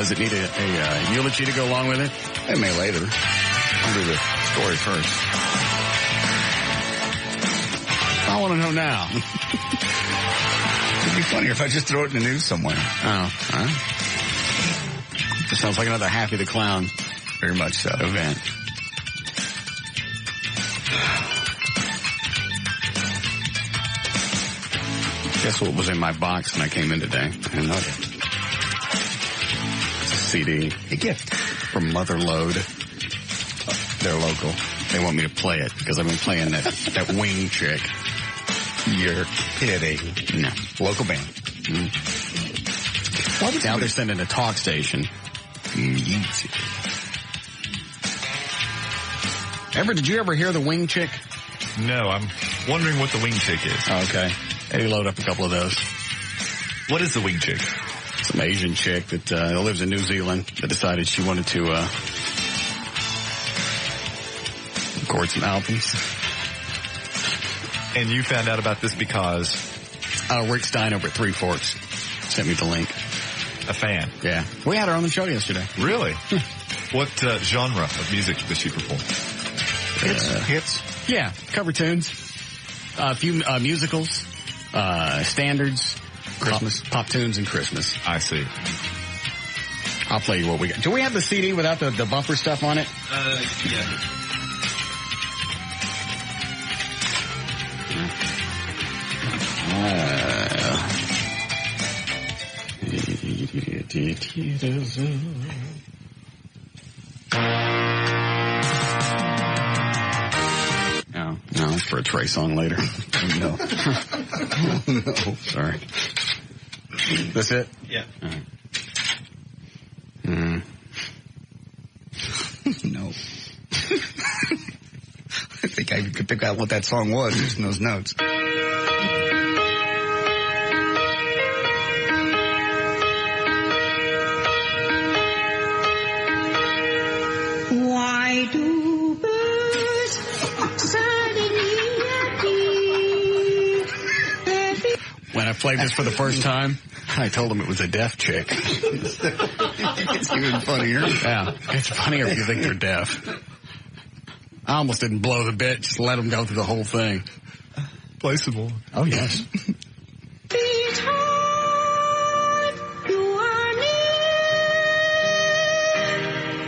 Does it need a eulogy to go along with it? It may later. I'll do the story first. I want to know now. It'd be funnier if I just throw it in the news somewhere. Oh, It sounds like another Happy the Clown. Very much so. Event. Guess what was in my box when I came in today? Another. CD. A gift. From Motherload. They're local. They want me to play it because I've been playing that wing chick. You're kidding. No. Local band. Now they're sending a talk station. Did you ever hear the wing chick? No, I'm wondering what the wing chick is. Okay. Maybe load up a couple of those. What is the wing chick? Some Asian chick that lives in New Zealand that decided she wanted to record some albums. And you found out about this because? Rick Stein over at Three Forks sent me the link. A fan? Yeah. We had her on the show yesterday. Really? What genre of music does she perform? Hits? Yeah. Cover tunes. A few musicals. Standards. Christmas. Pop tunes and Christmas. I see. I'll play you what we got. Do we have the CD without the bumper stuff on it? Yeah. No, it's for a Trey song later. No. No. Sorry. That's it? Yeah. No. I think I could pick out what that song was using those notes. Why do birds suddenly appear? When I played this for the first time, I told him it was a deaf chick. It's even funnier. Yeah, it's funnier if you think they're deaf. I almost didn't blow the bit, just let them go through the whole thing. Play some more. Oh, yes.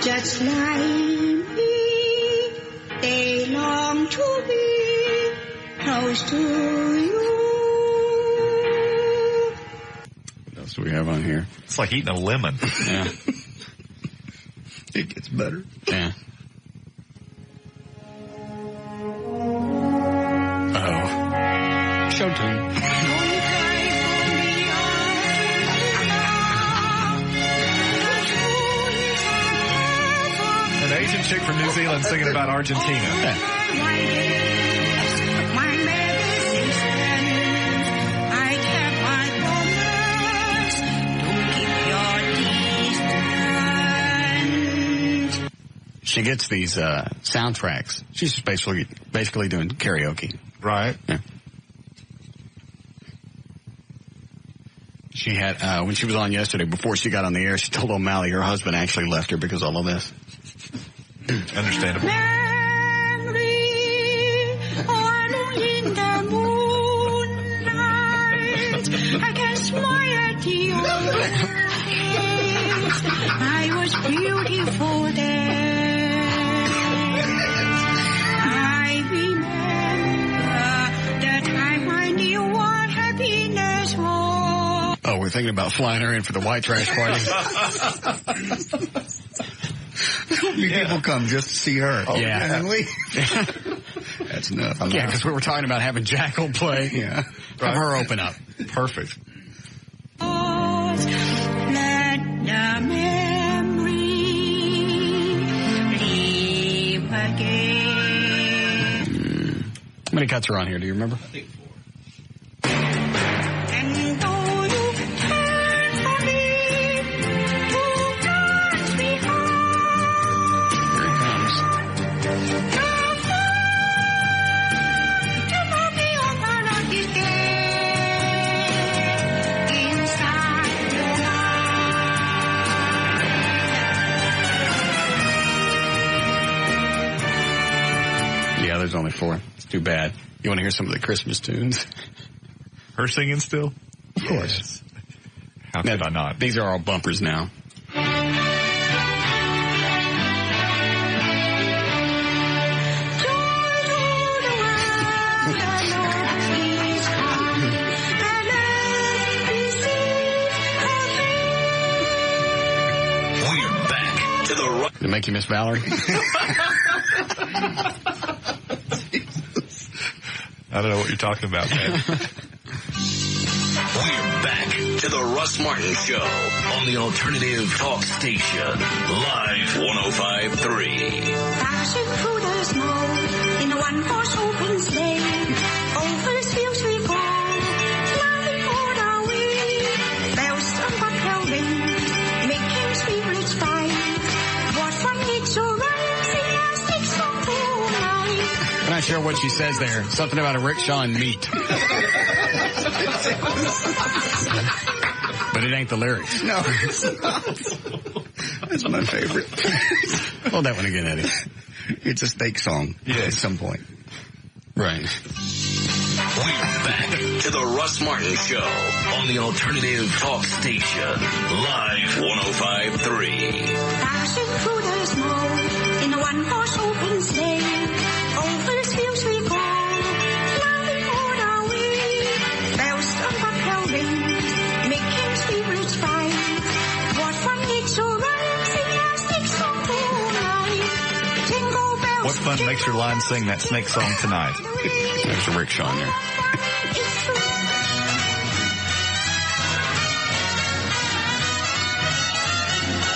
Just like me, they long to be close to you. What else do we have on here? It's like eating a lemon. Yeah. It gets better. Yeah. Uh-oh. Show tune. An Asian chick from New Zealand singing about Argentina. Yeah. She gets these soundtracks. She's just basically doing karaoke. Right. Yeah. She had, when she was on yesterday, before she got on the air, she told O'Malley her husband actually left her because of all of this. Understandable. Memory on in the moonlight, I can smile at your face. I was beautiful then. I remember the time I knew what happiness was. Oh, we're thinking about flying her in for the white trash party. People come just to see her. Oh, yeah. And leave. That's enough. Yeah, because we were talking about having Jackal play. Yeah. Have her open up. Perfect. Let the memory live again. How many cuts are on here? Do you remember? I think 4. And though you turn from me, who comes behind? Here it comes. bad. You want to hear some of the Christmas tunes? Her singing still? Of course. How could I not? These are all bumpers now. Did it make you miss Valerie? I don't know what you're talking about, man. We're back to the Russ Martin Show on the alternative talk station, Live 105.3. Dashing through the snow in a one-horse open sleigh. Over the fields we go, flying all the way. Bells and bobtail ring, making spirits bright. What fun it's to ride, sing a six song tonight. I'm not sure what she says there. Something about a rickshaw and meat. But it ain't the lyrics. No, it's not. That's my favorite. Hold that one again, Eddie. It's a steak song at some point. Right. We're back to the Russ Martin Show on the alternative talk station, Live 105.3. Dashing through the snow in a one-horse open sleigh. Over the fields we go, flying all the way. Bells and bobtail ring, making spirits bright. What fun it's to ride, sing a six song tonight. Jingle bells. What fun makes your line sing that snake song tonight? There's a rickshaw in there.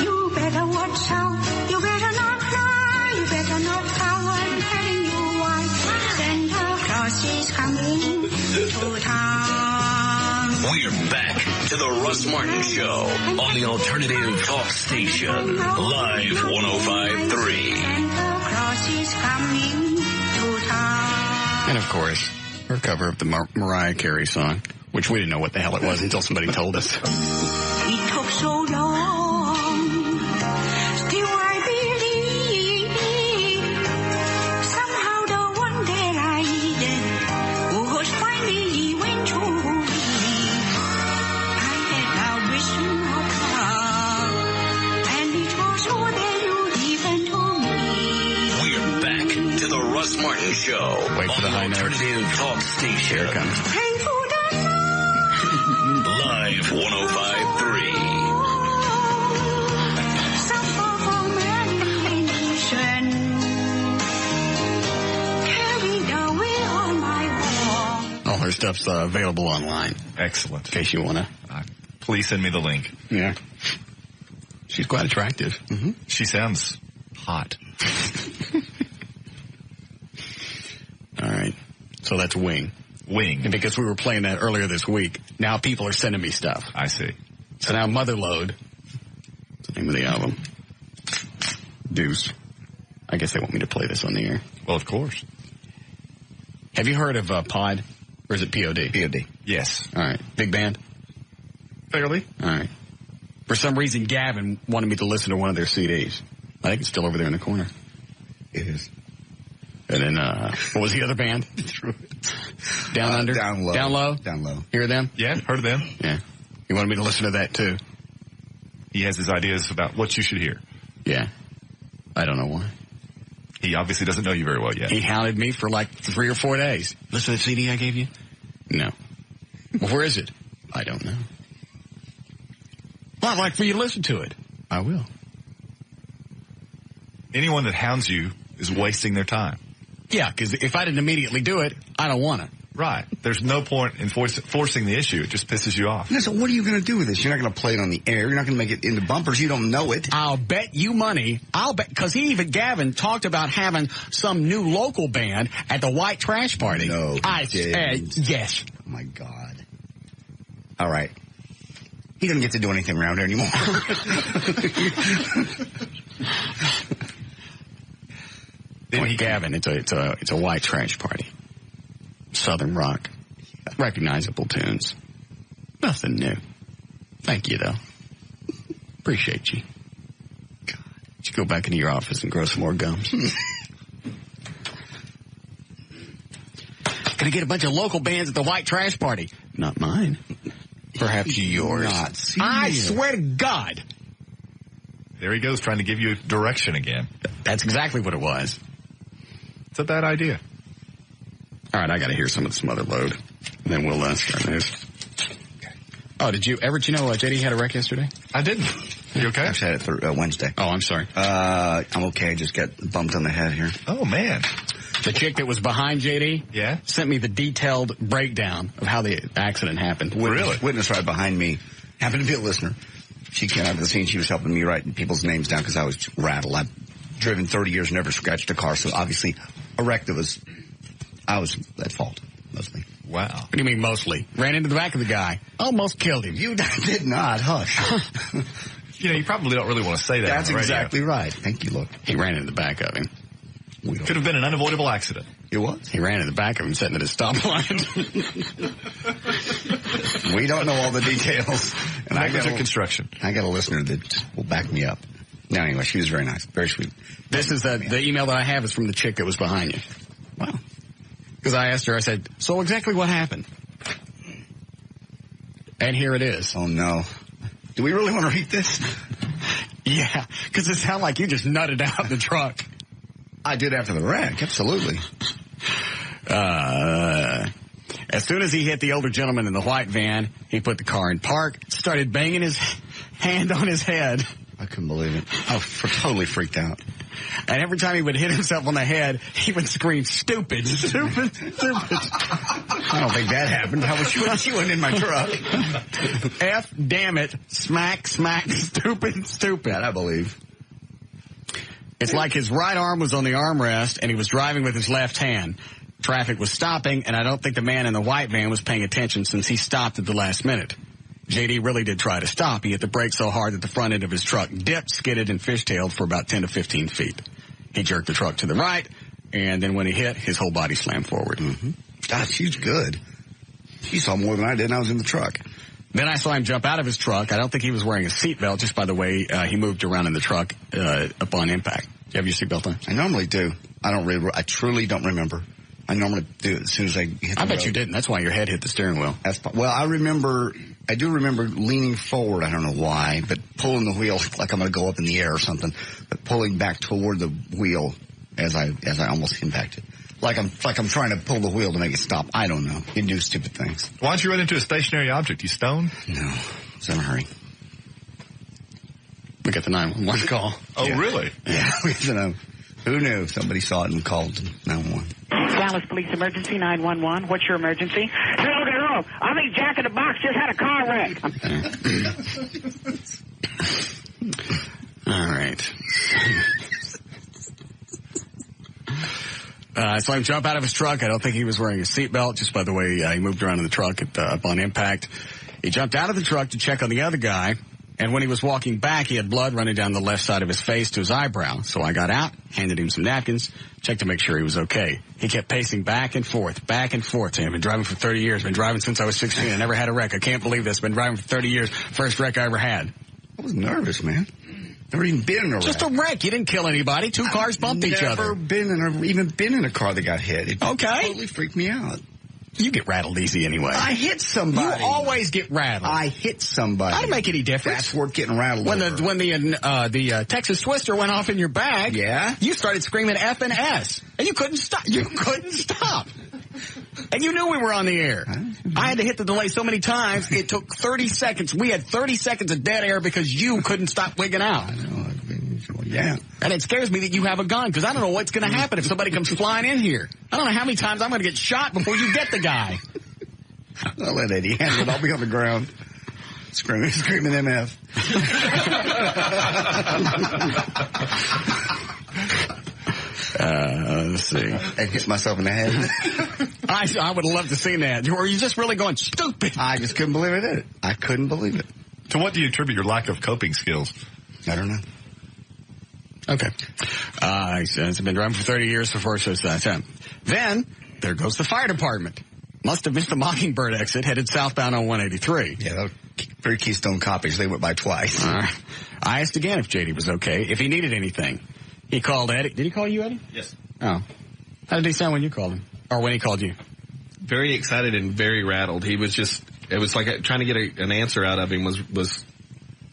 You better watch out. You better not cry. You better not cower. I'm telling you why. Santa Claus is coming to town. We're back to the Russ Martin Show on the alternative talk station, Live 105.3. Santa Claus is coming to town. And, of course, her cover of the Mariah Carey song, which we didn't know what the hell it was until somebody told us. It took so long, still I believe. Somehow the one that I needed was finally went to leave. I had a vision of her, and it was all that you'd given to me. We're back to the Russ Martin Show Wait for on the the high notes. alternative talk station, Here it comes. Pray for the Live 105.3. some of imagination carried away on my wall. All her stuff's available online, Excellent. in case you want to. Please send me the link. Yeah. She's quite attractive. Mm-hmm. She sounds hot. All right. So that's Wing. Wing. And because we were playing that earlier this week, now people are sending me stuff. I see. So now Motherload, that's the name of the album. Deuce. I guess they want me to play this on the air. Well, of course. Have you heard of Pod? Or is it POD? POD. Yes. All right. Big band? Fairly. All right. For some reason, Gavin wanted me to listen to one of their CDs. I think it's still over there in the corner. It is. And then, what was the other band? Down Under? Down Low. Down Low? Down Low. Hear them? Yeah, heard of them. Yeah. He wanted me to listen to that, too. He has his ideas about what you should hear. Yeah. I don't know why. He obviously doesn't know you very well yet. He hounded me for like 3 or 4 days. Listen to the CD I gave you? No. Well, where is it? I don't know. Well, I'd like for you to listen to it. I will. Anyone that hounds you is wasting their time. Yeah, because if I didn't immediately do it, I don't want to. Right. There's no point in forcing the issue. It just pisses you off. No, so what are you going to do with this? You're not going to play it on the air. You're not going to make it into bumpers. You don't know it. I'll bet you money. I'll bet, because Gavin talked about having some new local band at the White Trash Party. No, I said yes. Oh, my God. All right. He doesn't get to do anything around here anymore. Well, Gavin, it's a White Trash Party. Southern rock. Recognizable tunes. Nothing new. Thank you, though. Appreciate you. God. You should go back into your office and grow some more gums. Gonna get a bunch of local bands at the white trash party. Not mine. Perhaps yours. Not serious. I swear to God. There he goes, trying to give you direction again. That's exactly what it was. It's a bad idea. All right, I got to hear some of this mother load. And then we'll start news. Oh, did you know JD had a wreck yesterday? I didn't. You okay? I actually had it Wednesday. Oh, I'm sorry. I'm okay. I just got bumped on the head here. Oh, man. The chick that was behind JD sent me the detailed breakdown of how the accident happened. Witness right behind me happened to be a listener. She came out of the scene. She was helping me write people's names down because I was rattled. I've driven 30 years, never scratched a car, so obviously a wreck I was at fault, mostly. Wow. What do you mean mostly? Ran into the back of the guy. Almost killed him. You did not. Hush. You probably don't really want to say that. That's exactly right. Thank you, look. He ran into the back of him. Could have been an unavoidable accident. It was? He ran in the back of him sitting at his stoplight. We don't know all the details. And I got construction. I got a listener that will back me up. No, anyway, she was very nice. Very sweet. This is the email that I have is from the chick that was behind you. Wow. Because I asked her, I said, so exactly what happened? And here it is. Oh, no. Do we really want to read this? Yeah, because it sounded like you just nutted out in the truck. I did after the wreck, absolutely. As soon as he hit the older gentleman in the white van, he put the car in park, started banging his hand on his head. I couldn't believe it. I was totally freaked out. And every time he would hit himself on the head, he would scream, stupid, stupid, stupid. I don't think that happened. How was she wasn't in my truck? F, damn it, smack, smack, stupid, stupid. That I believe. It's like his right arm was on the armrest and he was driving with his left hand. Traffic was stopping, and I don't think the man in the white van was paying attention since he stopped at the last minute. JD really did try to stop. He hit the brake so hard that the front end of his truck dipped, skidded, and fishtailed for about 10 to 15 feet. He jerked the truck to the right, and then when he hit, his whole body slammed forward. Mm-hmm. God, she's good. She saw more than I did, and I was in the truck. Then I saw him jump out of his truck. I don't think he was wearing a seatbelt, just by the way he moved around in the truck upon impact. Do you have your seatbelt on? I normally do. I truly don't remember. I normally do it as soon as I hit the I bet road. you didn't. That's why your head hit the steering wheel. Well, I do remember leaning forward. I don't know why, but pulling the wheel like I'm going to go up in the air or something, but pulling back toward the wheel as I almost impacted. Like I'm trying to pull the wheel to make it stop. I don't know. You can do stupid things. Why don't you run into a stationary object? You stoned? No. I was in a hurry. We got the 911 call. Oh, yeah. Really? Yeah. Who knew? Somebody saw it and called 911. Dallas Police Emergency 911. What's your emergency? Hello. I think Jack in the Box just had a car wreck. All right. I saw him jump out of his truck. I don't think he was wearing a seatbelt, just by the way he moved around in the truck upon impact. He jumped out of the truck to check on the other guy, and when he was walking back, he had blood running down the left side of his face to his eyebrow. So I got out, handed him some napkins, checked to make sure he was okay. He kept pacing back and forth to him. Been driving for 30 years. Been driving since I was 16. I never had a wreck. I can't believe this. Been driving for 30 years. First wreck I ever had. I was nervous, man. Never even been in a wreck. Just a wreck. You didn't kill anybody. Two cars bumped each other. Never even been in a car that got hit. It totally freaked me out. You get rattled easy anyway. I hit somebody. You always get rattled. I hit somebody. I don't make any difference. That's worth getting rattled when over. When the Texas Twister went off in your bag, you started screaming F and S, and you couldn't stop. And you knew we were on the air. I had to hit the delay so many times, it took 30 seconds. We had 30 seconds of dead air because you couldn't stop wigging out. I know. Yeah. And it scares me that you have a gun, because I don't know what's going to happen if somebody comes flying in here. I don't know how many times I'm going to get shot before you get the guy. I'll let Eddie handle it. I'll be on the ground screaming MF. Let's see. I hit myself in the head. I would love to see that. Were you just really going stupid? I just couldn't believe I did it. I couldn't believe it. To what do you attribute your lack of coping skills? I don't know. Okay. He's been driving for 30 years before so time. Then, there goes the fire department. Must have missed the Mockingbird exit, headed southbound on 183. Yeah, that was very Keystone Copies. They went by twice. I asked again if JD was okay, if he needed anything. He called Eddie. Did he call you, Eddie? Yes. Oh. How did he sound when you called him? Or when he called you? very excited and very rattled. He was just, it was like trying to get an answer out of him was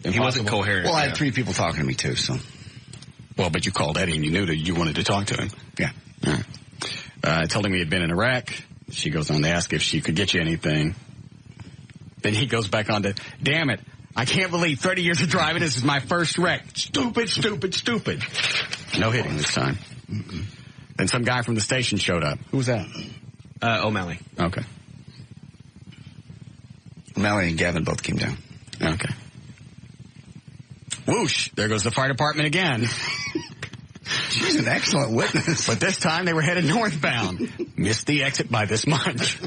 he wasn't coherent. Well, I had 3 people talking to me too, so. Well, but you called Eddie and you knew that you wanted to talk to him. Yeah. All right. Told him he had been in Iraq. She goes on to ask if she could get you anything. Then he goes back on to, damn it, I can't believe 30 years of driving, this is my first wreck. Stupid, stupid, stupid. No hitting this time. Mm-mm. Then some guy from the station showed up. Who was that? O'Malley. Okay. O'Malley and Gavin both came down. Okay. Whoosh, there goes the fire department again. She's an excellent witness. But this time they were headed northbound. Missed the exit by this much.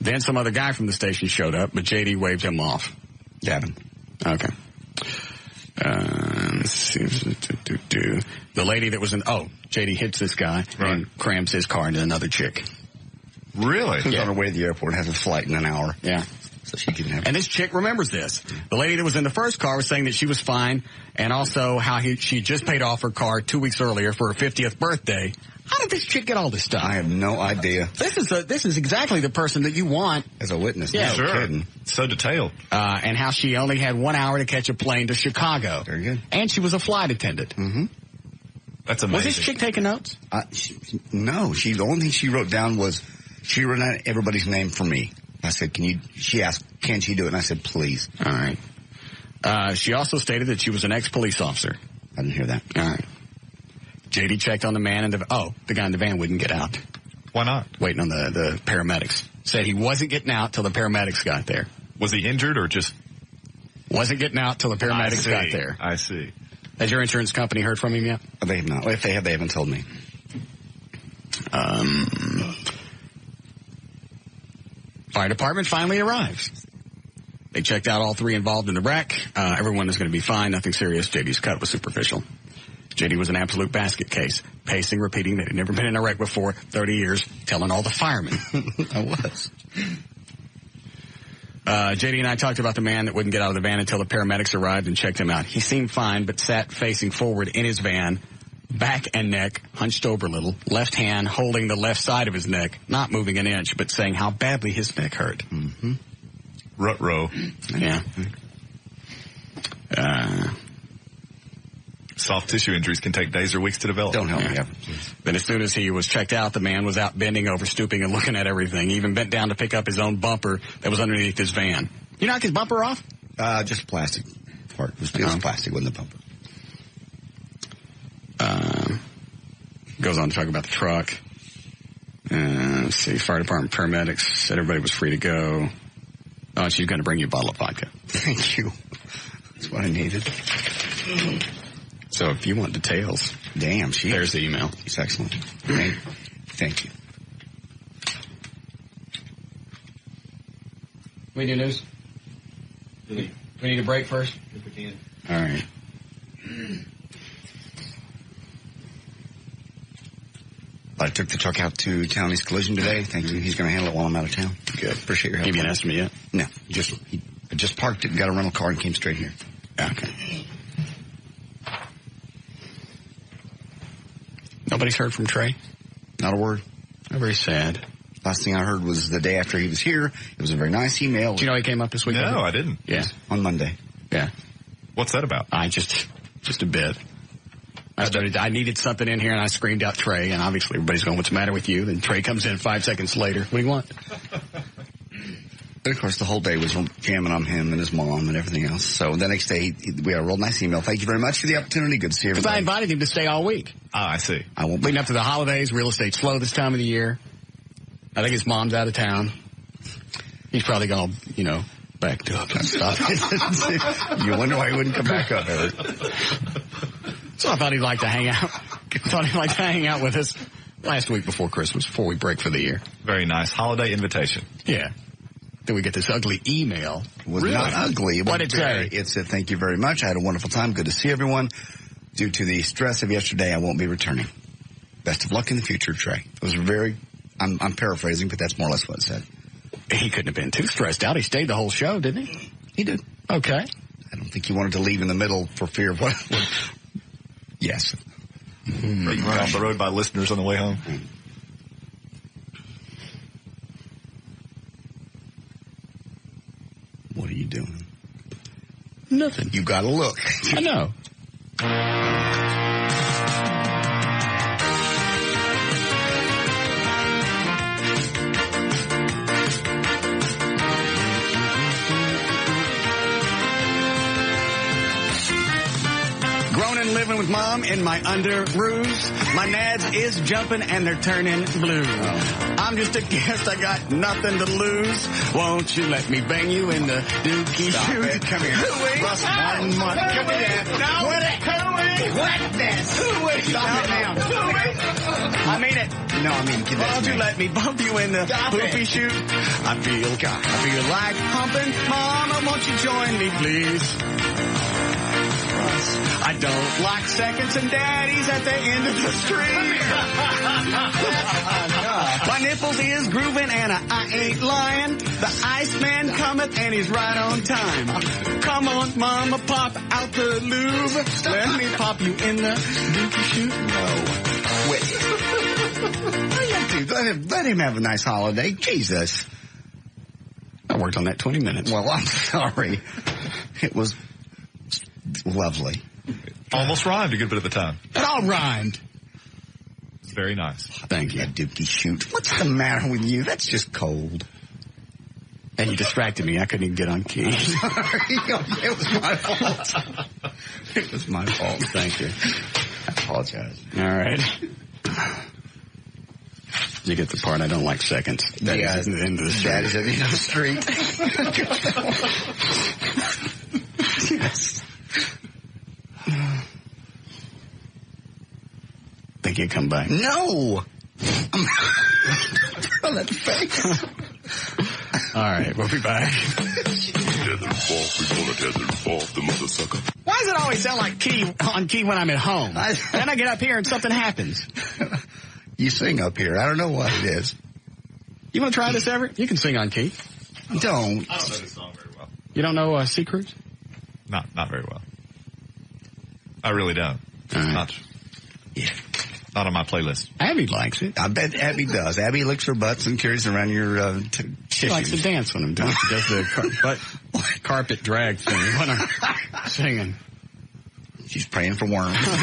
Then some other guy from the station showed up, but JD waved him off. Gavin. Okay. Let's see. The lady that was JD hits this guy and crams his car into another chick. Really? Who's on her way to the airport, has a flight in an hour. Yeah. So she can have. And this chick remembers this. The lady that was in the first car was saying that she was fine, and also how she just paid off her car 2 weeks earlier for her 50th birthday. How did this chick get all this stuff? I have no idea. This is exactly the person that you want as a witness. Yeah, no sure. Kidding. So detailed. And how she only had 1 hour to catch a plane to Chicago. Very good. And she was a flight attendant. Mm-hmm. That's amazing. Was this chick taking notes? No. The only thing she wrote down was she wrote down everybody's name for me. I said, she asked, can she do it? And I said, please. All right. She also stated that she was an ex-police officer. I didn't hear that. All right. JD checked on the man in the guy in the van wouldn't get out. Why not? Waiting on the paramedics. Said he wasn't getting out till the paramedics got there. Was he injured or just? Wasn't getting out till the paramedics got there. I see. Has your insurance company heard from him yet? They have not. If they have, they haven't told me. Fire department finally arrives. They checked out all 3 involved in the wreck. Everyone is going to be fine. Nothing serious. JD's cut was superficial. JD was an absolute basket case, pacing, repeating that he'd never been in a wreck before, 30 years, telling all the firemen. I was. JD and I talked about the man that wouldn't get out of the van until the paramedics arrived and checked him out. He seemed fine, but sat facing forward in his van, back and neck, hunched over a little, left hand holding the left side of his neck, not moving an inch, but saying how badly his neck hurt. Mm-hmm. Rut-row. Yeah. Soft tissue injuries can take days or weeks to develop. Don't help me ever. Then as soon as he was checked out, the man was out bending over, stooping, and looking at everything. He even bent down to pick up his own bumper that was underneath his van. You knock his bumper off? Just plastic part. It was plastic, wasn't the bumper. Goes on to talk about the truck. Let's see, fire department paramedics said everybody was free to go. Oh, she's going to bring you a bottle of vodka. Thank you. That's what I needed. So if you want details, there's the email. She's excellent. Thank you. We need news? We need a break first? If we can. All right. I took the truck out to County's Collision today. Thank you. He's going to handle it while I'm out of town. Good. Appreciate your help. Give you an estimate yet? No. I just parked it and got a rental car and came straight here. Okay. Nobody's heard from Trey? Not a word. Very sad. Last thing I heard was the day after he was here. It was a very nice email. Do you know he came up this week? No, I didn't. Yeah. On Monday. Yeah. What's that about? Just a bit. I needed something in here, and I screamed out Trey, and obviously everybody's going, what's the matter with you? Then Trey comes in 5 seconds later. What do you want? And of course, the whole day was jamming on him and his mom and everything else. So the next day, we had a real nice email. Thank you very much for the opportunity. Good to see everybody. Because I invited him to stay all week. I see. I won't be. Leading up to the holidays, real estate's slow this time of the year. I think his mom's out of town. He's probably going to, back up and stuff. You wonder why he wouldn't come back up, Eric. So I thought he'd like to hang out. With us last week before Christmas, before we break for the year. Very nice. Holiday invitation. Yeah. Then we get this ugly email. It was not ugly. What did it say? It said, thank you very much. I had a wonderful time. Good to see everyone. Due to the stress of yesterday, I won't be returning. Best of luck in the future, Trey. It was I'm paraphrasing, but that's more or less what it said. He couldn't have been too stressed out. He stayed the whole show, didn't he? He did. Okay. I don't think he wanted to leave in the middle for fear of what. Yes. Being run off the road by listeners on the way home. What are you doing? Nothing. You gotta look. I know. Groaning, living with mom in my underoos. My nads is jumping and they're turning blue. I'm just a guest, I got nothing to lose. Won't you let me bang you in the dookie shoot? Come here. Russ Martin, come here. No, what this? Stop it now. I mean it. No, I mean, won't you let me bump you in the poopy shoot? I feel like pumping. Mama, won't you join me, please? I don't like seconds and daddies at the end of the street. My nipples is grooving and I ain't lying. The Iceman cometh and he's right on time. Come on, mama, pop out the lube. Let me pop you in the dookie shoot. No. Quit. Let him have a nice holiday. Jesus. I worked on that 20 minutes. Well, I'm sorry. It was lovely. Almost rhymed a good bit of the time. It all rhymed. It's very nice. Thank you. Dookie shoot. What's the matter with you? That's just cold. And you distracted me. I couldn't even get on key. Sorry. It was my fault. It was my fault. Thank you. I apologize. All right. You get the part. I don't like seconds. That is at the end of the street. That is at the end of the street. Yes. Think you come back? No. On that face. All right, we'll be back. Why does it always sound like on key when I'm at home? Then I get up here and something happens. You sing up here. I don't know what it is. You want to try this, Everett? You can sing on key. Don't. I don't know this song very well. You don't know Sea Cruise? Not very well. I really don't. Not on my playlist. Abby likes it. I bet Abby does. Abby licks her butts and carries around your She likes to dance when I'm doing it. She does the carpet drag thing when I'm singing. She's praying for worms. Tether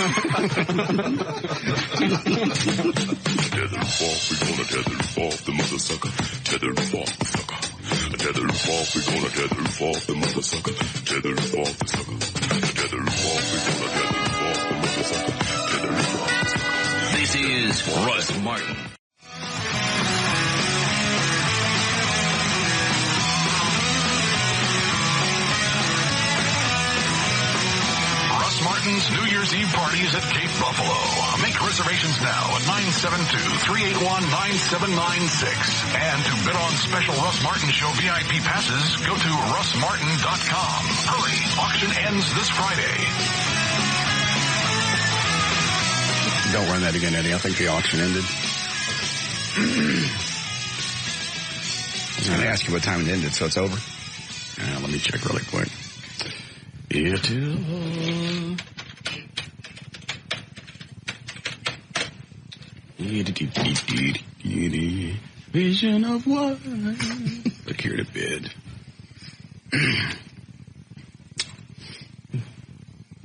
off, we gonna tether off the mother sucker. Tether off the sucker. Tether off, we gonna tether off the mother sucker. Tether off the sucker. Tether off, we gonna tether off the mother sucker. Tether off the sucker. This is Russ Martin. Martin's New Year's Eve parties at Cape Buffalo. Make reservations now at 972-381-9796. And to bid on special Russ Martin Show VIP passes, go to russmartin.com. Hurry, auction ends this Friday. Don't run that again, Eddie. I think the auction ended. I was going to ask you what time it ended, so it's over. Let me check really quick. It is... Vision of what? Look here to bid.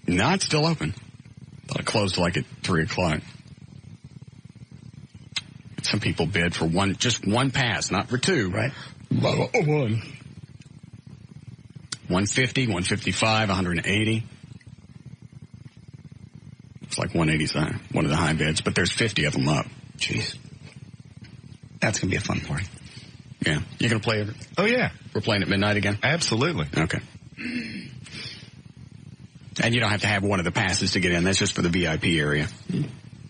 No, it's still open. Thought it closed like at 3 o'clock. Some people bid for just one pass, not for two. Right. One. 150, 155, 180. It's like 180's one of the high bids, but there's 50 of them up. Jeez. That's going to be a fun party. Yeah. You going to play it? Oh, yeah. We're playing at midnight again? Absolutely. Okay. And you don't have to have one of the passes to get in. That's just for the VIP area.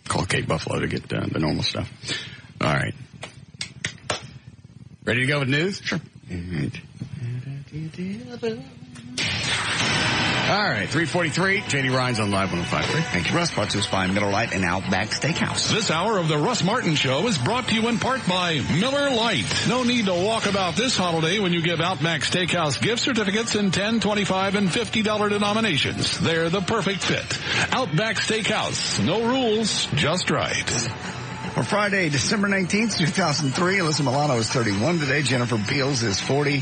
Call Cape Buffalo to get the normal stuff. All right. Ready to go with news? Sure. All right. All right, 3:43. J.D. Ryan's on Live 105.3. Thank you, Russ. Brought to us by Miller Lite and Outback Steakhouse. This hour of the Russ Martin Show is brought to you in part by Miller Lite. No need to walk about this holiday when you give Outback Steakhouse gift certificates in $10, $25, and $50 denominations. They're the perfect fit. Outback Steakhouse. No rules, just right. For Friday, December 19th, 2003, Alyssa Milano is 31 today. Jennifer Beals is 40.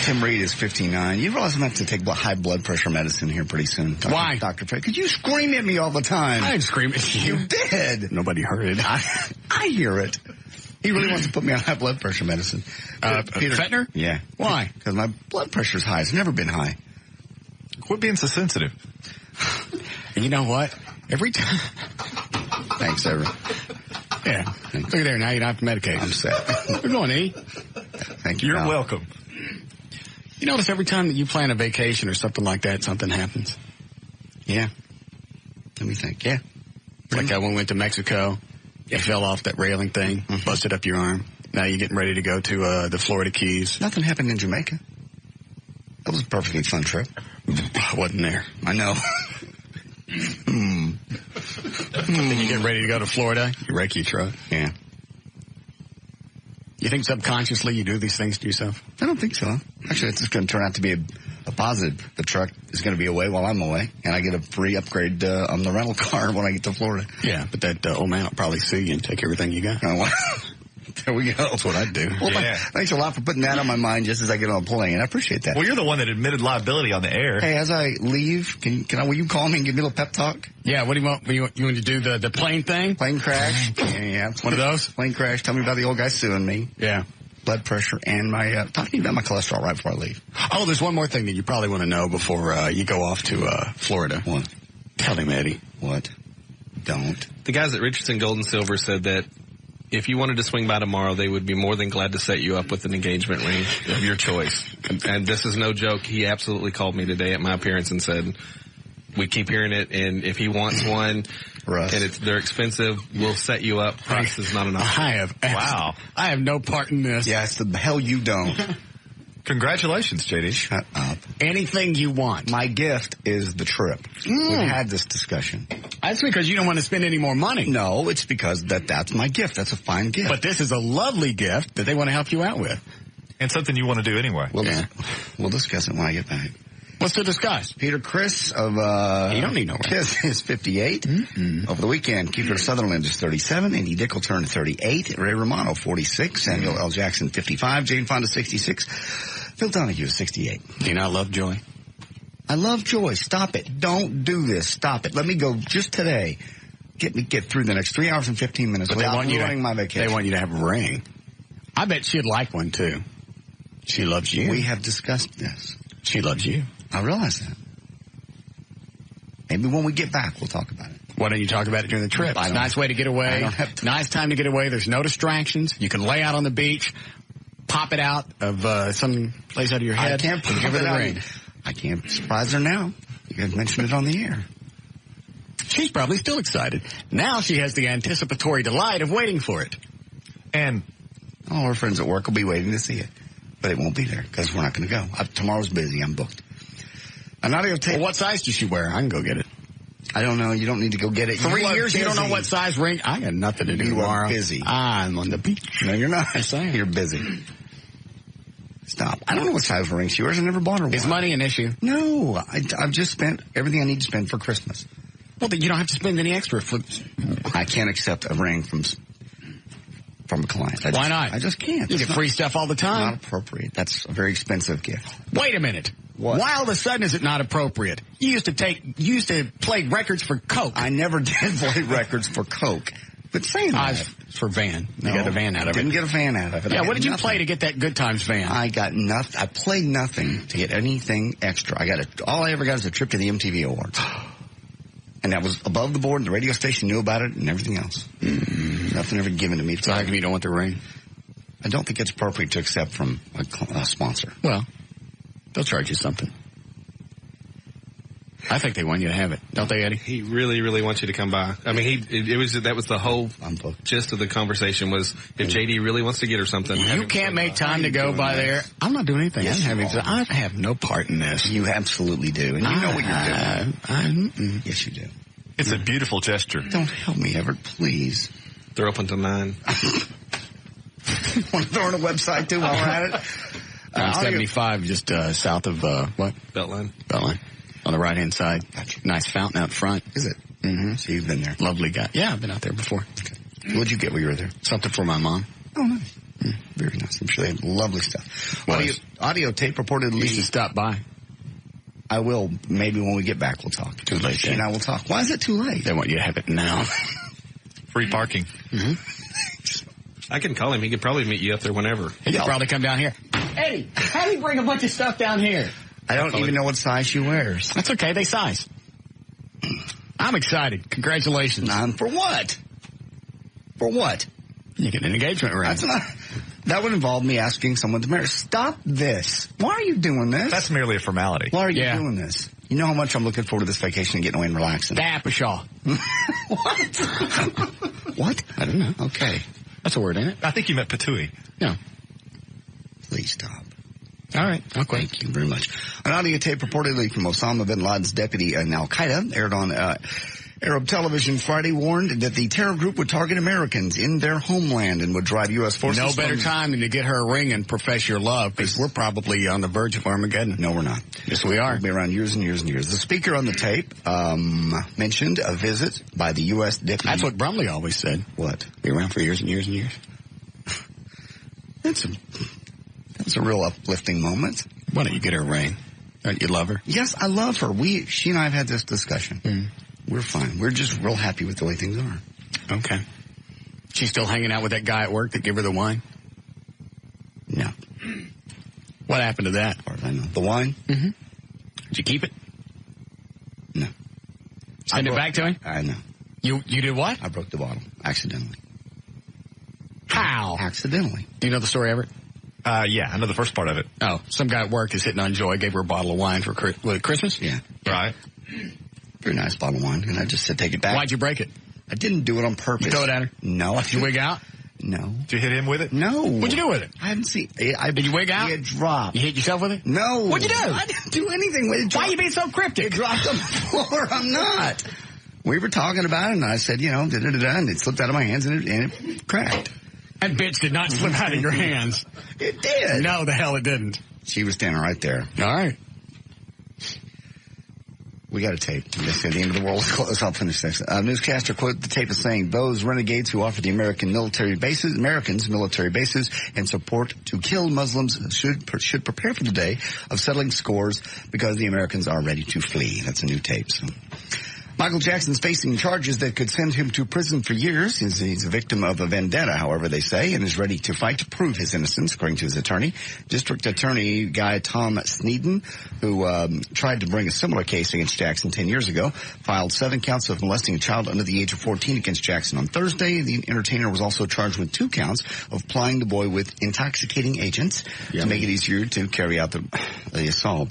Tim Reed is 59. You realize I'm going to have to take high blood pressure medicine here pretty soon. Why? Dr. Trey, because you scream at me all the time. I didn't scream at you. You did. Nobody heard it. I hear it. He really wants to put me on high blood pressure medicine. Peter Fettner? Yeah. Why? Because my blood pressure's high. It's never been high. Quit being so sensitive. And you know what? Every time... Thanks, Everett. Yeah. Look at there. Now you don't have to medicate. I'm set. Good going, E. Thank you. You're pal. welcome. You notice every time that you plan a vacation or something like that, something happens. Yeah. Let me think. Yeah. Like when we went to Mexico, you fell off that railing thing, busted up your arm. Now you're getting ready to go to the Florida Keys. Nothing happened in Jamaica. That was a perfectly fun trip. I wasn't there. I know. Then you get ready to go to Florida, you wreck your truck. Yeah. You think subconsciously you do these things to yourself? I don't think so. Actually, it's just going to turn out to be a positive. The truck is going to be away while I'm away, and I get a free upgrade on the rental car when I get to Florida. Yeah, but that old man will probably sue you and take everything you got. Oh, there we go. That's what I'd do. Well, Yeah. thanks a lot for putting that on my mind just as I get on a plane. I appreciate that. Well, you're the one that admitted liability on the air. Hey, as I leave, will you call me and give me a little pep talk? Yeah, what do you want? You want to do the plane thing? Plane crash? Yeah. One of those? Plane crash. Tell me about the old guy suing me. Yeah. Blood pressure and my, talk to me about my cholesterol right before I leave. Oh, there's one more thing that you probably want to know before you go off to Florida. What? Tell him, Eddie. What? Don't. The guys at Richardson Gold and Silver said that if you wanted to swing by tomorrow, they would be more than glad to set you up with an engagement ring of your choice. And this is no joke. He absolutely called me today at my appearance and said, we keep hearing it, and if he wants one, Russ. and they're expensive, we'll set you up. Price is not enough. I have no part in this. Yes, the hell you don't. Congratulations, JD. Shut up. Anything you want. My gift is the trip. We've had this discussion. That's because you don't want to spend any more money. No, it's because that's my gift. That's a fine gift. But this is a lovely gift that they want to help you out with. And something you want to do anyway. We'll discuss it when I get back. What's to discuss? Peter Chris of You don't need no Kiss is 58. Mm-hmm. Over the weekend, Kiefer Sutherland is 37. Andy Dickel turned 38. Ray Romano, 46. Samuel L. Jackson, 55. Jane Fonda, 66. Phil Donahue is 68. Do you not love Joy? I love Joy. Stop it. Don't do this. Stop it. Let me go just today. Get through the next 3 hours and 15 minutes But they without want you ruining my vacation. They want you to have a ring. I bet she'd like one, too. She loves you. We have discussed this. She loves you. I realize that. Maybe when we get back, we'll talk about it. Why don't you talk about it during the trip? It's a nice way to get away. I don't have to. Nice time to get away. There's no distractions. You can lay out on the beach, pop it out of some place out of your head. I can't and give her the ring. I can't surprise her now. You guys mentioned it on the air. She's probably still excited. Now she has the anticipatory delight of waiting for it. And all her friends at work will be waiting to see it. But it won't be there because we're not going to go. Tomorrow's busy. I'm booked. I'm not going to take... Well, what size does she wear? I can go get it. I don't know. You don't need to go get it. 3 years, you don't know what size ring? I got nothing to do tomorrow. You are busy. I'm on the beach. No, you're not. Yes, I am. You're busy. Stop. I don't know what size ring she wears. I never bought her one. Is money an issue? No. I've just spent everything I need to spend for Christmas. Well, then you don't have to spend any extra for... I can't accept a ring from a client. Why not? I just can't. You get free stuff all the time. Not appropriate. That's a very expensive gift. Wait a minute. What? Why all of a sudden is it not appropriate? You used to play records for Coke. I never did play records for Coke. But saying that. For Van. You No, got a van out of it. Didn't get a van out of it. Yeah, I what did you nothing. play to get that Good Times van? I got nothing. I played nothing to get anything extra. All I ever got is a trip to the MTV Awards. And that was above the board, and the radio station knew about it and everything else. Nothing ever given to me. So how come you don't want the ring? I don't think it's appropriate to accept from a sponsor. Well, they'll charge you something. I think they want you to have it. Don't they, Eddie? He really, really wants you to come by. I mean, that was the whole gist of the conversation was if JD really wants to get her something. You can't make time to go by there. I'm not doing anything. Yes, I have no part in this. You absolutely do. And you know what you're doing. Yes, you do. It's a beautiful gesture. Don't help me, Everett, please. They're open till 9. Want to throw on a website, too, while we're at it? 75, just south of, what? Beltline. Beltline. On the right-hand side. Gotcha. Nice fountain out front. Is it? Mm-hmm. So you've been there. Lovely guy. Yeah, I've been out there before. Okay. What'd you get while you were there? Something for my mom. Oh, nice. Very nice. I'm sure they have lovely stuff. Audio tape reportedly. You should stop by. I will. Maybe when we get back, we'll talk. Too late. She and I will talk. Why is it too late? They want you to have it now. Free parking. Mm-hmm. I can call him. He could probably meet you up there whenever. He could probably come down here. Eddie, how do you bring a bunch of stuff down here? I don't even know what size she wears. That's okay. They size. I'm excited. Congratulations. For what? For what? You get an engagement ring. That would involve me asking someone to marry. Stop this. Why are you doing this? That's merely a formality. Why are you doing this? You know how much I'm looking forward to this vacation and getting away and relaxing. Dappershaw. What? What? I don't know. Okay. That's a word, ain't it? I think you meant patooey. No. Please stop. All right. Okay. Thank you very much. An audio tape reportedly from Osama bin Laden's deputy in Al-Qaeda aired on Arab television Friday warned that the terror group would target Americans in their homeland and would drive U.S. forces. No better time than to get her a ring and profess your love, because we're probably on the verge of Armageddon. No, we're not. Yes, we are. We'll be around years and years and years. The speaker on the tape mentioned a visit by the U.S. deputy. That's what Brumley always said. What? Be around for years and years and years. That's a real uplifting moment. Why don't you get her a ring? Don't you love her? Yes, I love her. She and I have had this discussion. We're fine. We're just real happy with the way things are. Okay. She's still hanging out with that guy at work that gave her the wine? No. What happened to that? As far as I know. The wine? Mm-hmm. Did you keep it? No. Send it back to him? I know. You did what? I broke the bottle. Accidentally. How? Accidentally. Do you know the story, Everett? Yeah, I know the first part of it. Oh, some guy at work is hitting on Joy, gave her a bottle of wine for Christmas? Yeah. Right. Very nice bottle of wine. And I just said, take it back. Why'd you break it? I didn't do it on purpose. You throw it at her? No. Did you wig out? No. Did you hit him with it? No. What'd you do with it? I haven't seen. Did you wig out? It dropped. You hit yourself with it? No. What'd you do? I didn't do anything with it. Why are you being so cryptic? It dropped on the floor. I'm not. We were talking about it, and I said, da-da-da-da, and it slipped out of my hands, and it cracked. That bitch did not slip out of your hands. It did. No, the hell it didn't. She was standing right there. All right. We got a tape. They said the end of the world is close. I'll finish this. Newscaster quote the tape as saying, those renegades who offer the Americans military bases and support to kill Muslims should prepare for the day of settling scores because the Americans are ready to flee. That's a new tape. So. Michael Jackson's facing charges that could send him to prison for years. He's a victim of a vendetta, however they say, and is ready to fight to prove his innocence, according to his attorney. District Attorney guy Tom Sneeden, who tried to bring a similar case against Jackson 10 years ago, filed 7 counts of molesting a child under the age of 14 against Jackson on Thursday. The entertainer was also charged with 2 counts of plying the boy with intoxicating agents to make it easier to carry out the assault.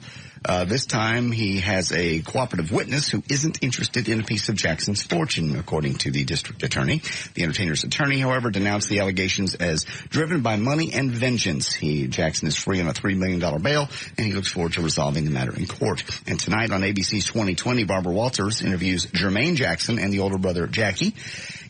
This time he has a cooperative witness who isn't interested in a piece of Jackson's fortune, according to the district attorney. The entertainer's attorney, however, denounced the allegations as driven by money and vengeance. Jackson is free on a $3 million bail, and he looks forward to resolving the matter in court. And tonight on ABC's 2020, Barbara Walters interviews Jermaine Jackson and the older brother, Jackie.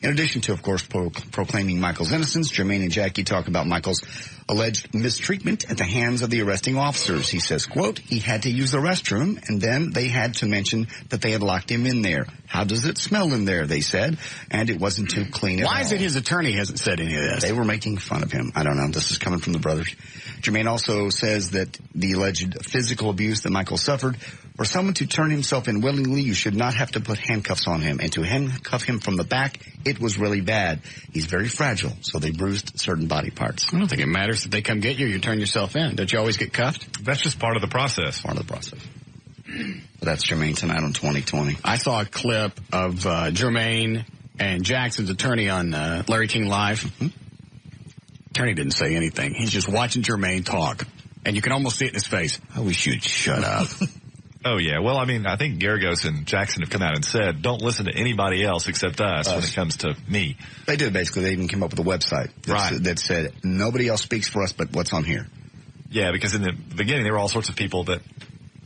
In addition to, of course, proclaiming Michael's innocence, Jermaine and Jackie talk about Michael's alleged mistreatment at the hands of the arresting officers. He says, quote, he had to use the restroom, and then they had to mention that they had locked him in there. How does it smell in there, they said, and it wasn't too clean at all. Why is it his attorney hasn't said any of this? They were making fun of him. I don't know. This is coming from the brothers. Jermaine also says that the alleged physical abuse that Michael suffered, for someone to turn himself in willingly, you should not have to put handcuffs on him. And to handcuff him from the back, it was really bad. He's very fragile, so they bruised certain body parts. I don't think it matters if they come get you, you turn yourself in. Don't you always get cuffed? That's just part of the process. Part of the process. But that's Jermaine tonight on 2020. I saw a clip of Jermaine and Jackson's attorney on Larry King Live. Mm-hmm. Attorney didn't say anything. He's just watching Jermaine talk. And you can almost see it in his face. I wish you'd shut up. Oh, yeah. Well, I mean, I think Garagos and Jackson have come out and said, don't listen to anybody else except us when it comes to me. They did, basically. They even came up with a website that said, nobody else speaks for us but what's on here. Yeah, because in the beginning, there were all sorts of people that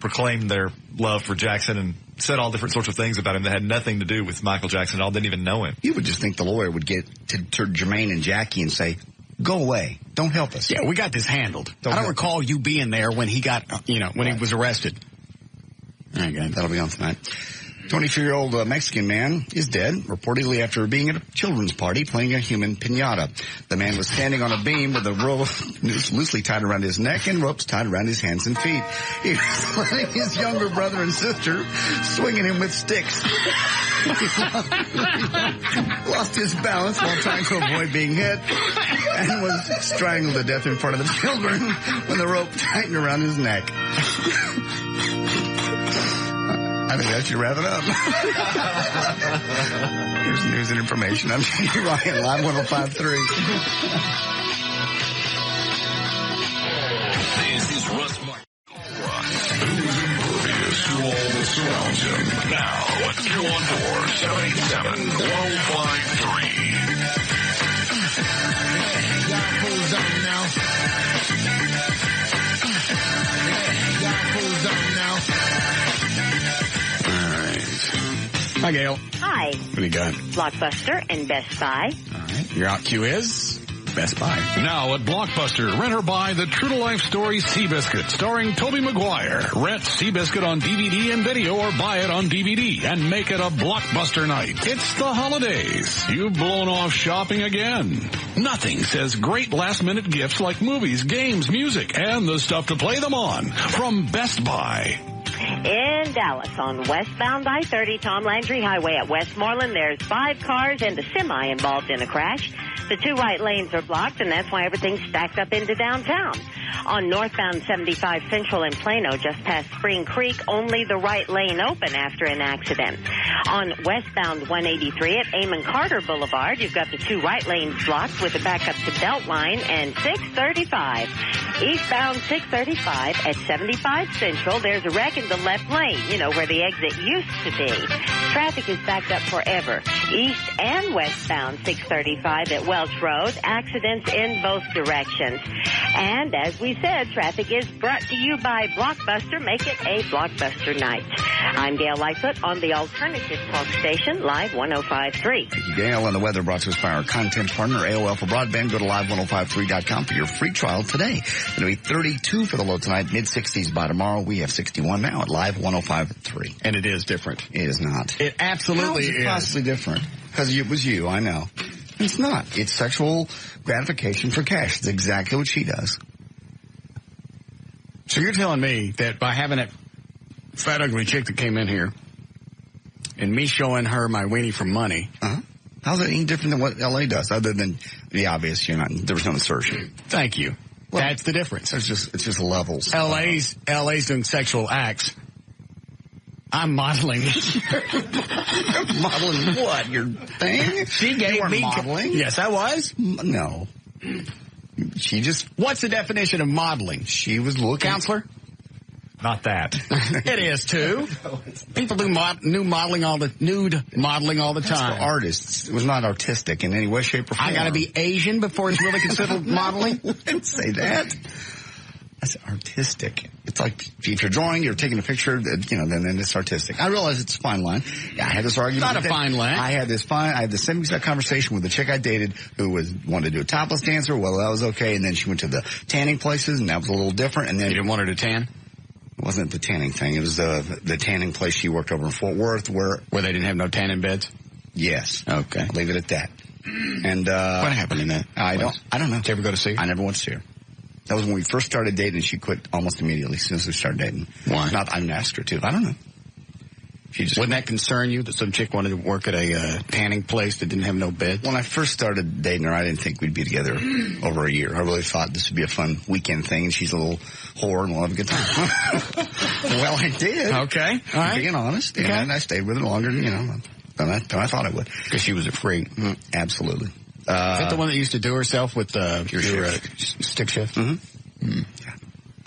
proclaimed their love for Jackson and said all different sorts of things about him that had nothing to do with Michael Jackson at all, didn't even know him. You would just think the lawyer would get to Jermaine and Jackie and say, go away. Don't help us. Yeah, we got this handled. I don't recall you being there when he got, when he was arrested. All right, guys. That'll be on tonight. 23-year-old Mexican man is dead, reportedly after being at a children's party playing a human piñata. The man was standing on a beam with a rope loosely tied around his neck and ropes tied around his hands and feet. He was letting his younger brother and sister swinging him with sticks. Lost his balance while trying to avoid being hit and was strangled to death in front of the children when the rope tightened around his neck. I think that should wrap it up. Here's news and information. I'm J.D. Ryan, Live 105.3. This is Russ Martin. Who's impervious to all that surrounds him. Now, 214-787-1053. Y'all fools up now. Y'all fools up now. Hi, Gail. Hi. What do you got? Blockbuster and Best Buy. All right. Your out cue is Best Buy. Now at Blockbuster, rent or buy the True to Life story Seabiscuit, starring Tobey Maguire. Rent Seabiscuit on DVD and video or buy it on DVD and make it a Blockbuster night. It's the holidays. You've blown off shopping again. Nothing says great last-minute gifts like movies, games, music, and the stuff to play them on from Best Buy. In Dallas on westbound I-30 Tom Landry Highway at Westmoreland, there's 5 cars and a semi involved in a crash. The 2 right lanes are blocked, and that's why everything's stacked up into downtown. On northbound 75 Central in Plano, just past Spring Creek, only the right lane open after an accident. On westbound 183 at Amon Carter Boulevard, you've got the 2 right lanes blocked with a backup to Beltline and 635. Eastbound 635 at 75 Central, there's a wreck in the left lane, where the exit used to be. Traffic is backed up forever. East and westbound 635 at Welch Road, accidents in both directions. And as we said, traffic is brought to you by Blockbuster. Make it a Blockbuster night. I'm Gail Lightfoot on the Alternative Talk Station, Live 105.3. Thank you, Gail. And the weather brought to us by our content partner, AOL for Broadband. Go to live1053.com for your free trial today. It'll be 32 for the low tonight, mid-60s by tomorrow. We have 61 now at Live 105.3. And it is different. It is not. It absolutely is. Possibly different. Because it was you, I know. It's not. It's sexual gratification for cash. It's exactly what she does. So you're telling me that by having that fat, ugly chick that came in here and me showing her my weenie for money. How's it any different than what L.A. does, other than the obvious, there was no insertion? Thank you. Well, that's the difference. It's just levels. L.A.'s doing sexual acts. I'm modeling. Modeling what? Your thing? She gave me modeling. Yes, I was. No. She just. What's the definition of modeling? She was looking. Counselor? Not that. It is too. People do nude modeling all the That's time. for artists. It was not artistic in any way, shape, or form. I got to be Asian before it's really considered modeling. I didn't say that. That's artistic. It's like if you're drawing, you're taking a picture, then it's artistic. I realize it's a fine line. Yeah, I had this argument. Not a fine line. I had the same exact conversation with the chick I dated who wanted to do a topless dancer. Well, that was okay. And then she went to the tanning places, and that was a little different. And then you didn't want her to tan? It wasn't the tanning thing. It was the tanning place she worked over in Fort Worth where they didn't have no tanning beds? Yes. Okay. I'll leave it at that. And what happened in that? I don't know. Did you ever go to see her? I never went to see her. That was when we first started dating, and she quit almost immediately as soon as we started dating. Why? I didn't ask her to. I don't know. Wouldn't that concern you that some chick wanted to work at a tanning place that didn't have no bed? When I first started dating her, I didn't think we'd be together over a year. I really thought this would be a fun weekend thing, and she's a little whore, and we'll have a good time. Well, I did. Okay. All right. Being honest. Okay. And I stayed with her longer than I thought I would. Because she was a freak. Absolutely. Is that the one that used to do herself with your stick shift? Mm-hmm.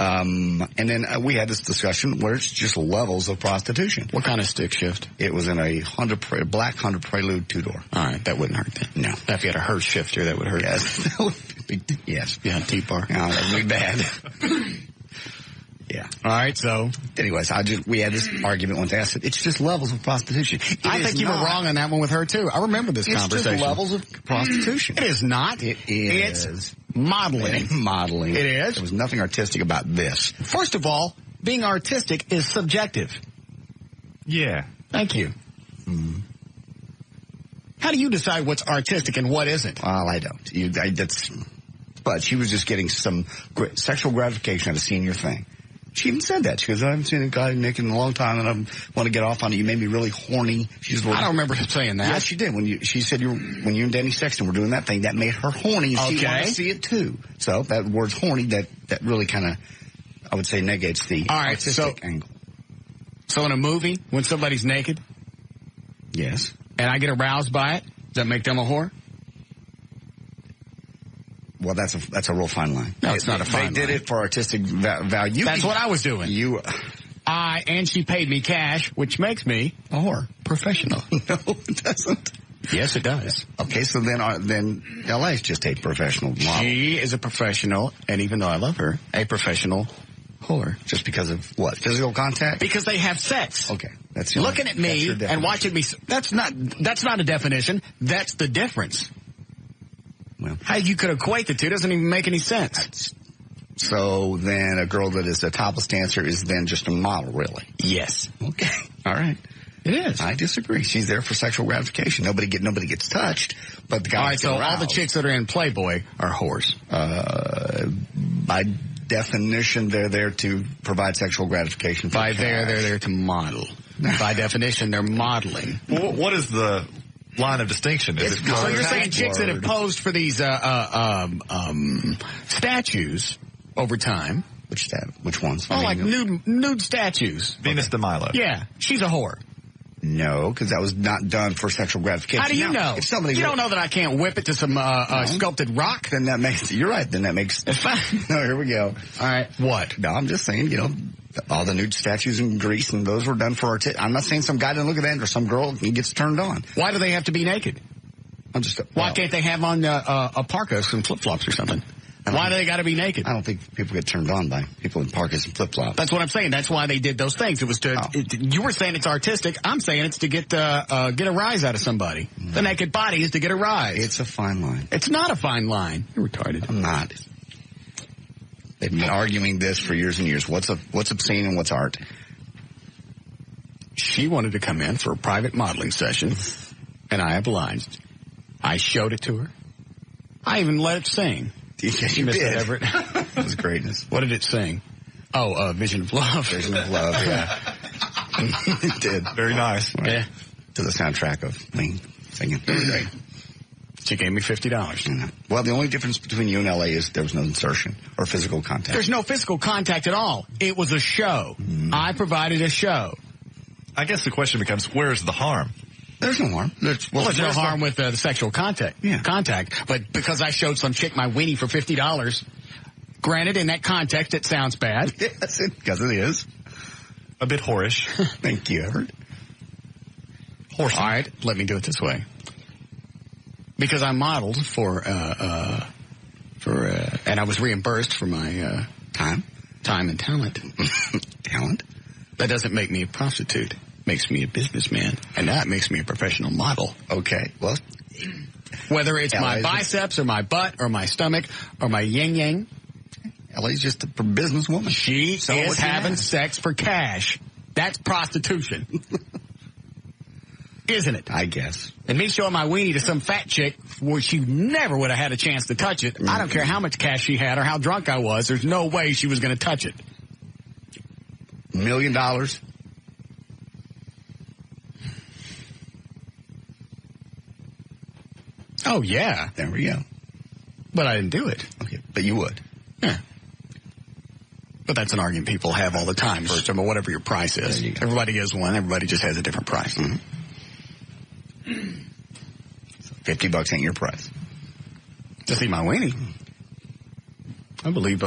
And then we had this discussion where it's just levels of prostitution. What kind of stick shift? It was in a black Honda Prelude 2-door. All right, that wouldn't hurt then. No. Now, if you had a Hurst shifter, that would hurt. Yes. Yes. Yeah, T-bar. No, that would be bad. Yeah. All right, so. Anyways, we had this argument once. I said, it's just levels of prostitution. I think you were wrong on that one with her, too. I remember this conversation. It's just levels of prostitution. It is not. It is. It's modeling. Modeling. It is. There was nothing artistic about this. First of all, being artistic is subjective. Yeah. Thank you. How do you decide what's artistic and what isn't? Well, I don't. But she was just getting some sexual gratification out of seeing your thing. She even said that. She goes, I haven't seen a guy naked in a long time, and I want to get off on it. You made me really horny. I don't remember her saying that. Yes, she did. She said when you and Danny Sexton were doing that thing, that made her horny, and she wanted to see it too. So that word's horny, that really kind of, I would say, negates the artistic angle. So in a movie, when somebody's naked, yes, and I get aroused by it, does that make them a whore? Well, that's a real fine line. No, it's not a fine line. They did it for artistic value. That's what I was doing. And she paid me cash, which makes me a whore. Professional. No, it doesn't. Yes, it does. Okay, so then L.A. is just a professional model. She is a professional, and even though I love her, a professional whore. Just because of what? Physical contact? Because they have sex. Okay. That's looking at me and watching me. That's not a definition. That's the difference. Well, how you could equate the two doesn't even make any sense. So then a girl that is a topless dancer is then just a model, really? Yes. Okay. All right. It is. I disagree. She's there for sexual gratification. Nobody gets touched, but the guy. All right. So all the chicks that are in Playboy are whores. By definition, they're there to provide sexual gratification. They're there to model. By definition, they're modeling. Well, what is the line of distinction? So you're saying chicks that have posed for these statues over time? Which ones? Like nude statues. Venus de Milo. Yeah, she's a whore. No, because that was not done for sexual gratification. How do you know? If somebody you don't know that I can't whip it to some sculpted rock? Then that makes. You're right. Then that makes. No, here we go. All right. What? No, I'm just saying. All the nude statues in Greece, and those were done for I'm not saying some guy didn't look at that or some girl gets turned on. Why do they have to be naked? Why can't they have on a parka and flip-flops or something? Why do they got to be naked? I don't think people get turned on by people in parkas and flip-flops. That's what I'm saying. That's why they did those things. It was you were saying it's artistic. I'm saying it's to get a rise out of somebody. Mm. The naked body is to get a rise. It's a fine line. It's not a fine line. You're retarded. I'm not. They've been arguing this for years and years. What's obscene and what's art? She wanted to come in for a private modeling session, and I obliged. I showed it to her. I even let it sing. Yes, you Mr. did. Everett. It was greatness. What did it sing? Oh, Vision of Love. Vision of Love, yeah. It did. Very nice. Right. Yeah. To the soundtrack of me singing. It was great. She gave me $50. Well, the only difference between you and LA is there was no insertion or physical contact. There's no physical contact at all. It was a show. Mm. I provided a show. I guess the question becomes, where's the harm? There's no harm. There's no harm with the sexual contact. Yeah. But because I showed some chick my weenie for $50, granted, in that context, it sounds bad. Yes, because it is. A bit whorish. Thank you, Everett. All right, let me do it this way. Because I modeled and I was reimbursed for my time and talent. Talent? That doesn't make me a prostitute. Makes me a businessman, and that makes me a professional model. Okay, well, whether it's my biceps or my butt or my stomach or my yin-yang, LA's just a businesswoman. She is having sex for cash. That's prostitution. Isn't it? I guess. And me showing my weenie to some fat chick where she never would have had a chance to touch it. Mm-hmm. I don't care how much cash she had or how drunk I was. There's no way she was going to touch it. $1 million? Oh, yeah. There we go. But I didn't do it. Okay, but you would. Yeah. But that's an argument people have all the time for whatever your price is. You everybody is one. Everybody just has a different price. Mm-hmm. So $50 ain't your price. To see my weenie. I believe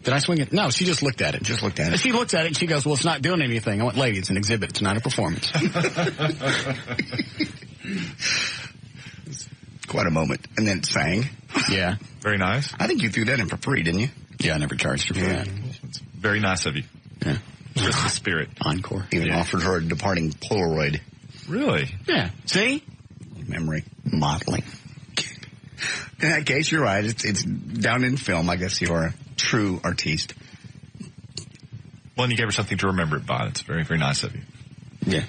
Did I swing it? No, she just looked at it. Just looked at it. She looks at it and she goes, well, it's not doing anything. I went, lady, it's an exhibit. It's not a performance. Quite a moment. And then it sang. Yeah. Very nice. I think you threw that in for free, didn't you? Yeah, I never charged her for that. It's very nice of you. Yeah. Just the spirit. Encore. Even offered her a departing Polaroid. Really? Yeah. See? Memory. Modeling. In that case, you're right. It's down in film. I guess you're a true artiste. Well, and you gave her something to remember it by. It's very, very nice of you. Yeah.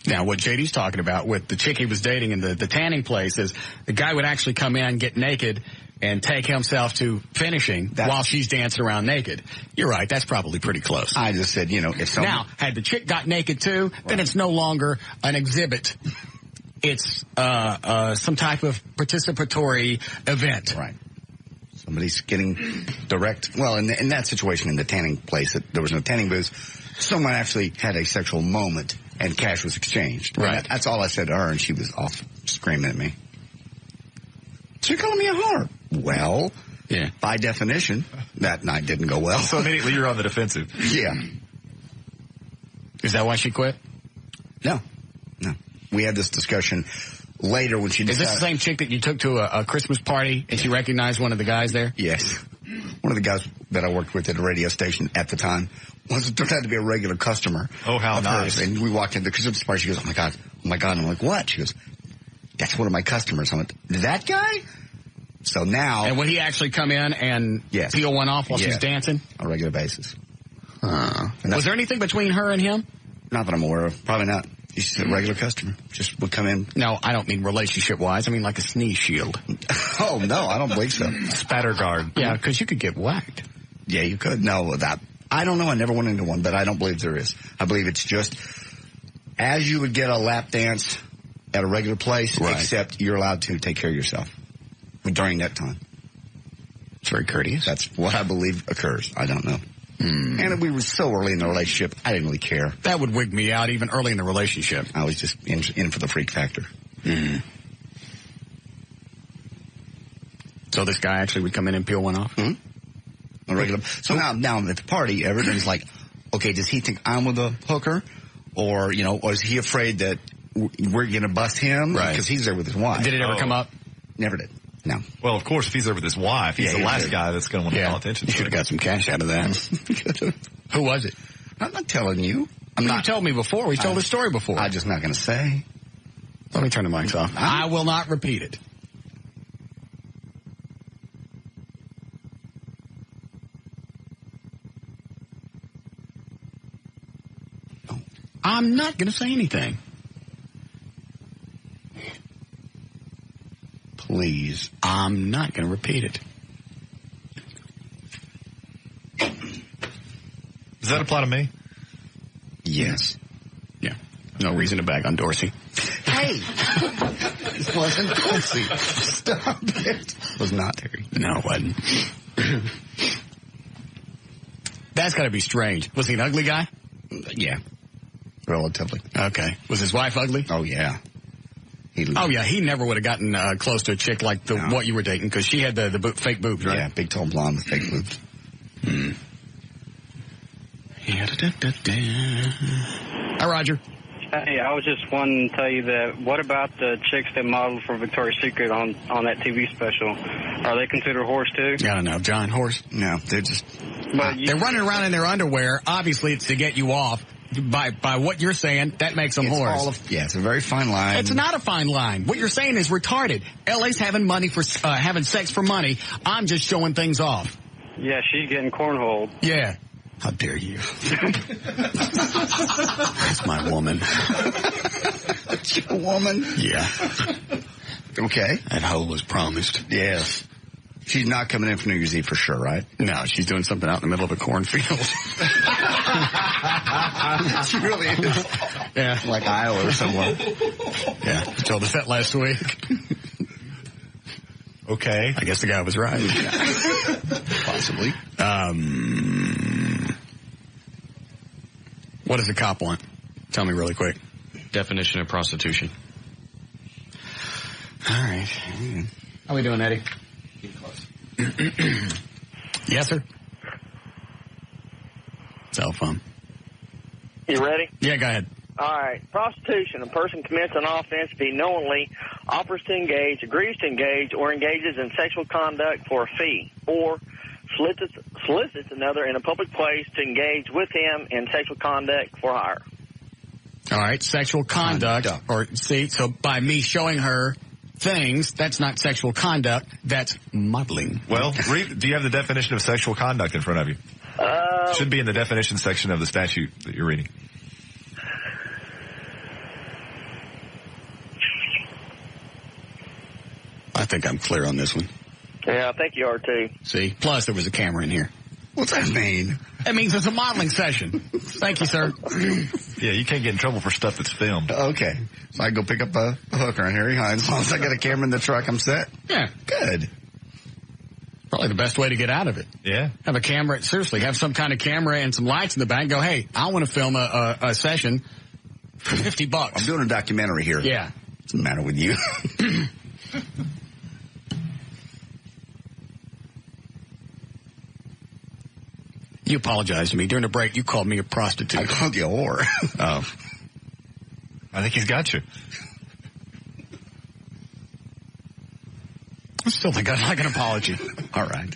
Now, what JD's talking about with the chick he was dating in the tanning place is the guy would actually come in, get naked, and take himself to finishing while she's dancing around naked. You're right. That's probably pretty close. I just said, if someone... Now, had the chick got naked too, then it's no longer an exhibit. It's some type of participatory event. Right. Somebody's getting direct. Well, in that situation, in the tanning place, there was no tanning booth. Someone actually had a sexual moment, and cash was exchanged. Right. That's all I said to her, and she was off screaming at me. So you're calling me a whore? Well, yeah. By definition, that night didn't go well. So immediately you're on the defensive. Yeah. Is that why she quit? No. We had this discussion later when she decided... Is this the same chick that you took to a Christmas party and she recognized one of the guys there? Yes. One of the guys that I worked with at a radio station at the time turned out to be a regular customer. Oh, how nice. And we walked into the Christmas party. She goes, oh, my God. And I'm like, what? She goes, that's one of my customers. I went, that guy? So now... And would he actually come in and peel one off while she's dancing? On a regular basis. Was there anything between her and him? Not that I'm aware of. Probably not. He's a regular customer. Just would come in. No, I don't mean relationship-wise. I mean like a sneeze shield. Oh, no, I don't believe so. Spatter guard. Yeah, because you could get whacked. Yeah, you could. No, I don't know. I never went into one, but I don't believe there is. I believe it's just as you would get a lap dance at a regular place, except you're allowed to take care of yourself during that time. It's very courteous. That's what I believe occurs. I don't know. And we were so early in the relationship, I didn't really care. That would wig me out even early in the relationship. I was just in for the freak factor. So this guy actually would come in and peel one off? A regular. So now at the party, everybody's like, okay, does he think I'm with a hooker? Or is he afraid that we're going to bust him? Right. Because he's there with his wife. Did it ever come up? Never did. No. Well, of course, if he's there with his wife, he's the last guy that's going to want to call attention to it. You should have got some cash out of that. Who was it? I'm not telling you. You told me before. We told the story before. I'm just not going to say. Let me turn the mics off. I will not repeat it. I'm not going to say anything. Please. I'm not going to repeat it. Does that apply to me? Yes. Yeah. No reason to bag on Dorsey. Hey! It wasn't Dorsey. Stop it. It was not Terry. No, it wasn't. That's got to be strange. Was he an ugly guy? Yeah. Relatively. Okay. Was his wife ugly? Oh, yeah. He never would have gotten close to a chick like what you were dating because she had the fake boobs, right? Yeah, big, tall, blonde with fake boobs. Yeah, Hi, Roger. Hey, I was just wanting to tell you that what about the chicks that modeled for Victoria's Secret on that TV special? Are they considered whores too? I don't know. John, whores? No, they're just... they're running around in their underwear. Obviously, it's to get you off. By what you're saying, that makes them whores. It's a very fine line. It's not a fine line. What you're saying is retarded. LA's having money for having sex for money. I'm just showing things off. Yeah, she's getting cornholed. Yeah. How dare you? That's my woman. That's your woman? Yeah. Okay. That hoe was promised. Yes. She's not coming in for New Year's Eve for sure, right? No, she's doing something out in the middle of a cornfield. She really is. Yeah. Like Iowa or somewhere. Yeah. You told us that last week. Okay. I guess the guy was right. Possibly. What does the cop want? Tell me really quick. Definition of prostitution. All right. How we doing, Eddie? Yes, sir. cell phone. You ready? Yeah, go ahead. All right. Prostitution. A person commits an offense if he knowingly offers to engage, agrees to engage, or engages in sexual conduct for a fee, or solicits another in a public place to engage with him in sexual conduct for hire. All right, sexual conduct. Or see, so by me showing her things, that's not sexual conduct, that's modeling. Well, do you have the definition of sexual conduct in front of you? Should be in the definition section of the statute that you're reading. I think I'm clear on this one. Yeah, I think you are too. See? Plus, there was a camera in here. What's that mean? That means it's a modeling session. Thank you, sir. Yeah, you can't get in trouble for stuff that's filmed. Okay. So I go pick up a hooker on Harry Hines. As long as I got a camera in the truck, I'm set. Yeah. Good. Probably the best way to get out of it. Yeah. Have a camera. Seriously, have some kind of camera and some lights in the back. Go, hey, I want to film a session for $50. I'm doing a documentary here. Yeah. What's the matter with you? You apologized to me. During the break, you called me a prostitute. I called you a whore. Oh. I think he's got you. I still think I'd like an apology. All right.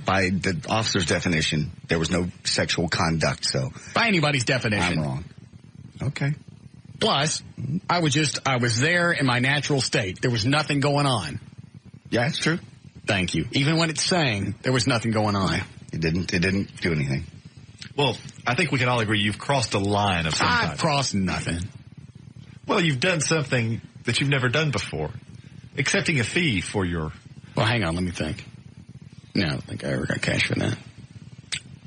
By the officer's definition, there was no sexual conduct, so. By anybody's definition. I'm wrong. Okay. Plus, I was there in my natural state. There was nothing going on. Yeah, it's true. Thank you. Even when it's saying there was nothing going on. It didn't do anything. Well, I think we can all agree you've crossed a line of some type. I've crossed nothing. Well, you've done something that you've never done before. Accepting a fee for your... Well, hang on, let me think. No, I don't think I ever got cash for that.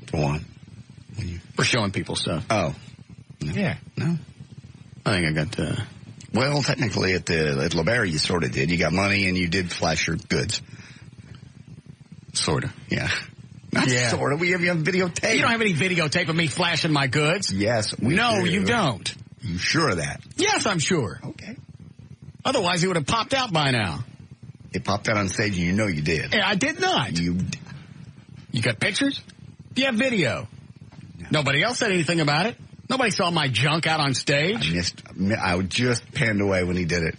For what? For showing people stuff. Oh. No. Yeah. No. I think I got... Well, technically at LeBaron you sort of did. You got money and you did flash your goods. Sort of. Yeah. Not sort of. We have videotape. You don't have any videotape of me flashing my goods? Yes, we do. You don't. You sure of that? Yes, I'm sure. Okay. Otherwise, it would have popped out by now. It popped out on stage and you know you did. Yeah, I did not. You got pictures? You have video. No. Nobody else said anything about it. Nobody saw my junk out on stage. I just panned away when he did it.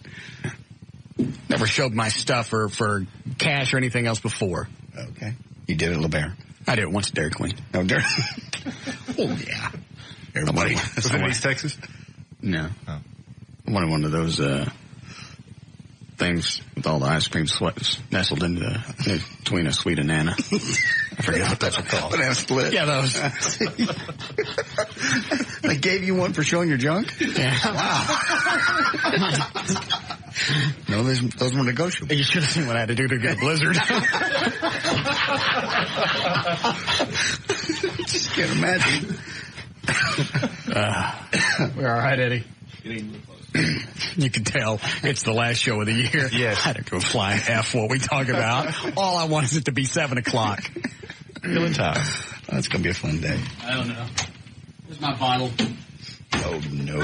Never showed my stuff for cash or anything else before. Okay. You did it, LeBaron. I did it once at Dairy Queen. Oh, Dairy Oh, yeah. Everybody. Was it in East Texas? No. Oh. I wanted one of those things with all the ice cream sweats nestled in between a sweet and Nana. I forget what those are called. Banana split. Yeah, those. They gave you one for showing your junk? Yeah. Wow. No, those were negotiable. You should have seen what I had to do to get a blizzard. Just can't imagine. We're all right, Eddie. You can tell it's the last show of the year. Yes. I don't go flying F what we talk about. All I want is it to be 7 o'clock. Killing time. Oh, it's going to be a fun day. I don't know. Here's my bottle. Oh, no.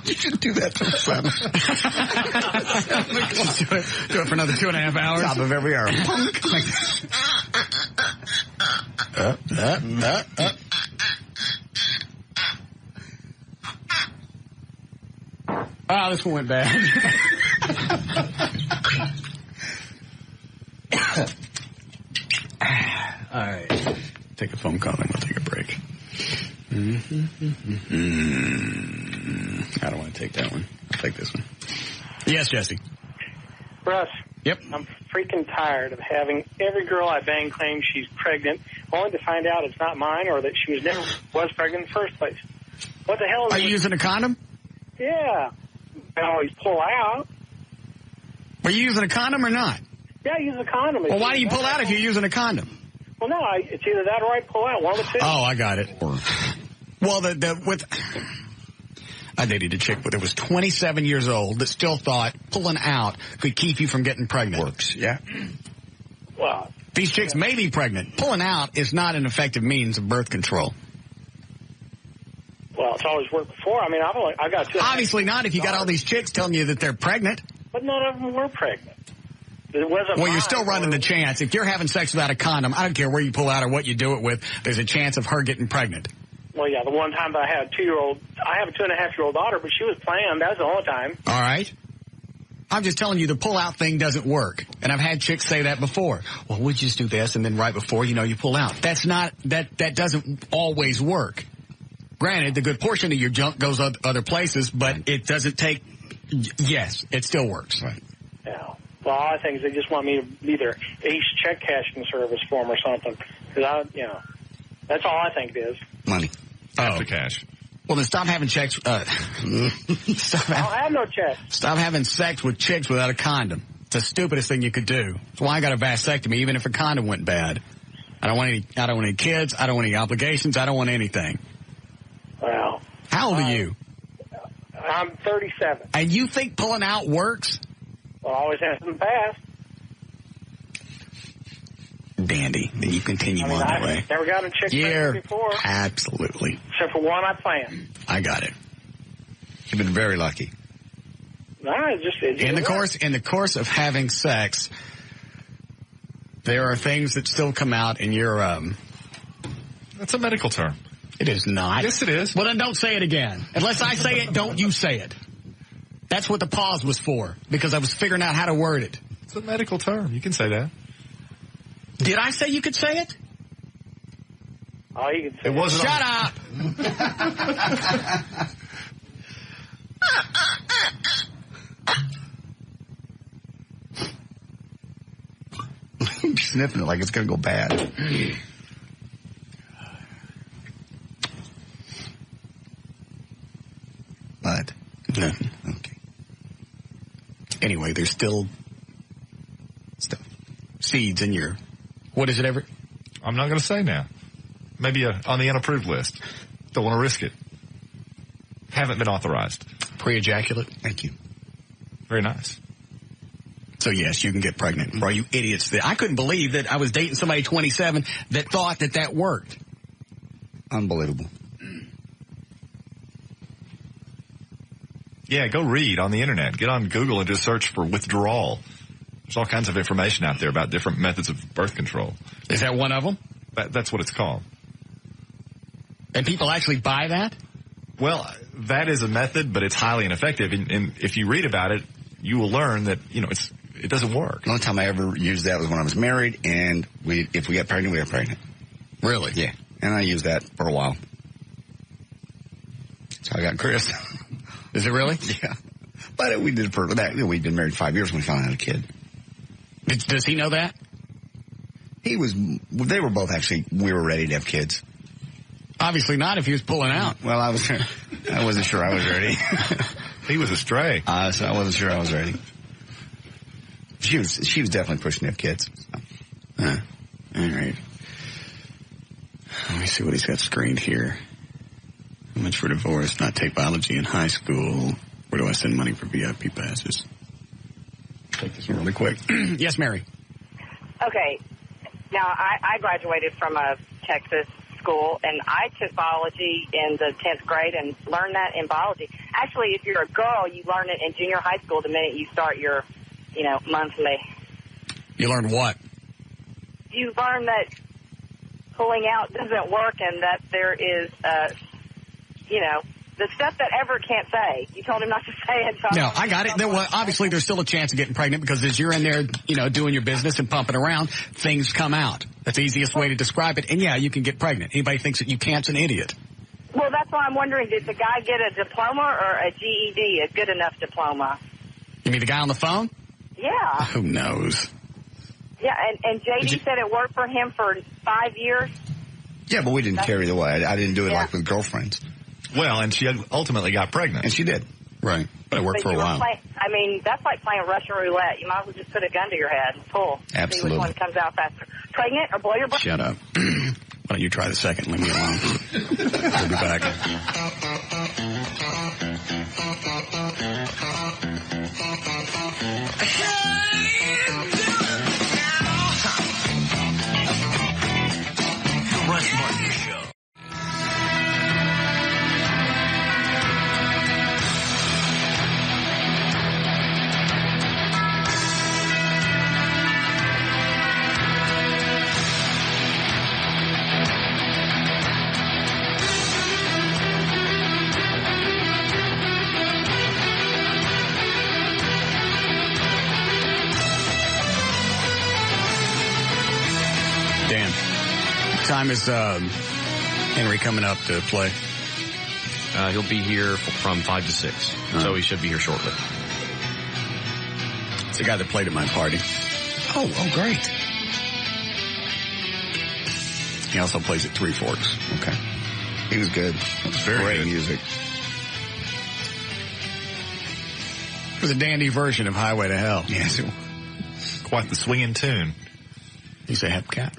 You should do that to son. Do it for another 2.5 hours. Top of every hour. Oh, this one went bad. All right. Take a phone call and we'll take a break. I don't want to take that one. I'll take this one. Yes, Jesse. Russ. Yep. I'm freaking tired of having every girl I bang claim she's pregnant, only to find out it's not mine or that she never was pregnant in the first place. What the hell is Are you using a condom? Yeah. I always pull out. Are you using a condom or not? Yeah, I use a condom. Well, why do you pull out if you're using a condom? Well, no, it's either that or I pull out. One of the two. Oh, I got it. Well, I dated a chick that was 27 years old that still thought pulling out could keep you from getting pregnant. Works, yeah. Well, these chicks may be pregnant. Pulling out is not an effective means of birth control. Well, it's always worked before. I mean, I got two. Obviously not if you got all these chicks telling you that they're pregnant. But none of them were pregnant. It wasn't. Well, you're still running the chance. If you're having sex without a condom, I don't care where you pull out or what you do it with, there's a chance of her getting pregnant. Well, yeah, the one time that I had a 2-year-old, I have a 2.5-year-old daughter, but she was planned. That was the only time. All right. I'm just telling you the pull-out thing doesn't work. And I've had chicks say that before. Well, we'll just do this, and then right before, you pull out. That's not, that doesn't always work. Granted, the good portion of your junk goes other places, but it doesn't take, yes, it still works. Right. Yeah. Well, all I think is they just want me to be their ace check cashing service for them or something. Because that's all I think it is. Money. After cash. Well, then stop having checks. I don't have no check. Stop having sex with chicks without a condom. It's the stupidest thing you could do. That's why I got a vasectomy, even if a condom went bad. I don't want any kids. I don't want any obligations. I don't want anything. Well. How old are you? I'm 37. And you think pulling out works? Well, I always have in the past. Dandy. Then you continue on that way. Never got a chick pregnant before. Absolutely. Except for one I planned. I got it. You've been very lucky. No, in the course of having sex, there are things that still come out in your That's a medical term. It is not. Yes, it is. Well, then don't say it again. Unless I say it, don't you say it. That's what the pause was for, because I was figuring out how to word it. It's a medical term. You can say that. Did I say you could say it? Oh, you can say it. Wasn't Shut up! I'm sniffing it like it's going to go bad. But nothing. Okay. Anyway, there's still stuff, seeds in your. What is it, Everett? I'm not going to say now. Maybe on the unapproved list. Don't want to risk it. Haven't been authorized. Pre-ejaculate. Thank you. Very nice. So yes, you can get pregnant. For all you idiots I couldn't believe that I was dating somebody 27 that thought that worked. Unbelievable. Yeah, go read on the internet. Get on Google and just search for withdrawal. There's all kinds of information out there about different methods of birth control. Is that one of them? That's what it's called. And people actually buy that? Well, that is a method, but it's highly ineffective. And if you read about it, you will learn that, it doesn't work. The only time I ever used that was when I was married, and if we got pregnant, we got pregnant. Really? Yeah. And I used that for a while. So I got Chris. Is it really? Yeah. But we did it for that. We'd been married 5 years when we found out a kid. Does he know that? They were both actually, we were ready to have kids. Obviously not if he was pulling out. Well, I wasn't sure I was ready. He was a stray. So I wasn't sure I was ready. She was definitely pushing to have kids. So. All right. Let me see what he's got screened here. How much for divorce? Not take biology in high school. Where do I send money for VIP passes? Take this one really quick. Yes, Mary. Okay. Now, I graduated from a Texas school, and I took biology in the 10th grade and learned that in biology. Actually, if you're a girl, you learn it in junior high school the minute you start your, monthly. You learn what? You learn that pulling out doesn't work and that there is, the stuff that Everett can't say. You told him not to say it. So no, I got it. Obviously, there's still a chance of getting pregnant because as you're in there, doing your business and pumping around, things come out. That's the easiest way to describe it. And yeah, you can get pregnant. Anybody thinks that you can't's an idiot. Well, that's why I'm wondering, did the guy get a diploma or a GED, a good enough diploma? You mean the guy on the phone? Yeah. Who knows? Yeah, and JD said it worked for him for 5 years. Yeah, but we didn't carry the way. I didn't do it like with girlfriends. Well, and she ultimately got pregnant. And she did. Right. But it worked for a while. That's like playing Russian roulette. You might as well just put a gun to your head and pull. Absolutely. See which one comes out faster. Pregnant or blow your brains? Shut up. Why don't you try the second? Leave me alone. We'll be back. Russ Martin Show. time is Henry coming up to play? He'll be here from 5 to 6, so he should be here shortly. It's the guy that played at my party. Oh, great. He also plays at Three Forks. Okay. He was good. It was very great good music. It was a dandy version of Highway to Hell. Yes. Quite the swinging tune. He's a hep cat.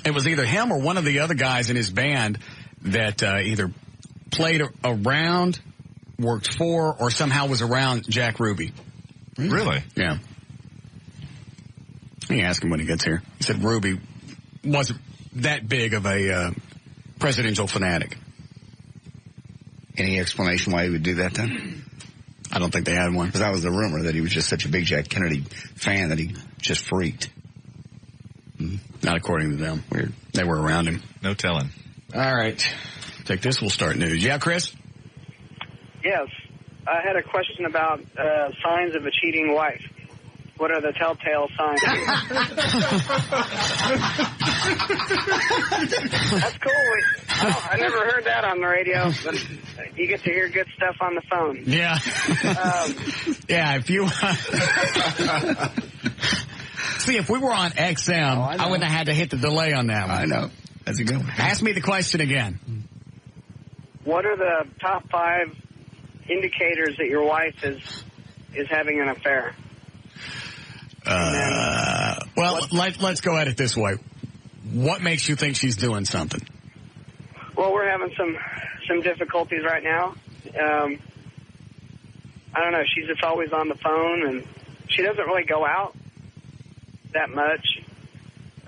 It was either him or one of the other guys in his band that either played around, worked for, or somehow was around Jack Ruby. Really? Yeah. You ask him when he gets here. He said Ruby wasn't that big of a presidential fanatic. Any explanation why he would do that then? I don't think they had one. Because that was the rumor, that he was just such a big Jack Kennedy fan that he just freaked. Not according to them. Weird. They were around him. No telling. All right. Take this. We'll start news. Yeah, Chris? Yes. I had a question about signs of a cheating wife. What are the telltale signs? That's cool. I never heard that on the radio, but you get to hear good stuff on the phone. Yeah. Yeah, if you... See, if we were on XM, I wouldn't have had to hit the delay on that one. I know. That's a good one. Ask me the question again. What are the top 5 indicators that your wife is having an affair? Well, let's go at it this way. What makes you think she's doing something? Well, we're having some difficulties right now. I don't know. She's just always on the phone, and she doesn't really go out that much.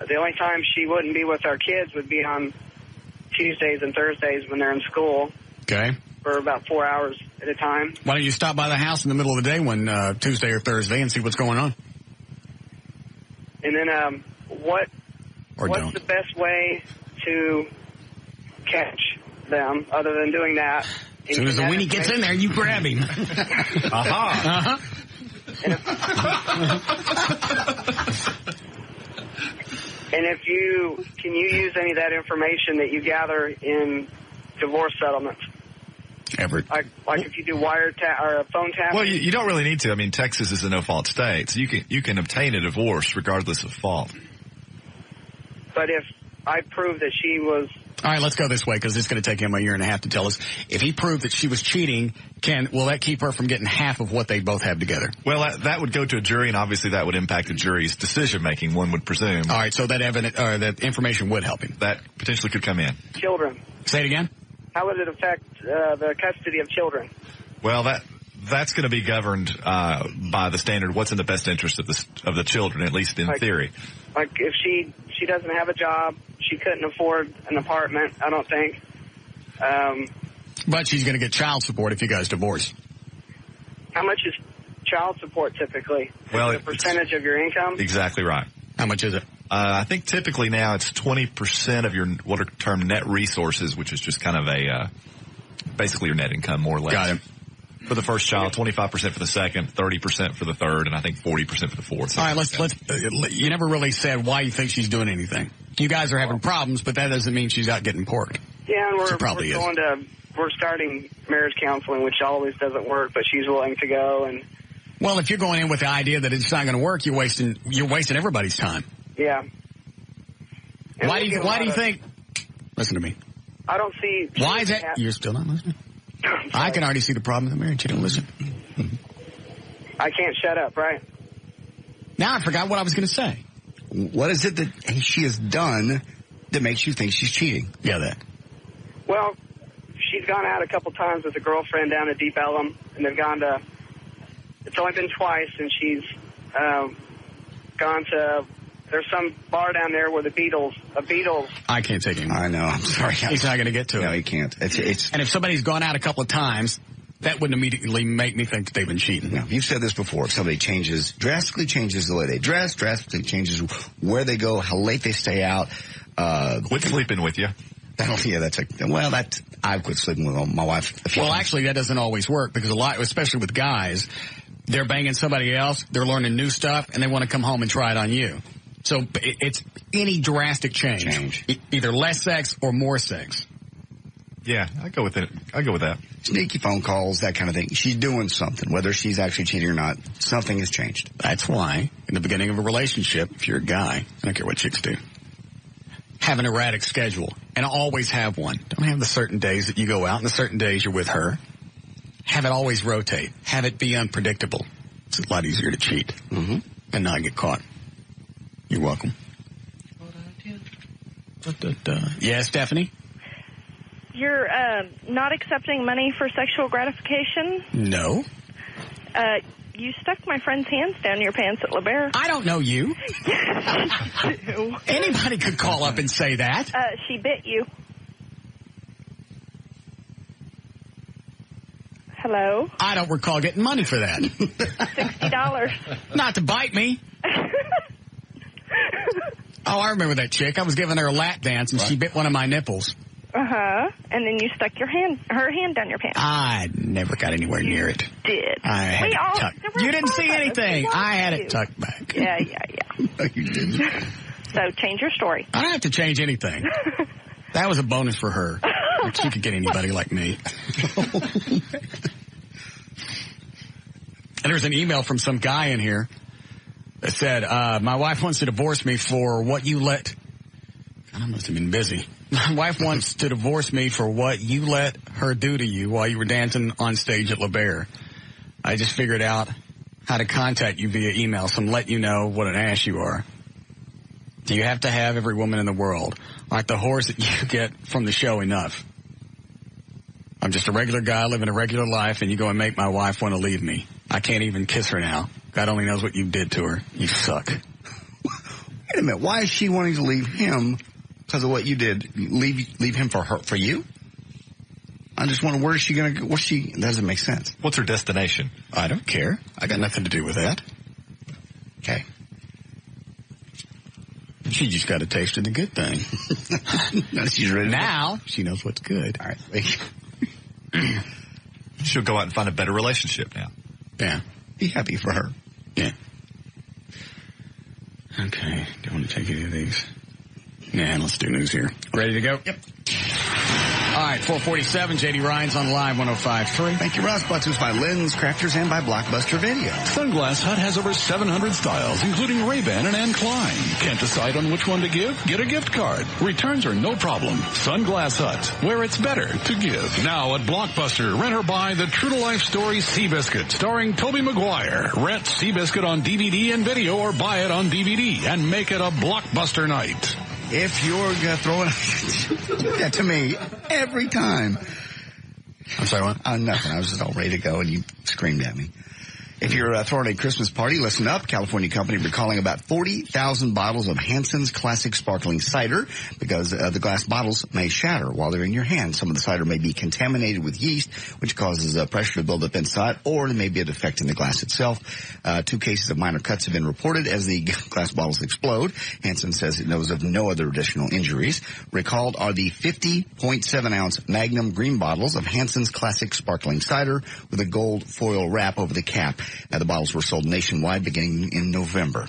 The only time she wouldn't be with our kids would be on Tuesdays and Thursdays when they're in school. Okay. For about 4 hours at a time. Why don't you stop by the house in the middle of the day when Tuesday or Thursday and see what's going on? And then what's the best way to catch them other than doing that? As soon as the weenie gets in there, you grab him. Uh-huh. And if can you use any of that information that you gather in divorce settlements? Like if you do wire or phone tapping? Well, you don't really need to. I mean, Texas is a no-fault state, so you can obtain a divorce regardless of fault. But if I prove that she was... All right, let's go this way, because it's going to take him a year and a half to tell us. If he proved that she was cheating, will that keep her from getting half of what they both have together? Well, that would go to a jury, and obviously that would impact the jury's decision-making, one would presume. All right, so that information would help him. That potentially could come in. Children. Say it again? How would it affect the custody of children? Well, that's going to be governed by the standard. What's in the best interest of the children, at least in theory. Like if she doesn't have a job, she couldn't afford an apartment. I don't think. But she's going to get child support if you guys divorce. How much is child support typically? Well, is it a percentage of your income? Exactly right. How much is it? I think typically now it's 20% of your what are termed net resources, which is just kind of basically your net income, more or less. Got it. For the first child, 25% for the second, 30% for the third, and I think 40% for the fourth. All right, let's. You never really said why you think she's doing anything. You guys are having problems, but that doesn't mean she's out getting porked. Yeah, and we're starting marriage counseling, which always doesn't work, but she's willing to go. And well, if you're going in with the idea that it's not going to work, you're wasting everybody's time. Yeah. And why do you think? Listen to me. I don't see. Why is that? You're still not listening? I can already see the problem in the marriage. You don't listen. I can't shut up, right? Now I forgot what I was going to say. What is it that she has done that makes you think she's cheating? Yeah, that. Well, she's gone out a couple times with a girlfriend down at Deep Ellum, and they've gone to... It's only been twice, and she's gone to... There's some bar down there where the Beatles... I can't take him. I know. I'm sorry. He's not going to get to it. No, he can't. It's. And if somebody's gone out a couple of times, that wouldn't immediately make me think that they've been cheating. No, you've said this before. If somebody drastically changes the way they dress, drastically changes where they go, how late they stay out. Quit sleeping with you. I've quit sleeping with my wife. Well, actually, that doesn't always work because especially with guys, they're banging somebody else, they're learning new stuff, and they want to come home and try it on you. So it's any drastic change. Either less sex or more sex. Yeah, I go with it. I go with that. Sneaky phone calls, that kind of thing. She's doing something, whether she's actually cheating or not. Something has changed. That's why, in the beginning of a relationship, if you're a guy, I don't care what chicks do, have an erratic schedule, and always have one. Don't have the certain days that you go out and the certain days you're with her. Have it always rotate. Have it be unpredictable. It's a lot easier to cheat and not get caught. You're welcome. Yeah, Stephanie? You're not accepting money for sexual gratification? No. You stuck my friend's hands down your pants at LeBaron. I don't know you. Yes, you do. Anybody could call up and say that. She bit you. Hello? I don't recall getting money for that. $60. Not to bite me. Oh, I remember that chick. I was giving her a lap dance, and she bit one of my nipples. Uh-huh. And then you stuck her hand down your pants. I never got anywhere near it. Did. I had it tucked. You didn't see anything. I had it tucked back. Yeah. No, you didn't. So change your story. I don't have to change anything. That was a bonus for her. She could get anybody like me. And there's an email from some guy in here that said, my wife wants to divorce me for what you let... God, I must have been busy. My wife wants to divorce me for what you let her do to you while you were dancing on stage at LeBaron. I just figured out how to contact you via email, so I'm letting you know what an ass you are. Do you have to have every woman in the world? Aren't the whores that you get from the show enough? I'm just a regular guy living a regular life, and you go and make my wife want to leave me. I can't even kiss her now. God only knows what you did to her. You suck. Wait a minute. Why is she wanting to leave him because of what you did? Leave him for you? I just wonder, where is she going to go? That doesn't make sense. What's her destination? I don't care. I got nothing to do with that. Okay. She just got a taste of the good thing. She's ready. Now she knows what's good. All right. She'll go out and find a better relationship now. Yeah. Be happy for her. Yeah. Okay. Do you want to take any of these? Nah, let's do news here. Ready to go? Yep. All right, 447, J.D. Ryan's on Live 105.3. Thank you, Russ. Brought to us by Lens Crafters and by Blockbuster Video. Sunglass Hut has over 700 styles, including Ray-Ban and Anne Klein. Can't decide on which one to give? Get a gift card. Returns are no problem. Sunglass Hut, where it's better to give. Now at Blockbuster, rent or buy the True to Life story Seabiscuit, starring Tobey Maguire. Rent Seabiscuit on DVD and video, or buy it on DVD and make it a blockbuster night. If you're throwing that to me every time. I'm sorry, what? Nothing. I was just all ready to go, and you screamed at me. If you're throwing a Christmas party, listen up. California company recalling about 40,000 bottles of Hanson's Classic Sparkling Cider because the glass bottles may shatter while they're in your hand. Some of the cider may be contaminated with yeast, which causes pressure to build up inside, or there may be a defect in the glass itself. 2 cases of minor cuts have been reported as the glass bottles explode. Hanson says it knows of no other additional injuries. Recalled are the 50.7-ounce Magnum green bottles of Hanson's Classic Sparkling Cider with a gold foil wrap over the cap. The bottles were sold nationwide beginning in November.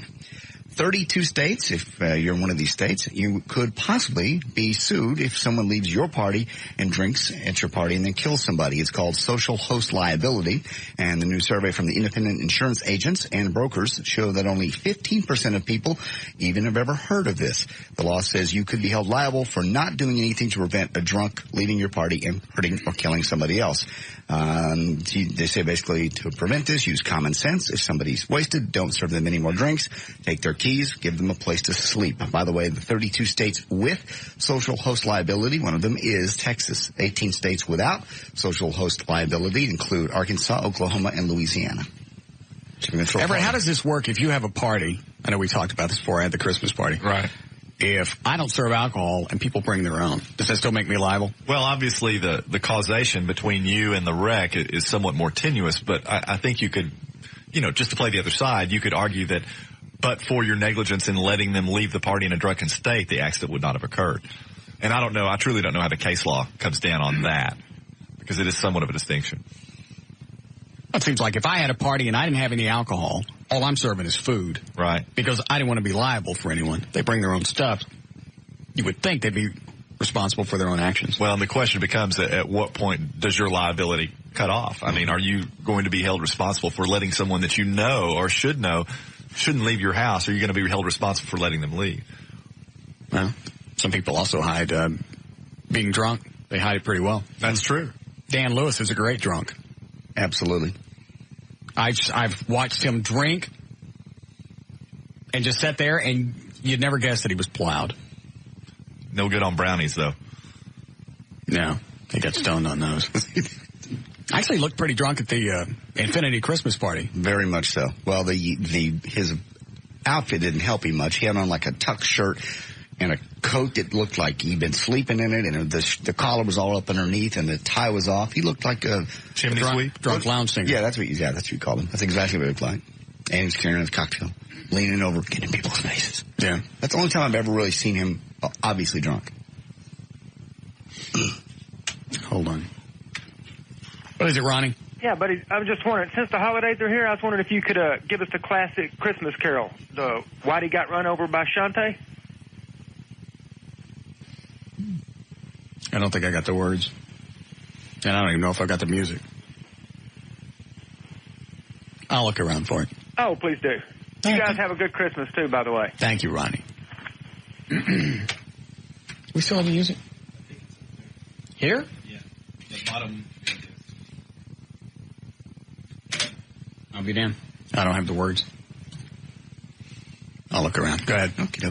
32 states, if you're in one of these states, you could possibly be sued if someone leaves your party and drinks at your party and then kills somebody. It's called social host liability, and the new survey from the independent insurance agents and brokers show that only 15% of people even have ever heard of this. The law says you could be held liable for not doing anything to prevent a drunk leaving your party and hurting or killing somebody else. They say basically to prevent this, use common sense. If somebody's wasted, don't serve them any more drinks. Take their keys, give them a place to sleep. By the way, the 32 states with social host liability, one of them is Texas. 18 states without social host liability include Arkansas, Oklahoma, and Louisiana. Everett, how does this work if you have a party? I know we talked about this before. I had the Christmas party. Right. If I don't serve alcohol and people bring their own, does that still make me liable? Well, obviously the causation between you and the wreck is somewhat more tenuous, but I think you could, just to play the other side, you could argue that but for your negligence in letting them leave the party in a drunken state, the accident would not have occurred. And I truly don't know how the case law comes down on that, because it is somewhat of a distinction. It seems like if I had a party and I didn't have any alcohol, all I'm serving is food. Right. Because I didn't want to be liable for anyone. They bring their own stuff. You would think they'd be responsible for their own actions. Well, and the question becomes, at what point does your liability cut off? I mean, are you going to be held responsible for letting someone that you know or should know shouldn't leave your house? Or are you going to be held responsible for letting them leave? Well, some people also hide being drunk. They hide it pretty well. That's true. Dan Lewis is a great drunk. Absolutely. I've watched him drink and just sit there, and you'd never guess that he was plowed. No good on brownies, though. No, he got stoned on those. Actually looked pretty drunk at the Infinity Christmas party. Very much so. Well, his outfit didn't help him much. He had on like a tuck shirt and a coat that looked like he'd been sleeping in it, and the collar was all up underneath, and the tie was off. He looked like a chimney sweep, drunk lounge singer. Yeah, that's what you called him. That's exactly what he looked like. And he was carrying his cocktail, leaning over, getting in people's faces. Yeah, that's the only time I've ever really seen him obviously drunk. Hold on. What is it, Ronnie? Yeah, buddy, I was just wondering, since the holidays are here, I was wondering if you could give us the classic Christmas carol, the Whitey Got Run Over by Shantae. I don't think I got the words. And I don't even know if I got the music. I'll look around for it. Oh, please do. You guys have a good Christmas, too, by the way. Thank you, Ronnie. We still have the music? Here? Yeah. The bottom. I'll be damned. I don't have the words. I'll look around. Go ahead. Okay.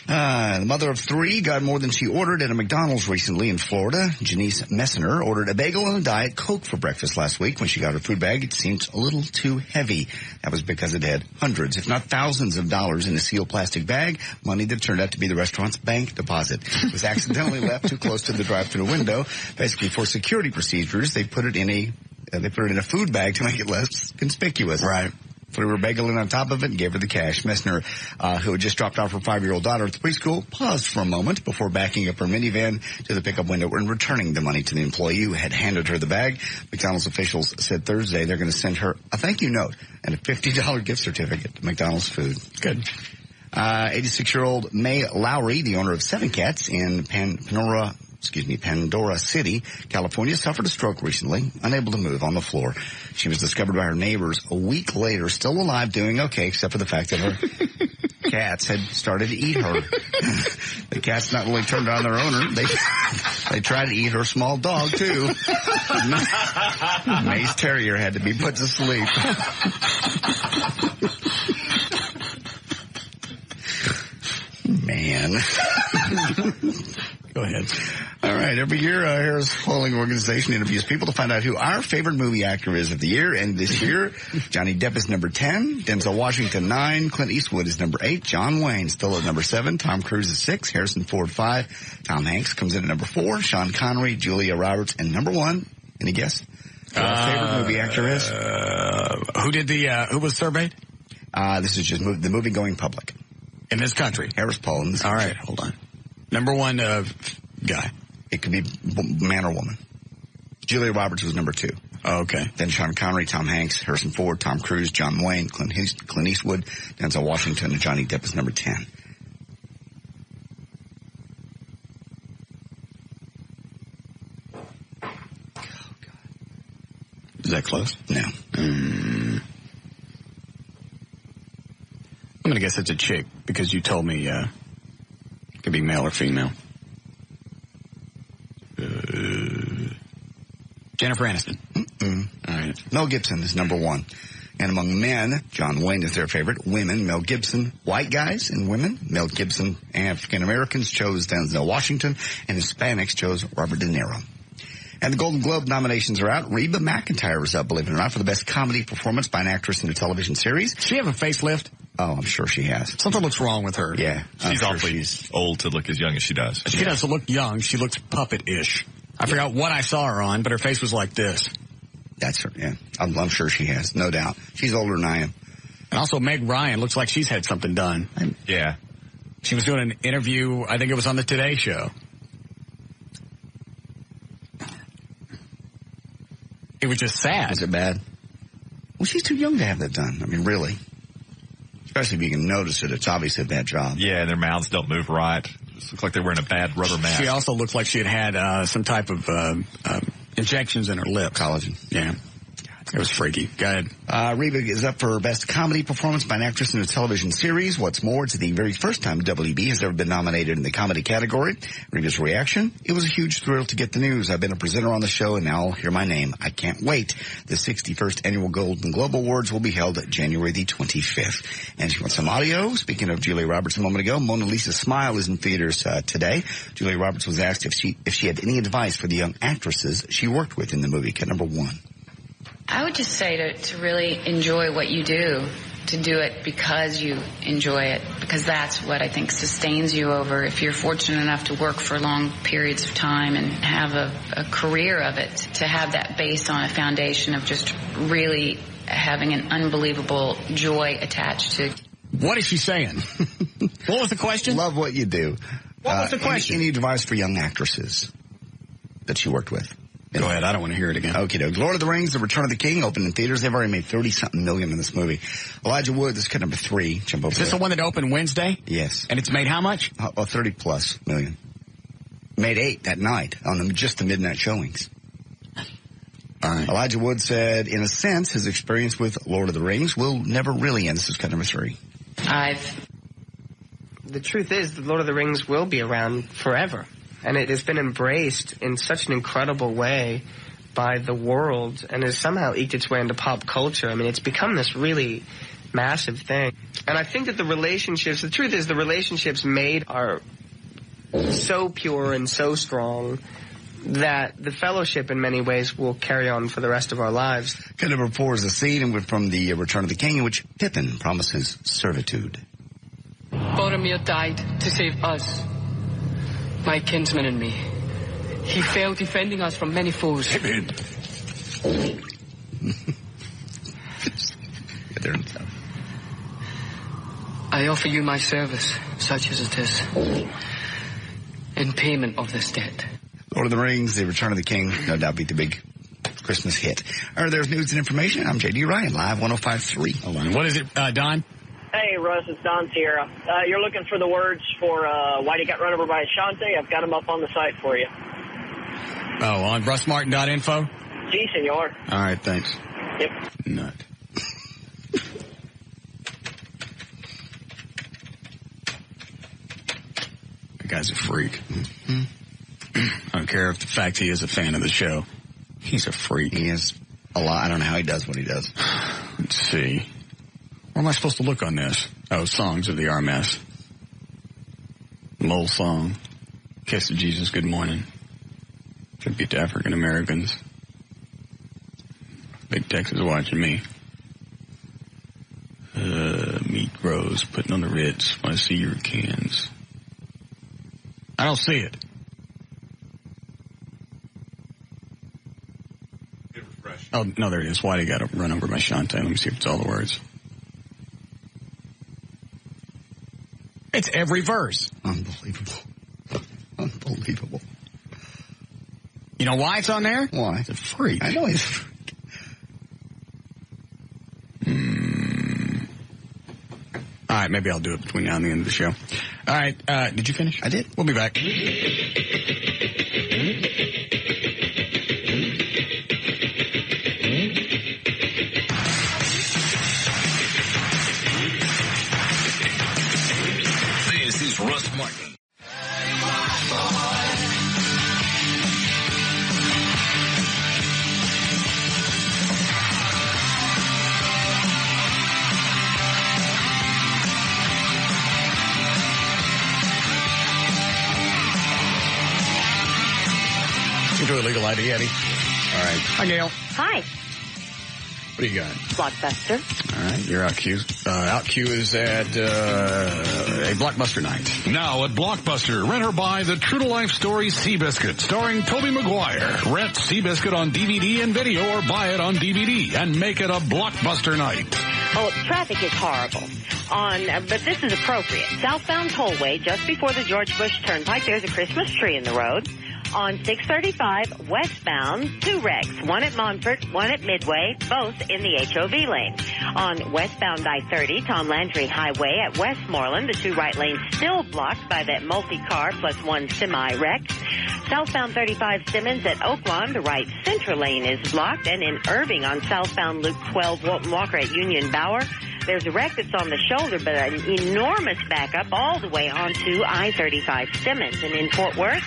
The mother of three got more than she ordered at a McDonald's recently in Florida. Janice Messner ordered a bagel and a Diet Coke for breakfast last week. When she got her food bag, it seemed a little too heavy. That was because it had hundreds, if not thousands of dollars in a sealed plastic bag, money that turned out to be the restaurant's bank deposit. It was accidentally left too close to the drive-thru window. Basically, for security procedures, they put it in a food bag to make it less conspicuous. Right. Threw her bagel in on top of it and gave her the cash. Messner, who had just dropped off her 5-year-old daughter at the preschool, paused for a moment before backing up her minivan to the pickup window and returning the money to the employee who had handed her the bag. McDonald's officials said Thursday they're going to send her a thank you note and a $50 gift certificate to McDonald's food. Good. 86-year-old May Lowry, the owner of 7 cats in Pandora City, California, suffered a stroke recently, unable to move on the floor. She was discovered by her neighbors a week later, still alive, doing okay, except for the fact that her cats had started to eat her. The cats not only turned on their owner, they tried to eat her small dog, too. May's terrier had to be put to sleep. Man. Go ahead. All right. Every year, Harris Polling Organization interviews people to find out who our favorite movie actor is of the year. And this year, Johnny Depp is number 10, Denzel Washington 9, Clint Eastwood is number 8, John Wayne still at number 7, Tom Cruise is 6, Harrison Ford 5, Tom Hanks comes in at number 4, Sean Connery, Julia Roberts, and number 1. Any guess? Who our favorite movie actor is? Who was surveyed? This is just the movie going public. In this country? Harris Poll in this country. All right, hold on. Number 1 guy. It could be man or woman. Julia Roberts was number 2. Oh, okay. Then Sean Connery, Tom Hanks, Harrison Ford, Tom Cruise, John Wayne, Clint Eastwood, Denzel Washington, and Johnny Depp is number 10. Oh, God. Is that close? No. I'm going to guess it's a chick because you told me it could be male or female. Jennifer Aniston. All right. Mel Gibson is number 1. And among men, John Wayne is their favorite. Women, Mel Gibson. White guys and women, Mel Gibson. African Americans chose Denzel Washington, and Hispanics chose Robert De Niro. And the Golden Globe nominations are out. Reba McEntire is up, believe it or not, for the best comedy performance by an actress in a television series. Does she have a facelift? Oh, I'm sure she has. Something looks wrong with her. Yeah. She's awfully old to look as young as she does. She doesn't look young. She looks puppet-ish. I forgot what I saw her on, but her face was like this. That's her, yeah. I'm sure she has, no doubt. She's older than I am. And also Meg Ryan looks like she's had something done. Yeah. She was doing an interview, I think it was on the Today Show. It was just sad. Was it bad? Well, she's too young to have that done. I mean, really. Especially if you can notice it. It's obviously a bad job. Yeah, and their mouths don't move right. It looks like they're wearing a bad rubber mask. She also looked like she had some type of injections in her lip. Collagen. Yeah. It was freaky. Go ahead. Reba is up for Best Comedy Performance by an Actress in a Television Series. What's more, it's the very first time WB has ever been nominated in the comedy category. Reba's reaction: it was a huge thrill to get the news. I've been a presenter on the show, and now I'll hear my name. I can't wait. The 61st Annual Golden Globe Awards will be held January the 25th. And she wants some audio. Speaking of Julia Roberts a moment ago, Mona Lisa's Smile is in theaters today. Julia Roberts was asked if she had any advice for the young actresses she worked with in the movie. Cut number 1. I would just say to really enjoy what you do, to do it because you enjoy it, because that's what I think sustains you over. If you're fortunate enough to work for long periods of time and have a career of it, to have that based on a foundation of just really having an unbelievable joy attached to. What is she saying? What was the question? Love what you do. What was the question? Any advice for young actresses that she worked with? Go ahead. I don't want to hear it again. Okay, doke. Lord of the Rings, The Return of the King, opened in theaters. They've already made 30-something million in this movie. Elijah Wood, this is cut number 3. Jump over Is this the one that opened Wednesday? Yes. And it's made how much? 30-plus million. Made 8 that night on just the midnight showings. All right. Elijah Wood said, in a sense, his experience with Lord of the Rings will never really end. This is cut number 3. The truth is, the Lord of the Rings will be around forever. And it has been embraced in such an incredible way by the world and has somehow eked its way into pop culture. I mean, it's become this really massive thing. And I think that the truth is the relationships made are so pure and so strong that the fellowship in many ways will carry on for the rest of our lives. Cut number 4 is the scene from the Return of the King in which Pippin promises servitude. Boromir died to save us. My kinsman and me. He failed defending us from many foes. I offer you my service, such as it is, in payment of this debt. Lord of the Rings, The Return of the King, no doubt be the big Christmas hit. All right, there's news and information. I'm J.D. Ryan, live 105.3. Hold on. What is it, Don? Hey, Russ, it's Don Sierra. You're looking for the words for Why He Got Run Over by Ashante? I've got them up on the site for you. Oh, on russmartin.info? Si, senor. All right, thanks. Yep. Nut. The guy's a freak. Mm-hmm. I don't care if the fact he is a fan of the show. He's a freak. He is a lot. I don't know how he does what he does. Let's see. Where am I supposed to look on this? Oh, songs of the RMS. Lowell song. Kiss of Jesus, Good Morning. Tribute to African Americans. Big Texas watching me. Meat grows, putting on the Ritz. I see your cans. I don't see it. Oh, no, there it is. Why do you got to run over by Shante? Let me see if it's all the words. It's every verse. Unbelievable. Unbelievable. You know why it's on there? Why? It's a freak. I know he's a freak. All right, maybe I'll do it between now and the end of the show. All right, did you finish? I did. We'll be back. This is Russ Martin. Enjoy Legal ID, Eddie. All right. Hi, Gail. Hi. What do you got? Blockbuster. All right, your out cue. Out cue is at a Blockbuster night. Now at Blockbuster, rent or buy the True to Life story Seabiscuit, starring Tobey Maguire. Rent Seabiscuit on DVD and video, or buy it on DVD and make it a Blockbuster night. Oh, traffic is horrible. But this is appropriate. Southbound tollway, just before the George Bush Turnpike, there's a Christmas tree in the road. On 635 westbound, 2 wrecks, one at Montfort, one at Midway, both in the HOV lane. On westbound I-30, Tom Landry Highway at Westmoreland, the 2 right lanes still blocked by that multi-car plus 1 semi-wreck. Southbound 35 Simmons at Oaklawn, the right center lane is blocked. And in Irving on southbound Loop 12, Walton Walker at Union Bower, there's a wreck that's on the shoulder, but an enormous backup all the way onto I-35 Simmons. And in Fort Worth,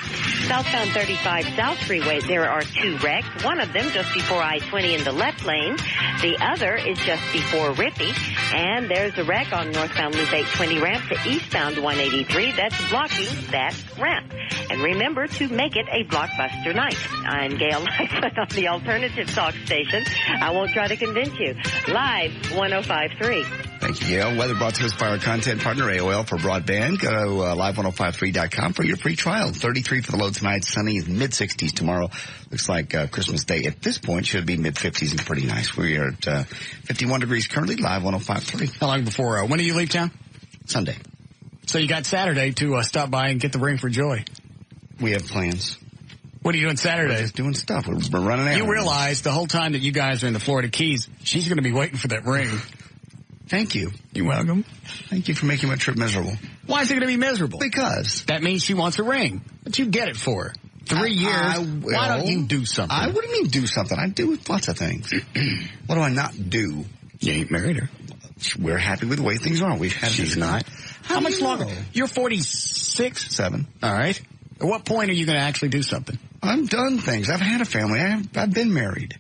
southbound 35 South Freeway, there are 2 wrecks. One of them just before I-20 in the left lane. The other is just before Rippey. And there's a wreck on northbound Loop 820 ramp to eastbound 183 that's blocking that ramp. And remember to make it a blockbuster night. I'm Gail Lightfoot on the Alternative Talk Station. I won't try to convince you. Live 105.3. Thank you, Gail. Weather brought to us by our content partner, AOL for broadband. Go to live1053.com for your free trial. 33 for the low tonight. Sunny is mid-60s tomorrow. Looks like Christmas Day at this point should be mid-50s and pretty nice. We are at 51 degrees currently, live 105.3. How long before, when do you leave town? Sunday. So you got Saturday to stop by and get the ring for Joy. We have plans. What are you doing Saturday? We're just doing stuff. We're running out. You realize the whole time that you guys are in the Florida Keys, she's going to be waiting for that ring. Thank you. You're welcome. Thank you for making my trip miserable. Why is it going to be miserable? Because. That means she wants a ring. But you get it for her. 3 years. Why don't you do something? What do you mean do something? I do lots of things. What do I not do? You ain't married her. We're happy with the way things are. We've had. She's not. How much longer? You're 46? 7. All right. At what point are you going to actually do something? I've done things. I've had a family. I've been married.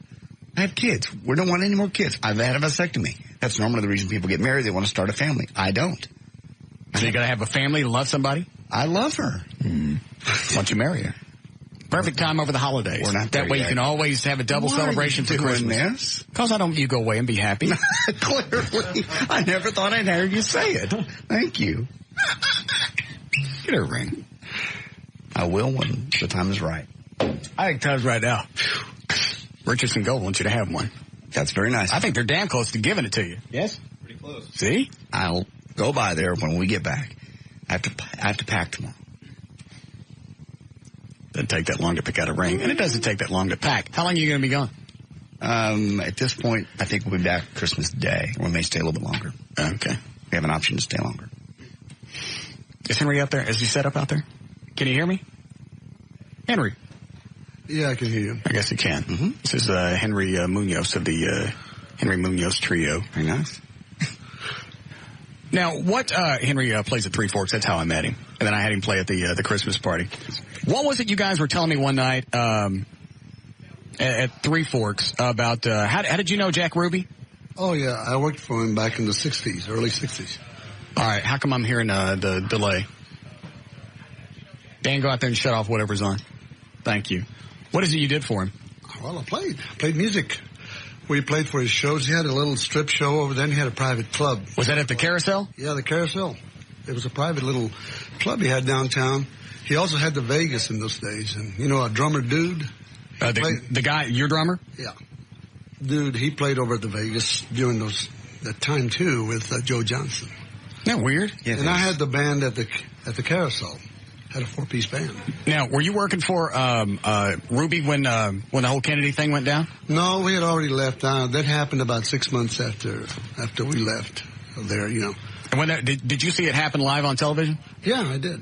I have kids. We don't want any more kids. I've had a vasectomy. That's normally the reason people get married. They want to start a family. I don't. So you got to have a family to love somebody? I love her. Why don't you marry her? Perfect time over the holidays. We're not that way yet. You can always have a double celebration for Christmas. Because I don't you go away and be happy. Clearly. I never thought I'd hear you say it. Thank you. Get her a ring. I will when the time is right. I think time's right now. Richardson Gold wants you to have one. That's very nice. I think they're damn close to giving it to you. Yes? Pretty close. See? I'll go by there when we get back. I have to pack tomorrow. Doesn't take that long to pick out a ring, and it doesn't take that long to pack. How long are you going to be gone? At this point, I think we'll be back Christmas Day. We may stay a little bit longer. Okay. We have an option to stay longer. Is Henry up there? Is he set up out there? Can you hear me? Henry? Yeah, I can hear you. I guess he can. Mm-hmm. This is Henry Munoz of the Henry Munoz Trio. Very nice. Now, what Henry plays at Three Forks. That's how I met him. And then I had him play at the Christmas party. What was it you guys were telling me one night at Three Forks about how did you know Jack Ruby? Oh, yeah. I worked for him back in the 60s, early 60s. All right. How come I'm hearing the delay? Dan, go out there and shut off whatever's on. Thank you. What is it you did for him? Well, I played music. We played for his shows. He had a little strip show over there, and he had a private club. Was that at the Carousel? Yeah, the Carousel. It was a private little club he had downtown. He also had the Vegas in those days. And, you know, a drummer dude. The guy, your drummer? Yeah. Dude, he played over at the Vegas during that time, too, with Joe Johnson. Isn't that weird? Yeah, and I had the band at the Carousel. Had a 4-piece band. Now, were you working for Ruby when the whole Kennedy thing went down? No, we had already left. That happened about 6 months after we left there, you know. And when did you see it happen live on television? Yeah, I did.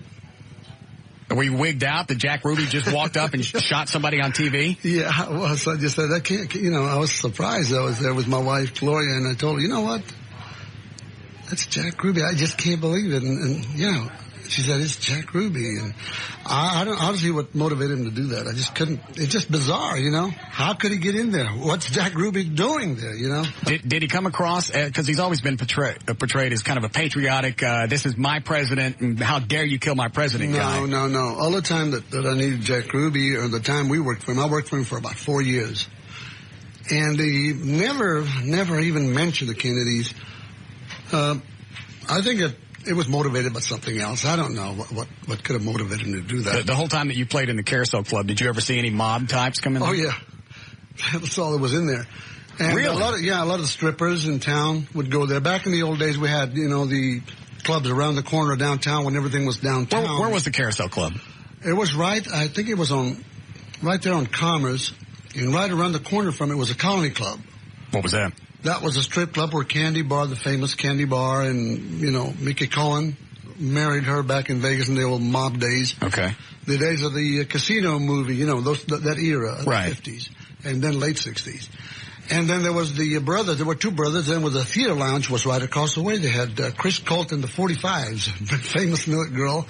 Were you wigged out that Jack Ruby just walked up and shot somebody on TV? Yeah, I was. I just said, I can't, you know, I was surprised. I was there with my wife, Gloria, and I told her, you know what? That's Jack Ruby. I just can't believe it. And you know, she said, it's Jack Ruby. And I don't see what motivated him to do that. I just couldn't. It's just bizarre, you know. How could he get in there? What's Jack Ruby doing there, you know? Did he come across, because he's always been portrayed as kind of a patriotic, this is my president, and how dare you kill my president guy? No. All the time that I needed Jack Ruby, or the time we worked for him, I worked for him for about 4 years. And he never even mentioned the Kennedys. I think it was motivated by something else. I don't know what could have motivated him to do that. The whole time that you played in the Carousel Club, did you ever see any mob types come in? Oh, yeah. That's all that was in there. And really? A lot of strippers in town would go there. Back in the old days, we had, you know, the clubs around the corner downtown when everything was downtown. Where was the Carousel Club? It was I think it was on right there on Commerce, and right around the corner from it was a Colony Club. What was that? That was a strip club where Candy Bar, the famous Candy Bar, and, Mickey Cohen married her back in Vegas in the old mob days. Okay. The days of the casino movie, that era, right. The 50s, and then late 60s. And then there was the brothers. There were two brothers. Then was the theater lounge was right across the way. They had Chris Colt and the 45s, famous Millet Girl.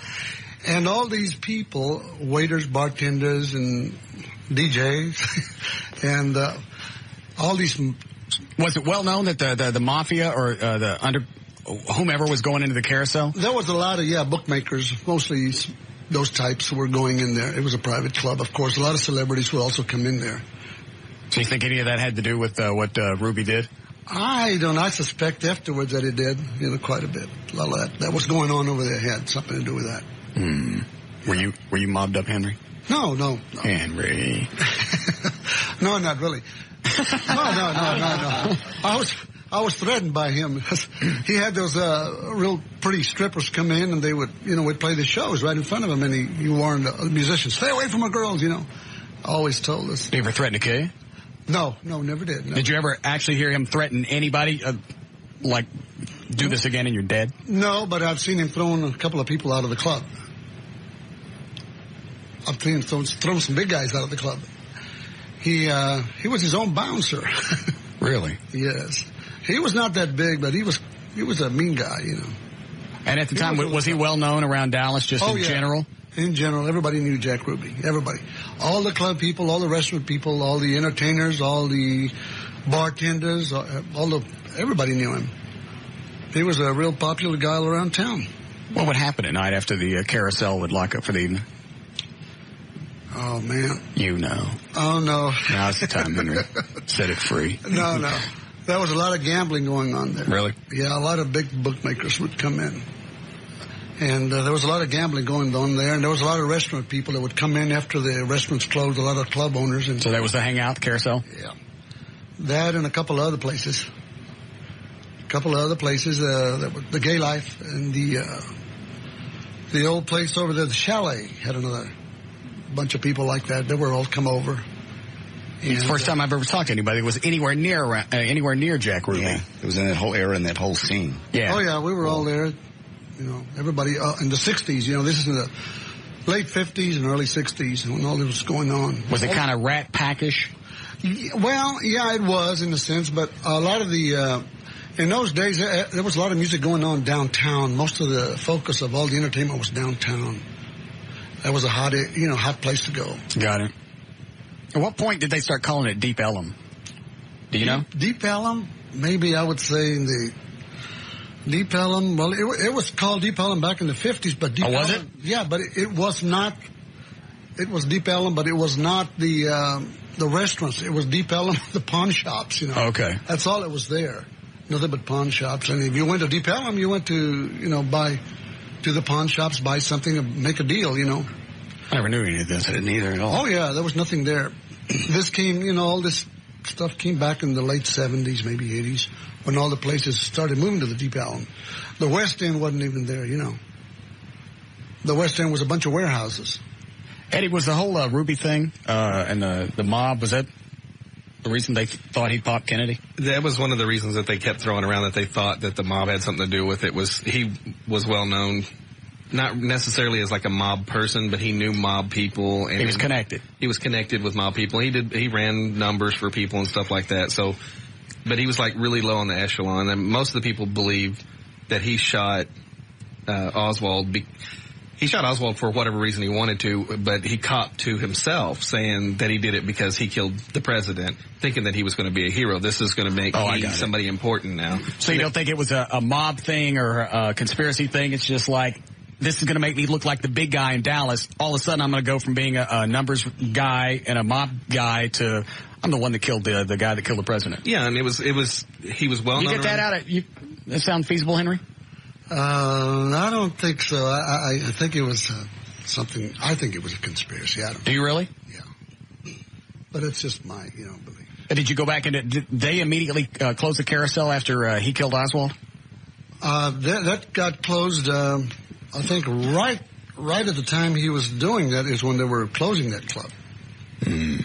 And all these people, waiters, bartenders, and DJs, and all these... Was it well known that the mafia or whomever was going into the carousel? There was a lot of, bookmakers, mostly those types were going in there. It was a private club, of course. A lot of celebrities would also come in there. So you think any of that had to do with what Ruby did? I don't. I suspect afterwards that it did, quite a bit. A lot of that was going on over their head, something to do with that. Were you mobbed up, Henry? No. Henry. No, not really. No. I was threatened by him. He had those real pretty strippers come in, and they would, we'd play the shows right in front of him, and he warned the musicians, stay away from the girls, Always told us. Did he ever threaten to kill you? No, never did. No. Did you ever actually hear him threaten anybody, do this again and you're dead? No, but I've seen him throwing a couple of people out of the club. I've seen him throw some big guys out of the club. He was his own bouncer. Really? Yes. He was not that big, but he was a mean guy, And at the time, was he well known around Dallas just in general? In general, everybody knew Jack Ruby. Everybody. All the club people, all the restaurant people, all the entertainers, all the bartenders, everybody knew him. He was a real popular guy all around town. What would happen at night after the carousel would lock up for the evening? Oh, man. You know. Oh, no. Now's the time, Henry. Set it free. No. There was a lot of gambling going on there. Really? Yeah, a lot of big bookmakers would come in. And there was a lot of gambling going on there, and there was a lot of restaurant people that would come in after the restaurants closed, a lot of club owners. And so that was the hangout, the carousel? Yeah. That and a couple of other places. The Gay Life and the old place over there, the Chalet, had another bunch of people like that. They were all come over. It's the first time I've ever talked to anybody that was anywhere near Jack Ruby. Yeah, it was in that whole era and that whole scene. Yeah. Oh, yeah, we were all there. Everybody in the 60s, this is in the late 50s and early 60s when all this was going on. Was it kind of Rat Pack-ish? Well, yeah, it was in a sense, but a lot of the, in those days, there was a lot of music going on downtown. Most of the focus of all the entertainment was downtown. That was a hot place to go. Got it. At what point did they start calling it Deep Ellum? Do you know? Deep Ellum? Maybe I would say in the Deep Ellum. Well, it was called Deep Ellum back in the 50s, but Deep Ellum. Was it? Yeah, but it was not. It was Deep Ellum, but it was not the restaurants. It was Deep Ellum, the pawn shops. Okay. That's all that was there. Nothing but pawn shops. And if you went to Deep Ellum, you went to buy to the pawn shops, buy something, and make a deal. I never knew any of this. I didn't either at all. Oh yeah, there was nothing there. This came, all this stuff came back in the late 70s, maybe 80s, when all the places started moving to the Deep Ellum. The West End wasn't even there, The West End was a bunch of warehouses. Eddie, was the whole Ruby thing and the mob, was that the reason they thought he popped Kennedy? That was one of the reasons that they kept throwing around, that they thought that the mob had something to do with it. He was well known, not necessarily as like a mob person, but he knew mob people. And he was connected. He was connected with mob people. He ran numbers for people and stuff like that. So, but he was like really low on the echelon. And most of the people believe that he shot Oswald. He shot Oswald for whatever reason he wanted to, but he copped to himself, saying that he did it because he killed the president, thinking that he was going to be a hero. This is going to make me somebody important now. So you don't think it was a mob thing or a conspiracy thing? It's just like, this is going to make me look like the big guy in Dallas. All of a sudden, I'm going to go from being a numbers guy and a mob guy to I'm the one that killed the guy that killed the president. Yeah, and he was well known. You get that out of you? That sound feasible, Henry? I don't think so. I think it was something. I think it was a conspiracy. I don't. Do you really? Yeah. But it's just my belief. Did you go back and did they immediately close the carousel after he killed Oswald? That got closed. I think right at the time he was doing that is when they were closing that club. I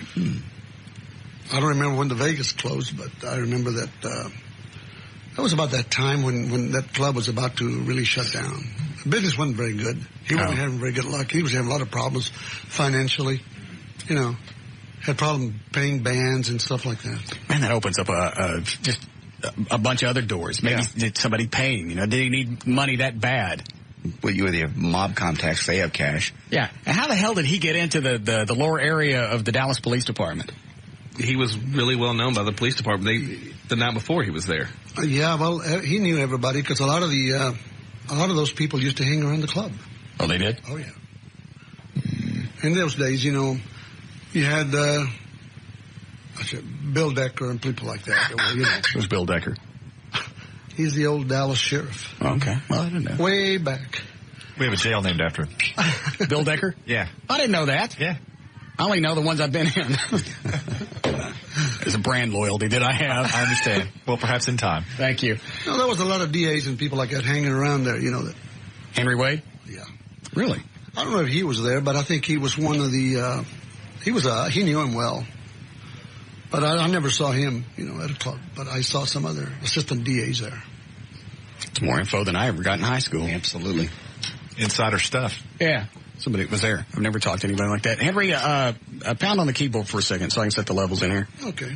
don't remember when the Vegas closed, but I remember that that was about that time when that club was about to really shut down. Business wasn't very good. He wasn't having very good luck. He was having a lot of problems financially. You know, had problem paying bands and stuff like that. Man, that opens up just a bunch of other doors. Maybe did somebody paying? You know, did he need money that bad? Well, you have mob contacts. They have cash. Yeah. And how the hell did he get into the lower area of the Dallas Police Department? He was really well known by the police department. The night before he was there. Yeah, well, he knew everybody because a lot of those people used to hang around the club. Oh, they did? Oh, yeah. In those days, you know, you had Bill Decker and people like that. You know. Who's Bill Decker? He's the old Dallas sheriff. Okay. Well, I didn't know. Way back. We have a jail named after him. Bill Decker? Yeah. I didn't know that. Yeah. I only know the ones I've been in. There's a brand loyalty that I have. I understand. Well, perhaps in time. Thank you. You know, there was a lot of DAs and people like that hanging around there, you know. That. Henry Wade? Yeah. Really? I don't know if he was there, but I think he was one of the, he knew him well. But I never saw him, you know, at a club. But I saw some other assistant DAs there. It's more info than I ever got in high school. Absolutely. Insider stuff. Yeah. Somebody was there. I've never talked to anybody like that. Henry, pound on the keyboard for a second so I can set the levels in here. Okay.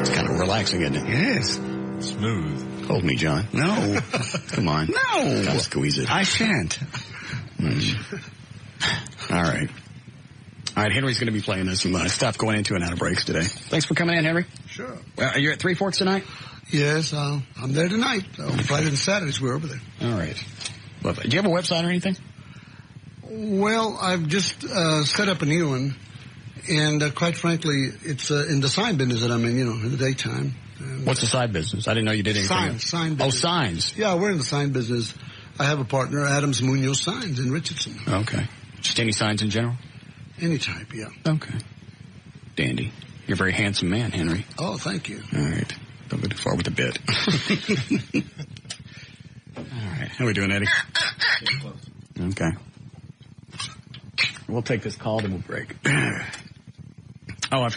It's kind of relaxing, isn't it? Yes. Smooth. Hold me, John. No. Come on. No. Gotta squeeze it. I shan't. All right. All right, Henry's going to be playing us some stuff going into and out of breaks today. Thanks for coming in, Henry. Sure. Are you at Three Forks tonight? Yes, I'm there tonight. Friday and Saturdays we're over there. All right. Lovely. Do you have a website or anything? Well, I've just set up a new one, and quite frankly, it's in the sign business that I'm in, you know, in the daytime. And, what's the side business? I didn't know you did anything. Sign business. Oh, signs. Yeah, we're in the sign business. I have a partner, Adams Munoz Signs in Richardson. Okay. Just any signs in general? Any type, yeah. Okay. Dandy. You're a very handsome man, Henry. Oh, thank you. All right. Don't go too far with the bit. All right. How are we doing, Eddie? Okay. We'll take this call, then we'll break. Oh,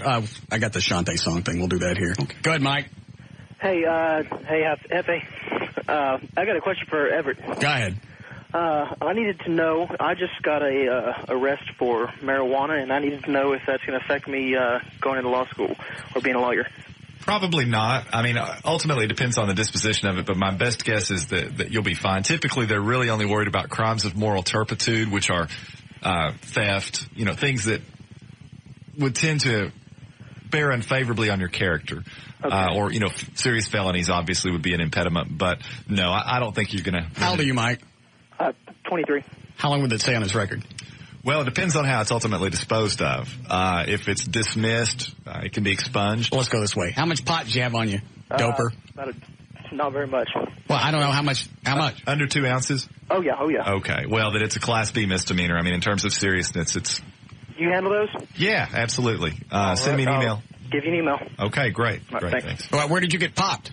I got the Shante song thing. We'll do that here. Okay. Go ahead, Mike. Hey, Hefe. I got a question for Everett. Go ahead. I needed to know, I just got a arrest for marijuana, and I needed to know if that's going to affect me going into law school or being a lawyer. Probably not. I mean, ultimately it depends on the disposition of it, but my best guess is that you'll be fine. Typically, they're really only worried about crimes of moral turpitude, which are theft, you know, things that would tend to bear unfavorably on your character. Okay. Or, you know, serious felonies obviously would be an impediment, but no, I don't think you're going to. How old are you, Mike? 23. How long would it say on his record? Well, it depends on how it's ultimately disposed of. If it's dismissed, it can be expunged. Well, let's go this way. How much pot did you have on you, doper? Not very much. Well, I don't know how much. Under 2 ounces? Oh, yeah. Okay. Well, then it's a Class B misdemeanor. I mean, in terms of seriousness, it's... Do you handle those? Yeah, absolutely. Send me an email. Give you an email. Okay, great. Right, great, thanks. Well, where did you get popped?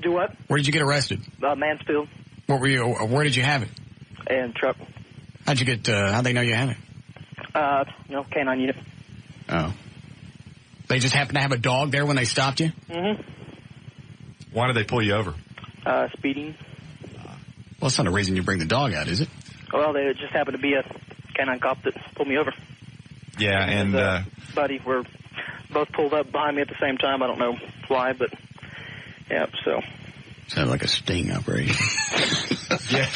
Do what? Where did you get arrested? Mansfield. What were you? Where did you have it? And truck. How'd you get? How'd they know you had it? K9 unit. Oh. They just happened to have a dog there when they stopped you? Mm-hmm. Why did they pull you over? Speeding. Well, that's not a reason you bring the dog out, is it? Well, they just happened to be a K9 cop that pulled me over. Yeah, and buddy were both pulled up behind me at the same time. I don't know why, but yeah, so. Sounds like a sting operation. Yeah.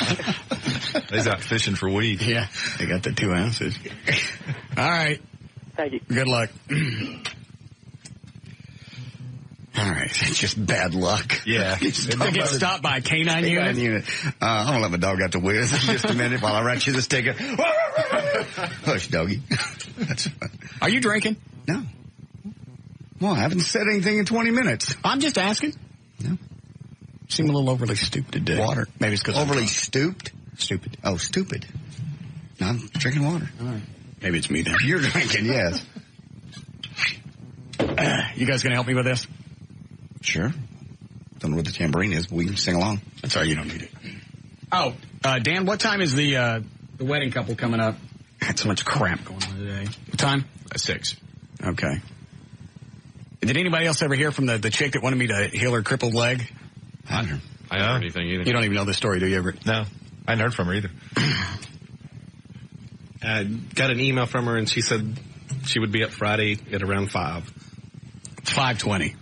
They's out fishing for weed. Yeah. They got the 2 ounces. All right. Thank you. Good luck. All right. It's just bad luck. Yeah. I get stopped by a K9 unit. I'm going to let my dog out the whiz in just a minute while I write you this ticket. Hush, doggy. That's fine. Are you drinking? No. Well, I haven't said anything in 20 minutes. I'm just asking. No. Seem a little overly stupid today. Water. Maybe it's because overly stooped? Stupid. Oh, stupid. No, I'm drinking water. All right. Maybe it's me then. You're drinking, yes. You guys going to help me with this? Sure. Don't know what the tambourine is, but we can sing along. That's all right. You don't need it. Oh, Dan, what time is the wedding couple coming up? I had so much crap going on today. What time? 6. Okay. Did anybody else ever hear from the chick that wanted me to heal her crippled leg? I haven't heard anything either. You don't even know the story, do you, Everett? No. I hadn't heard from her either. I got an email from her, and she said she would be up Friday at around 5. 5:20.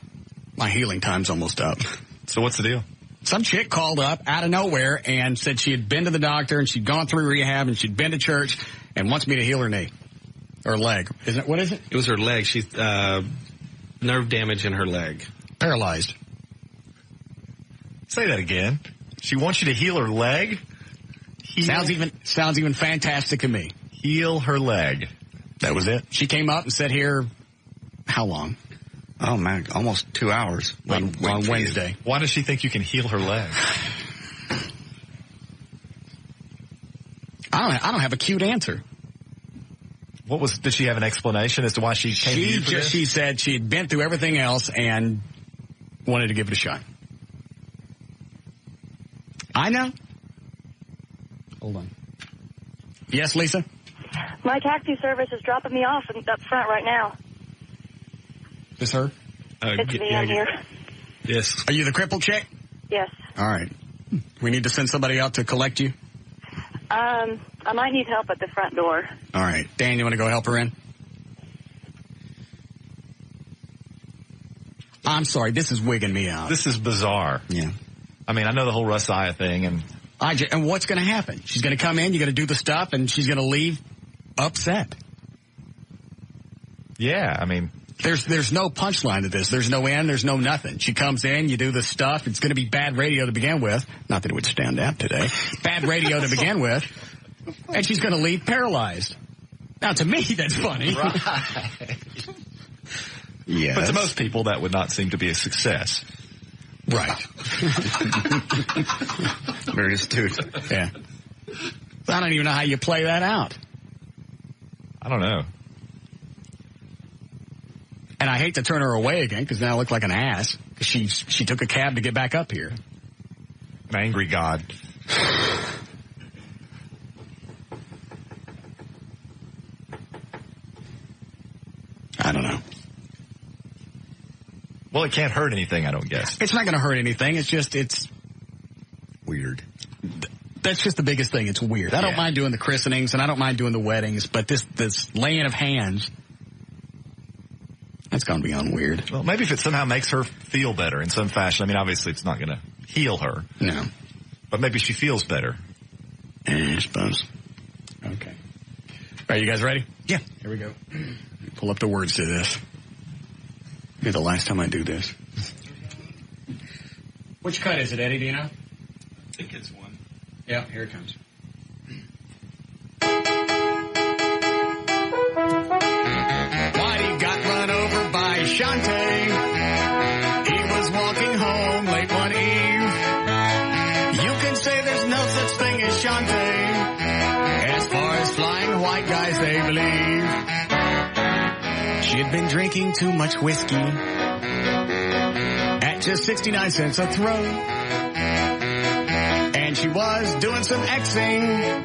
My healing time's almost up. So what's the deal? Some chick called up out of nowhere and said she had been to the doctor and she'd gone through rehab and she'd been to church and wants me to heal her knee. Or leg. What is it? It was her leg. She's nerve damage in her leg. Paralyzed. Say that again. She wants you to heal her leg? Sounds even fantastic to me. Heal her leg. That was it. She came up and sat here, how long? Oh, man, almost 2 hours. On Wednesday. Why does she think you can heal her leg? I don't have a cute answer. Did she have an explanation as to why she came to you for this? She said she had been through everything else and wanted to give it a shot. I know. Hold on. Yes, Lisa? My taxi service is dropping me off up front right now. Is this her? It's me, I'm here. Yes. Are you the crippled chick? Yes. All right. We need to send somebody out to collect you? I might need help at the front door. All right. Dan, you want to go help her in? I'm sorry. This is wigging me out. This is bizarre. Yeah. I mean, I know the whole Russiah thing, and what's going to happen? She's going to come in, you're going to do the stuff, and she's going to leave upset. Yeah, I mean, there's no punchline to this. There's no end. There's no nothing. She comes in, you do the stuff. It's going to be bad radio to begin with. Not that it would stand out today. Bad radio to begin with, and she's going to leave paralyzed. Now, to me, that's funny. Right. Yes. But to most people, that would not seem to be a success. Right. Very astute. Yeah. I don't even know how you play that out. I don't know. And I hate to turn her away again because now I look like an ass. She took a cab to get back up here. An angry God. I don't know. Well, it can't hurt anything, I don't guess. It's not going to hurt anything. It's weird. That's just the biggest thing. It's weird. I don't mind doing the christenings and I don't mind doing the weddings, but this laying of hands, that's going to be weird. Well, maybe if it somehow makes her feel better in some fashion. I mean, obviously it's not going to heal her. No. But maybe she feels better. I suppose. Okay. Are you guys ready? Yeah. Here we go. Pull up the words to this. Be the last time I do this. Which cut is it, Eddie? Do you know? I think it's one. Yeah, here it comes. Whitey got run over by Shante. He was walking home late one eve. You can say there's no such thing as Shante. As far as flying white guys, they believe. She had been drinking too much whiskey at just 69 cents a throw. And she was doing some Xing.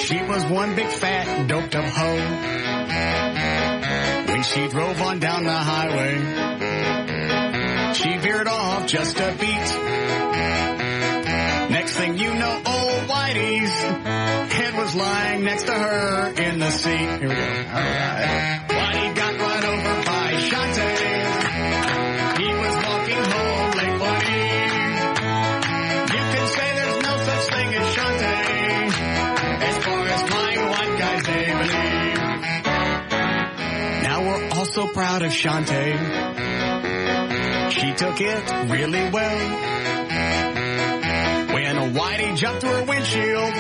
She was one big fat doped up hoe. When she drove on down the highway, she veered off just a beat. Next thing you know, old Whitey's head was lying next to her in the seat. Here we go. All right. Whitey got run over by Shante. He was walking home late one eve. You can say there's no such thing as Shante. As far as flying white guys, they believe. Now we're all so proud of Shante. She took it really well. When Whitey jumped to her windshield,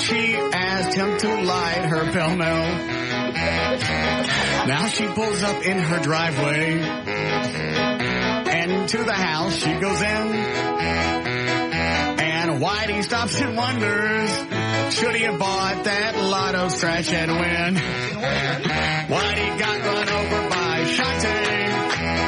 she asked him to light her pell-mell. Now she pulls up in her driveway, and to the house she goes in. And Whitey stops and wonders, should he have bought that lotto scratch and win? Whitey got run over by Shante.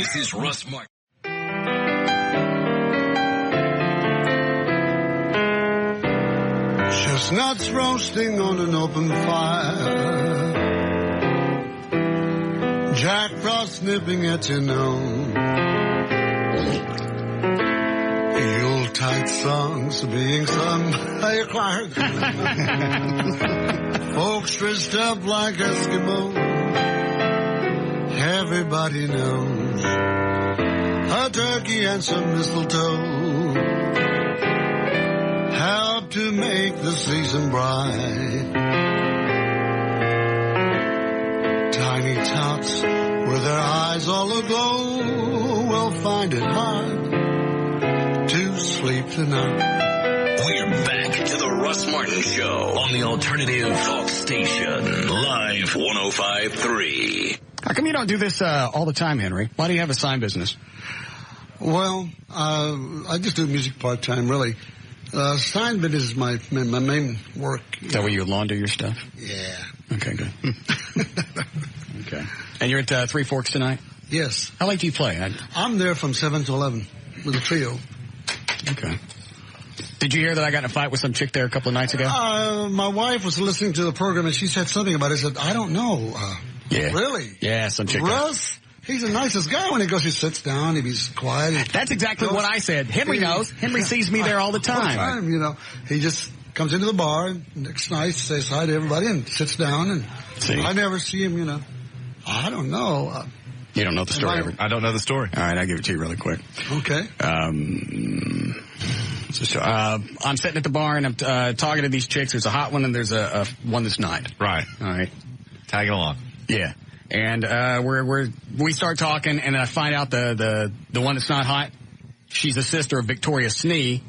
This is Russ Martin. Chestnuts roasting on an open fire. Jack Frost nipping at your nose. Yuletide songs being sung by a choir. Folks dressed up like Eskimos. Everybody knows a turkey and some mistletoe help to make the season bright. Tiny tots with their eyes all aglow will find it hard to sleep tonight. We're back to the Russ Martin Show on the Alternative Talk Station, Live 105.3. How come you don't do this all the time, Henry? Why do you have a sign business? Well, I just do music part-time, really. Sign business is my main work. Is that where you launder your stuff? Yeah. Okay, good. Okay. And you're at Three Forks tonight? Yes. How late do you play? I'm there from 7 to 11 with a trio. Okay. Did you hear that I got in a fight with some chick there a couple of nights ago? My wife was listening to the program, and she said something about it. I said, I don't know. Yeah. Really? Yeah, some chick. Russ? He's the nicest guy when he goes. He sits down. He's quiet. That's exactly what I said. Henry knows. Henry sees me there all the time. All the time, you know. He just comes into the bar, and looks nice, says hi to everybody, and sits down. And I never see him, you know. I don't know. You don't know the story ever? I don't know the story. All right, I'll give it to you really quick. Okay. I'm sitting at the bar, and I'm talking to these chicks. There's a hot one, and there's a one that's not. Right. All right. Tagging along. Yeah. And we start talking, and I find out the one that's not hot, she's a sister of Victoria Snee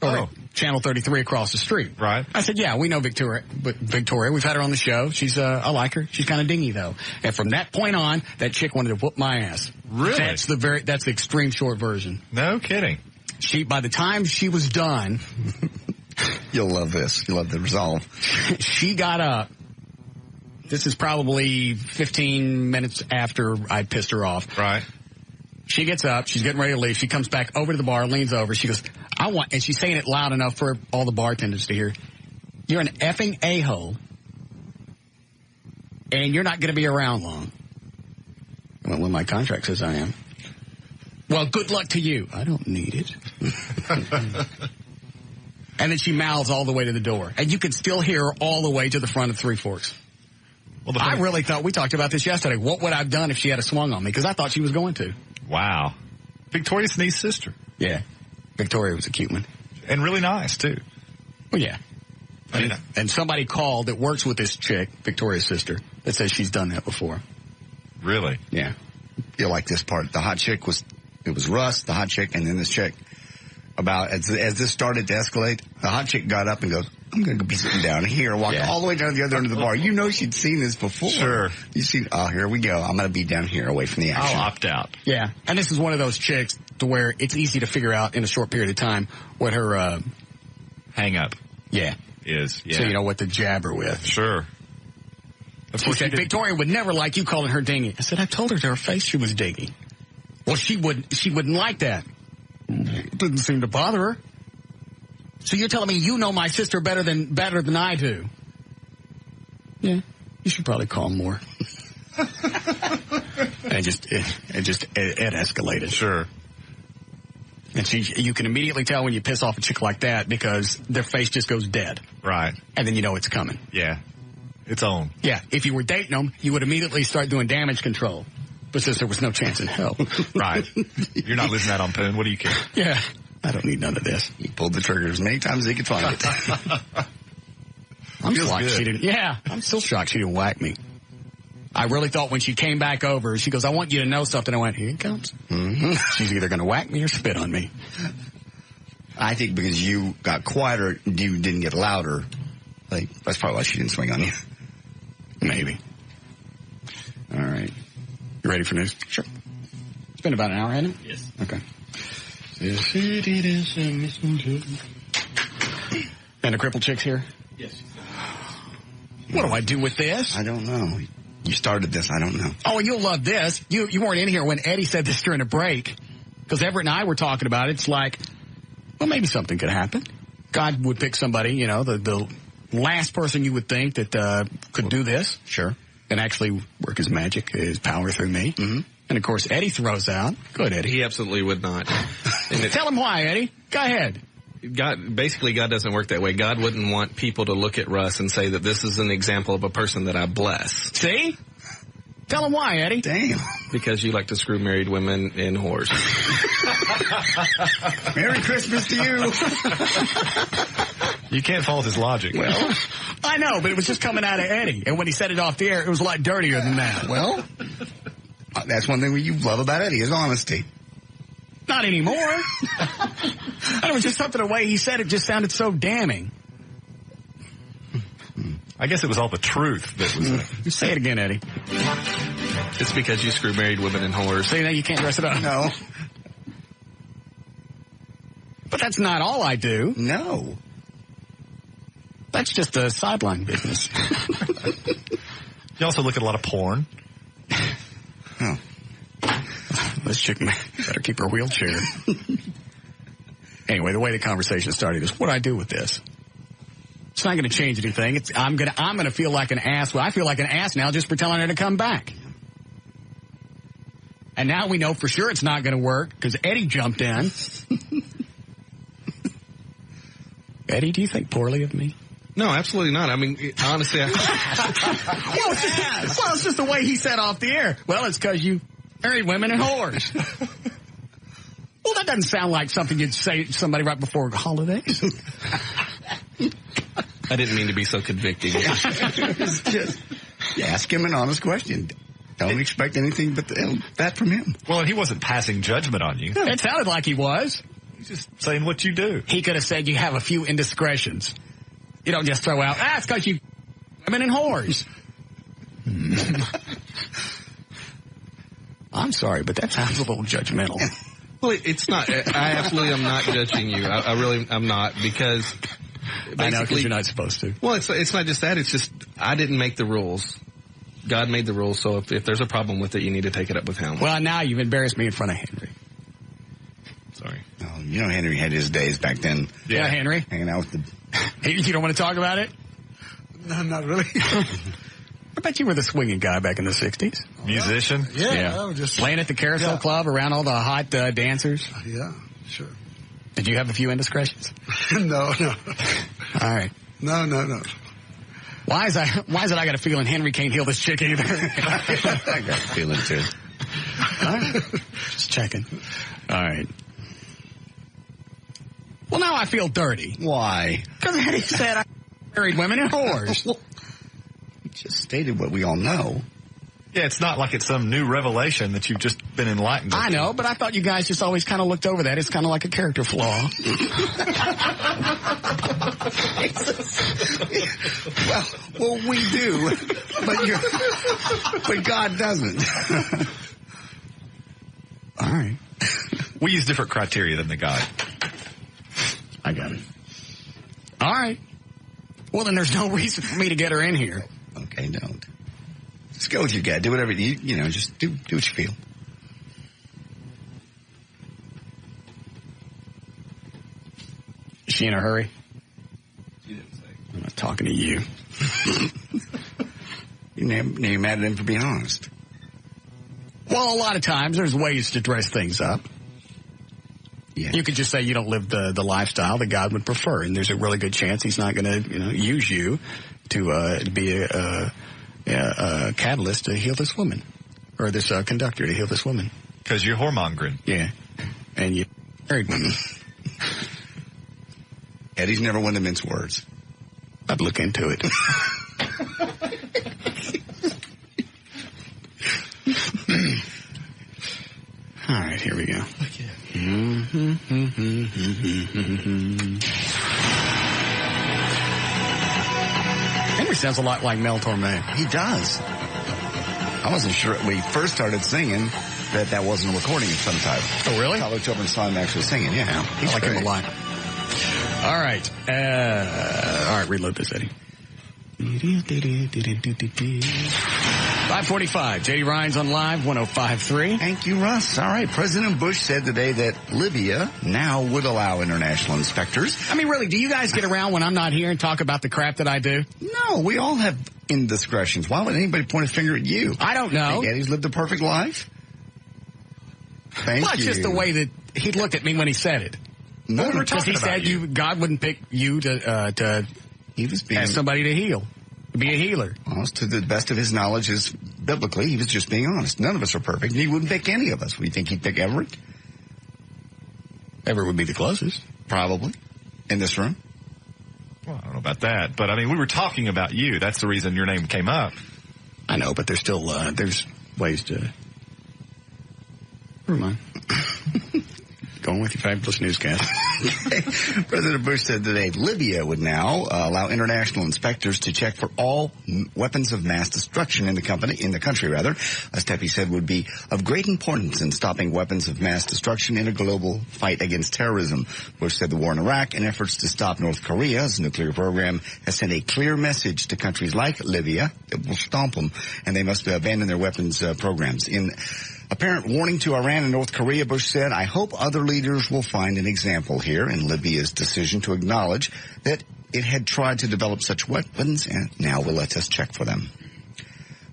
over at Channel 33 across the street. Right. I said, yeah, we know Victoria. We've had her on the show. She's I like her. She's kind of dingy though. And from that point on, that chick wanted to whoop my ass. Really? That's the extreme short version. No kidding. By the time she was done, you'll love this. You'll love the resolve. She got up. This is probably 15 minutes after I pissed her off. Right. She gets up. She's getting ready to leave. She comes back over to the bar, leans over. She goes, and she's saying it loud enough for all the bartenders to hear, you're an effing a-hole, and you're not going to be around long. Well, my contract says I am. Well, good luck to you. I don't need it. And then she mouths all the way to the door. And you can still hear her all the way to the front of Three Forks. Well, I really thought, we talked about this yesterday, what would I have done if she had a swung on me? Because I thought she was going to. Wow. Victoria Snee's sister. Yeah. Victoria was a cute one. And really nice, too. Well, yeah. And somebody called that works with this chick, Victoria's sister, that says she's done that before. Really? Yeah. You'll like this part. The hot chick was Russ, the hot chick, and then this chick. As this started to escalate, the hot chick got up and goes, I'm going to be sitting down here, walked all the way down to the other end of the bar. You know she'd seen this before. Sure. You see, here we go. I'm going to be down here away from the action. I'll opt out. Yeah. And this is one of those chicks to where it's easy to figure out in a short period of time what her hang up is. Yeah. So you know what to jab her with. Sure. She said, Victoria would never like you calling her dingy. I said, I told her to her face she was dingy. Well, she wouldn't like that. It didn't seem to bother her. So you're telling me you know my sister better than I do? Yeah, you should probably call more. And it escalated. Sure. And you can immediately tell when you piss off a chick like that because their face just goes dead. Right. And then you know it's coming. Yeah. It's on. Yeah. If you were dating them, you would immediately start doing damage control. But since there was no chance in hell. Right. You're not losing that on Poon. What do you care? Yeah. I don't need none of this. He pulled the trigger as many times as he could find it. I'm shocked she didn't. Yeah. I'm still shocked she didn't whack me. I really thought when she came back over, she goes, I want you to know something. I went, here it comes. Mm-hmm. She's either going to whack me or spit on me. I think because you got quieter, you didn't get louder. That's probably why she didn't swing on you. Maybe. All right. You ready for news? Sure. It's been about an hour, hasn't it? Yes. Okay. And the crippled chick's here? Yes. What do I do with this? I don't know. You started this. I don't know. Oh, and you'll love this. You weren't in here when Eddie said this during a break, because Everett and I were talking about it. It's like, well, maybe something could happen. God would pick somebody, the last person you would think that could do this. Sure. And actually work his magic, his power through me. Mm-hmm. And, of course, Eddie throws out. Go ahead, Eddie. He absolutely would not. Tell him why, Eddie. Go ahead. God doesn't work that way. God wouldn't want people to look at Russ and say that this is an example of a person that I bless. See? Tell him why, Eddie. Damn. Because you like to screw married women and whores. Merry Christmas to you. You can't fault his logic. Well, I know, but it was just coming out of Eddie. And when he said it off the air, it was a lot dirtier than that. Well, that's one thing you love about Eddie, is honesty. Not anymore. It was just something, the way he said it just sounded so damning. I guess it was all the truth that was it. Say it again, Eddie. It's because you screw married women and whores. See, now you can't dress it up. No. But that's not all I do. No. That's just a sideline business. You also look at a lot of porn. Oh. This chick better keep her wheelchair. Anyway, the way the conversation started is, what do I do with this? It's not going to change anything. I'm going to feel like an ass. Well, I feel like an ass now just for telling her to come back. And now we know for sure it's not going to work because Eddie jumped in. Eddie, do you think poorly of me? No, absolutely not. I mean, honestly, it's just the way he said off the air. Well, it's because you married women and whores. Well, that doesn't sound like something you'd say to somebody right before holidays. I didn't mean to be so convicting. Just ask him an honest question. Don't expect anything but that from him. Well, and he wasn't passing judgment on you. It sounded like he was. He's just saying what you do. He could have said you have a few indiscretions. You don't just throw out, it's because you women and whores. I'm sorry, but that sounds a little judgmental. Well, it's not. I absolutely am not judging you. I really am not, because I know, because you're not supposed to. Well, it's not just that. It's just I didn't make the rules. God made the rules, so if there's a problem with it, you need to take it up with him. Well, now you've embarrassed me in front of Henry. Sorry. Oh, Henry had his days back then. Yeah, Henry. Hanging out with the... You don't want to talk about it? No, not really. I bet you were the swinging guy back in the 60s. Musician? Yeah. I was just playing at the Carousel Club around all the hot dancers. Yeah, sure. Did you have a few indiscretions? No. All right. No. Why is it I got a feeling Henry can't heal this chick either? I got a feeling too. All right. Just checking. All right. Well, now I feel dirty. Why? Because Eddie said I married women and whores. He just stated what we all know. Yeah, it's not like it's some new revelation that you've just been enlightened to. I know, but I thought you guys just always kind of looked over that. It's kind of like a character flaw. well, we do, but God doesn't. All right. We use different criteria than the guy. I got it. All right. Well, then there's no reason for me to get her in here. Okay, don't. Just go with your gut. Do whatever just do what you feel. Is she in a hurry? She didn't say. I'm not talking to you. You're mad at him for being honest. Well, a lot of times there's ways to dress things up. Yeah. You could just say you don't live the lifestyle that God would prefer, and there's a really good chance He's not going to use you to be a catalyst to heal this woman, or this conductor to heal this woman. Because you're whoremongering. Yeah, and you married women. Eddie's never one to mince words. I'd look into it. All right, here we go. Okay. Henry sounds a lot like Mel Torme. He does. I wasn't sure when we first started singing that wasn't a recording of some type. Oh, really? I looked over and saw him actually singing. Yeah, I like him a lot. All right. All right, reload this, Eddie. 5:45. J.D. Ryan's on Live 105.3. Thank you, Russ. All right. President Bush said today that Libya now would allow international inspectors. I mean, really, do you guys get around when I'm not here and talk about the crap that I do? No, we all have indiscretions. Why would anybody point a finger at you? I don't know. Think Eddie's lived a perfect life? Thank you. Well, it's just the way that he looked at me when he said it. No, because he said God wouldn't pick you to he was being, as somebody to heal. Be a healer. Well, to the best of his knowledge is biblically, he was just being honest. None of us are perfect. He wouldn't pick any of us. We think he'd pick Everett. Everett would be the closest. Probably. In this room. Well, I don't know about that, but I mean, we were talking about you. That's the reason your name came up. I know, but there's still, there's ways to... Never mind. Going with your fabulous newscast. President Bush said today Libya would now allow international inspectors to check for all weapons of mass destruction in the country. A step he said would be of great importance in stopping weapons of mass destruction in a global fight against terrorism. Bush said the war in Iraq and efforts to stop North Korea's nuclear program has sent a clear message to countries like Libya that will stomp them, and they must abandon their weapons programs. In apparent warning to Iran and North Korea, Bush said, I hope other leaders will find an example here in Libya's decision to acknowledge that it had tried to develop such weapons and now will let us check for them.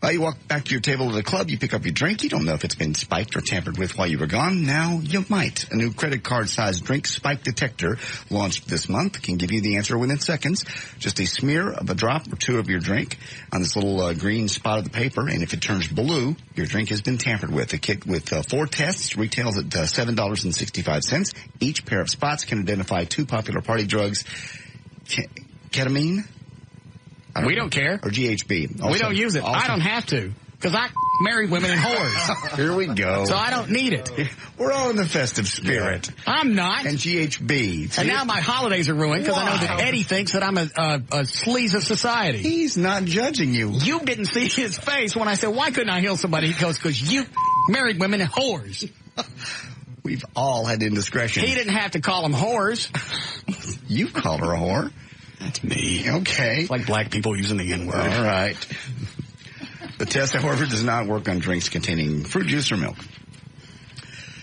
You walk back to your table at the club, you pick up your drink. You don't know if it's been spiked or tampered with while you were gone. Now you might. A new credit card-sized drink spike detector launched this month can give you the answer within seconds. Just a smear of a drop or two of your drink on this little green spot of the paper, and if it turns blue, your drink has been tampered with. A kit with 4 tests retails at $7.65. Each pair of spots can identify 2 popular party drugs, ketamine, We don't care. Or GHB. Also, we don't use it. I don't have to. Because I marry women and whores. Here we go. So I don't need it. We're all in the festive spirit. Yeah. I'm not. And GHB. And now my holidays are ruined because I know that Eddie thinks that I'm a sleaze of society. He's not judging you. You didn't see his face when I said, why couldn't I heal somebody? He goes, because you married women and whores. We've all had indiscretion. He didn't have to call them whores. You called her a whore. That's me. Okay. It's like black people using the N-word. All right. The test, however, does not work on drinks containing fruit juice or milk.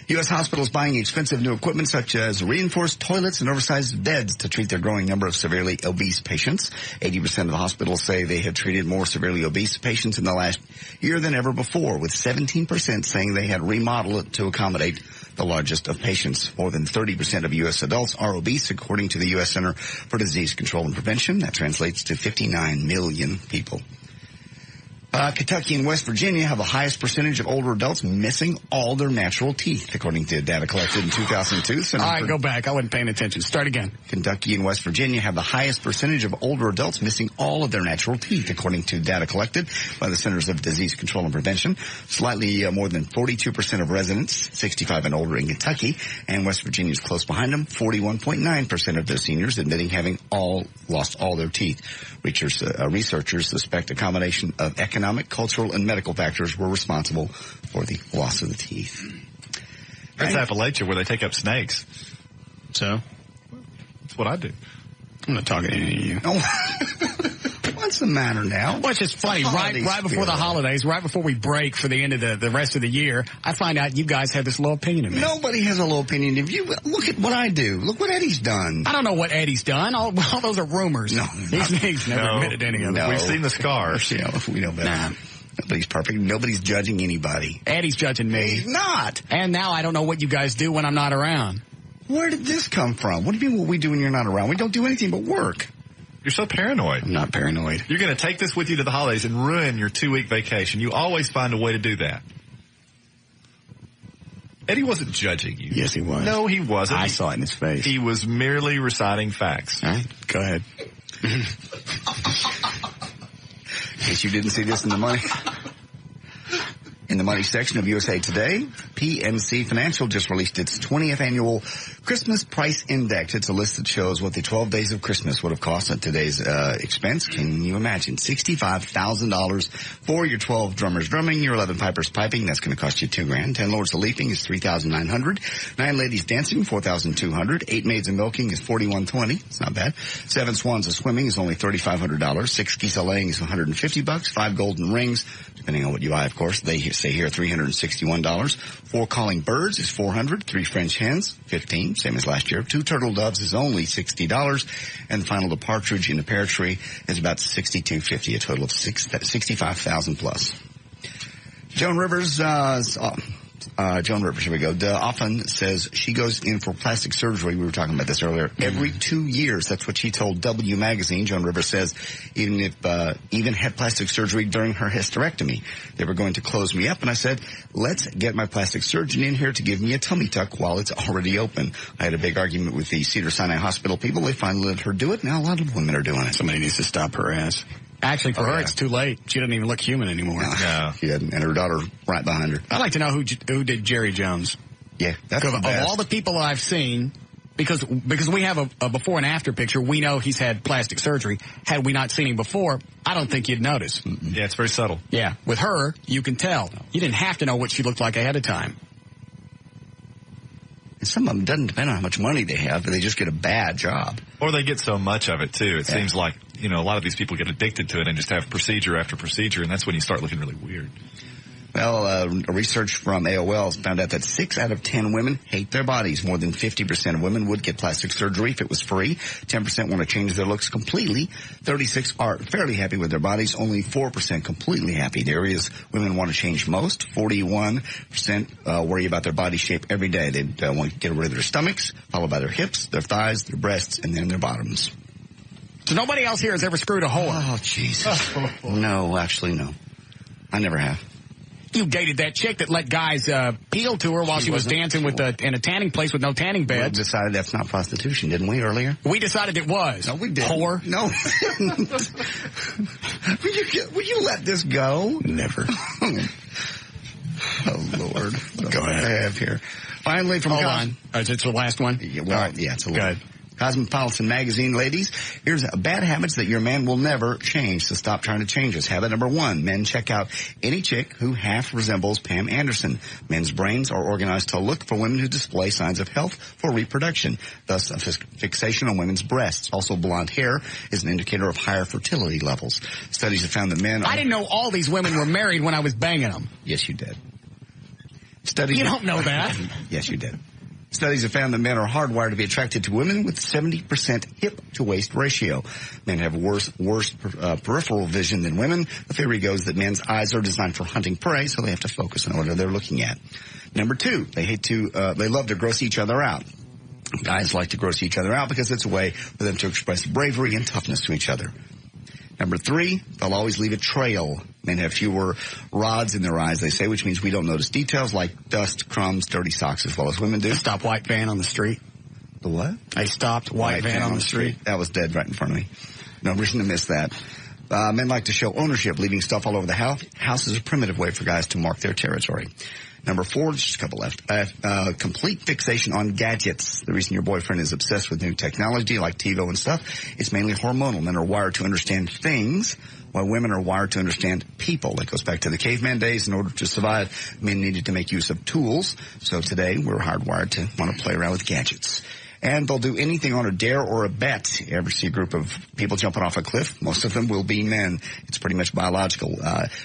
U.S. hospitals buying expensive new equipment such as reinforced toilets and oversized beds to treat their growing number of severely obese patients. 80% of the hospitals say they have treated more severely obese patients in the last year than ever before, with 17% saying they had remodeled it to accommodate the largest of patients. More than 30% of U.S. adults are obese, according to the U.S. Center for Disease Control and Prevention. That translates to 59 million people. Kentucky and West Virginia have the highest percentage of older adults missing all their natural teeth, according to data collected in 2002. All right, go back. I wasn't paying attention. Start again. Kentucky and West Virginia have the highest percentage of older adults missing all of their natural teeth, according to data collected by the Centers of Disease Control and Prevention. Slightly more than 42% of residents 65 and older in Kentucky, and West Virginia is close behind them. 41.9% of their seniors admitting having lost all their teeth. Researchers suspect a combination of economic, cultural, and medical factors were responsible for the loss of the teeth. That's Appalachia, where they take up snakes. So? That's what I do. I'm not talking to any of you. What's the matter now? Well, it's just funny. Right before the holidays, right before we break for the end of the rest of the year, I find out you guys have this low opinion of me. Nobody has a low opinion of you. Look at what I do. Look what Eddie's done. I don't know what Eddie's done. All those are rumors. No. He's never admitted any of them. We've seen the scars. Yeah, we know better. Nah. Nobody's perfect. Nobody's judging anybody. Eddie's judging me. He's not. And now I don't know what you guys do when I'm not around. Where did this come from? What do you mean what we do when you're not around? We don't do anything but work. You're so paranoid. I'm not paranoid. You're going to take this with you to the holidays and ruin your 2-week vacation. You always find a way to do that. Eddie wasn't judging you. Yes, he was. No, he wasn't. I saw it in his face. He was merely reciting facts. All right, go ahead. In case you didn't see this in the money. In the money section of USA Today, PNC Financial just released its 20th annual Christmas Price Index. It's a list that shows what the 12 days of Christmas would have cost at today's expense. Can you imagine? $65,000 for your 12 drummers drumming, your 11 pipers piping. That's going to cost you $2,000. 10 lords of leaping is $3,900. 9 ladies dancing, $4,200. 8 maids of milking is $4,120. It's not bad. 7 swans of swimming is only $3,500. 6 geese a laying is $150. 5 golden rings, depending on what you buy, of course. They say here $361. 4 calling birds is $400. 3 French hens, $15, same as last year. 2 turtle doves is only $60. And finally, the partridge in the pear tree is about $62.50, a total of $65,000 plus. Joan Rivers, here we go. Often says she goes in for plastic surgery. We were talking about this earlier. Every 2 years. That's what she told W Magazine. Joan Rivers says even had plastic surgery during her hysterectomy. They were going to close me up, and I said, let's get my plastic surgeon in here to give me a tummy tuck while it's already open. I had a big argument with the Cedars-Sinai Hospital people. They finally let her do it. Now a lot of women are doing it. Somebody needs to stop her ass. Actually, for her, it's too late. She doesn't even look human anymore. No, she doesn't. And her daughter right behind her. I'd like to know who did Jerry Jones. Yeah, that's the best. Of all the people I've seen, because we have a before and after picture, we know he's had plastic surgery. Had we not seen him before, I don't think you'd notice. Mm-mm. Yeah, it's very subtle. Yeah, with her, you can tell. You didn't have to know what she looked like ahead of time. And some of them doesn't depend on how much money they have, but they just get a bad job. Or they get so much of it, too. It seems like, a lot of these people get addicted to it and just have procedure after procedure, and that's when you start looking really weird. Well, a research from AOL found out that 6 out of 10 women hate their bodies. More than 50% of women would get plastic surgery if it was free. 10% want to change their looks completely. 36 are fairly happy with their bodies. Only 4% completely happy. The areas women want to change most. 41% worry about their body shape every day. They want to get rid of their stomachs, followed by their hips, their thighs, their breasts, and then their bottoms. So nobody else here has ever screwed a whore? Oh, Jesus. No, actually, no. I never have. You dated that chick that let guys peel to her while she was dancing in a tanning place with no tanning beds. We decided that's not prostitution, didn't we, earlier? We decided it was. No, we didn't. Whore. No. Will you let this go? Never. Oh, Lord. Go ahead. I have here. Finally, from Hold on. Is it the last one? Yeah, well, right. Yeah, it's a good. Cosmopolitan Magazine, ladies, here's bad habits that your man will never change, so stop trying to change us. Habit number 1, men check out any chick who half resembles Pam Anderson. Men's brains are organized to look for women who display signs of health for reproduction, thus a fixation on women's breasts. Also, blonde hair is an indicator of higher fertility levels. Studies have found that men I didn't know all these women were married when I was banging them. Yes, you did. You don't know that. Yes, you did. Studies have found that men are hardwired to be attracted to women with 70% hip-to-waist ratio. Men have worse peripheral vision than women. The theory goes that men's eyes are designed for hunting prey, so they have to focus on what they're looking at. Number 2, they love to gross each other out. Guys like to gross each other out because it's a way for them to express bravery and toughness to each other. Number 3, they'll always leave a trail. Men have fewer rods in their eyes, they say, which means we don't notice details like dust, crumbs, dirty socks as well as women do. Stop white van on the street. The what? I stopped white van on the street. That was dead right in front of me. No reason to miss that. Men like to show ownership, leaving stuff all over the house. House is a primitive way for guys to mark their territory. Number 4, just a couple left. Complete fixation on gadgets. The reason your boyfriend is obsessed with new technology like TiVo and stuff, it's mainly hormonal. Men are wired to understand things, while women are wired to understand people. That goes back to the caveman days. In order to survive, men needed to make use of tools. So today, we're hardwired to want to play around with gadgets. And they'll do anything on a dare or a bet. You ever see a group of people jumping off a cliff? Most of them will be men. It's pretty much biological.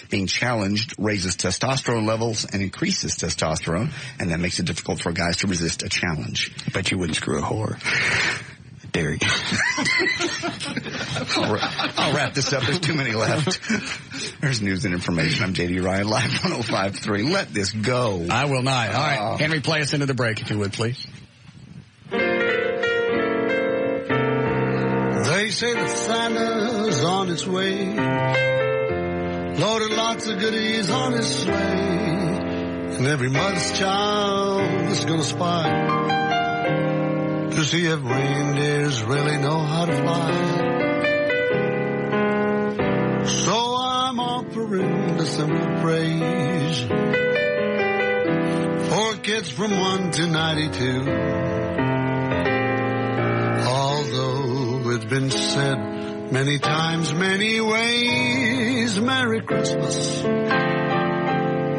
Being challenged raises testosterone levels and increases testosterone, and that makes it difficult for guys to resist a challenge. I bet you wouldn't screw a whore. Dare you. I'll wrap this up. There's too many left. There's news and information. I'm J.D. Ryan, Live 105.3. Let this go. I will not. All right. Henry, play us into the break, if you would, please. They say that Santa's on its way, loaded lots of goodies on his sleigh, and every mother's child is gonna spy to see if reindeers really know how to fly. So I'm offering the simple praise for kids from 1 to 92. Although it's been said many times, many ways, Merry Christmas.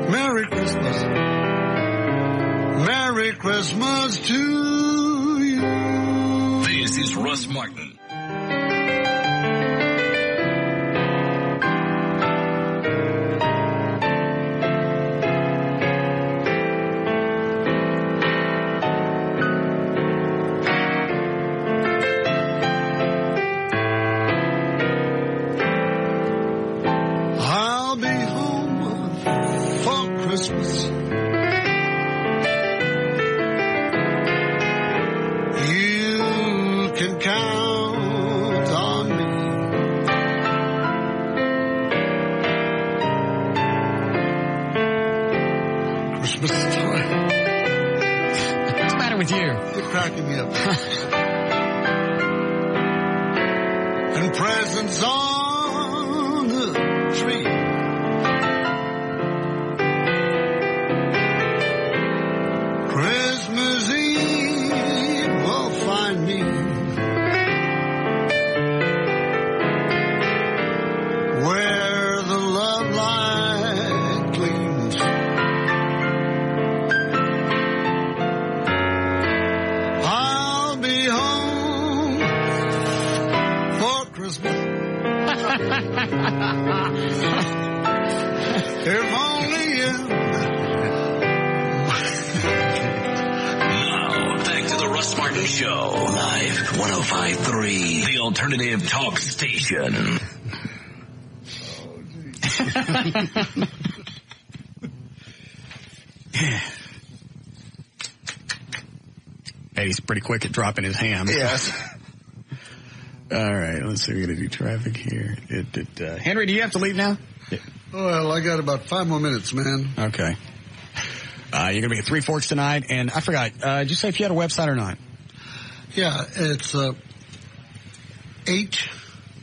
Merry Christmas. Merry Christmas to you. This is Russ Martin. I'll be home for Christmas. You can count on me. Christmas time. What's the matter with you? You're cracking me up. And presents on the tree. Christmas Eve will find me where the love light gleams. I'll be home for Christmas. If only you. Now, back to the Russ Martin Show. Live 105.3, the alternative talk station. Eddie's pretty quick at dropping his ham. Yes. All right, let's see. We're going to do traffic here. Henry, do you have to leave now? Well, I got about 5 more minutes, man. Okay. You're going to be at Three Forks tonight, and I forgot, did you say if you had a website or not? Yeah, it's H.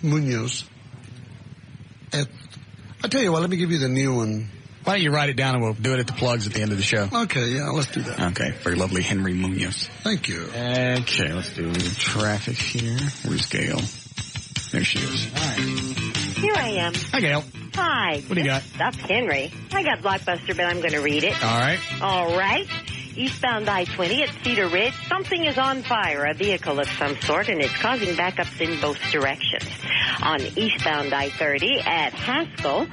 Munoz. I'll tell you what, let me give you the new one. Why don't you write it down and we'll do it at the plugs at the end of the show? Okay, yeah, let's do that. Okay, very lovely Henry Munoz. Thank you. Okay, let's do traffic here. Where's Gail? There she is. All right. Here I am. Hi, Gail. Hi. What do you got? That's Henry. I got Blockbuster, but I'm going to read it. All right. All right. Eastbound I-20 at Cedar Ridge. Something is on fire, a vehicle of some sort, and it's causing backups in both directions. On eastbound I-30 at Haskell,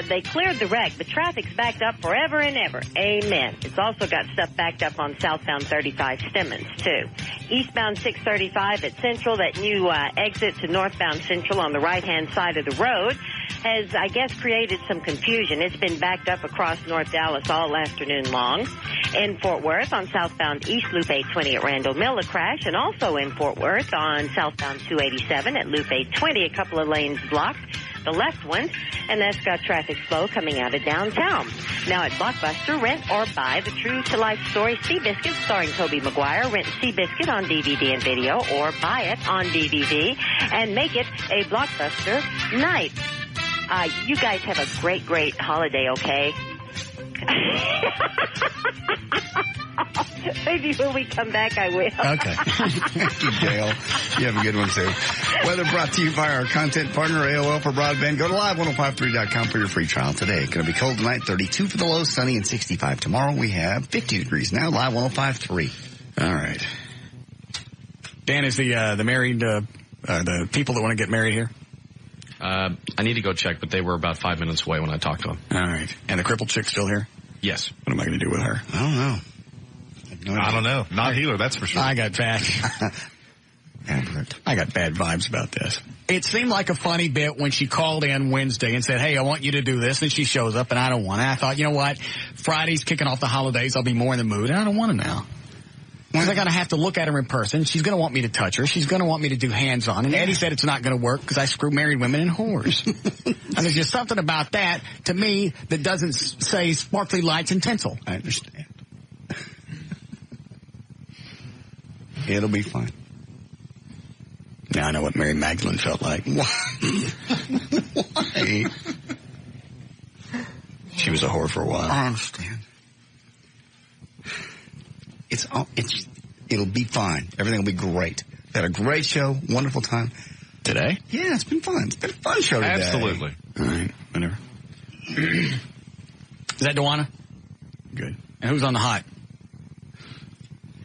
they cleared the wreck, but traffic's backed up forever and ever. Amen. It's also got stuff backed up on southbound 35 Stemmons, too. Eastbound 635 at Central, that new exit to northbound Central on the right-hand side of the road has, I guess, created some confusion. It's been backed up across North Dallas all afternoon long. In Fort Worth on southbound East Loop 820 at Randall Mill, a crash, and also in Fort Worth on southbound 287 at Loop 820, a couple of lanes blocked, the left one, and that's got traffic flow coming out of downtown. Now at Blockbuster, rent or buy the True to Life story Seabiscuit starring Tobey Maguire. Rent Seabiscuit on DVD and video or buy it on DVD and make it a Blockbuster night. You guys have a great, great holiday, okay? Maybe when we come back, I will. Okay. Thank you, Gail. You have a good one, too. Weather brought to you by our content partner, AOL for broadband. Go to live1053.com for your free trial today. It's going to be cold tonight, 32 for the low, sunny, and 65 tomorrow. We have 50 degrees now, live 105.3. All right. Dan, is the married, the people that want to get married here? I need to go check, but they were about 5 minutes away when I talked to them. All right. And the crippled chick's still here? Yes. What am I going to do with her? I don't know. I don't know. Not healer, that's for sure. I got bad vibes about this. It seemed like a funny bit when she called in Wednesday and said, hey, I want you to do this. And she shows up and I don't want it. I thought, you know what? Friday's kicking off the holidays. I'll be more in the mood. And I don't want to now. Because I got to have to look at her in person. She's going to want me to touch her. She's going to want me to do hands-on. And Eddie said it's not going to work because I screw married women and whores. And there's just something about that, to me, that doesn't say sparkly lights and tinsel. I understand. It'll be fine. Now I know what Mary Magdalene felt like. Why? She was a whore for a while. I understand. it'll be fine. Everything will be great. Had a great show, wonderful time. Today? Yeah, it's been fun. It's been a fun show today. Absolutely. All right, whatever. Is that Dewana? Good. And who's on the hot?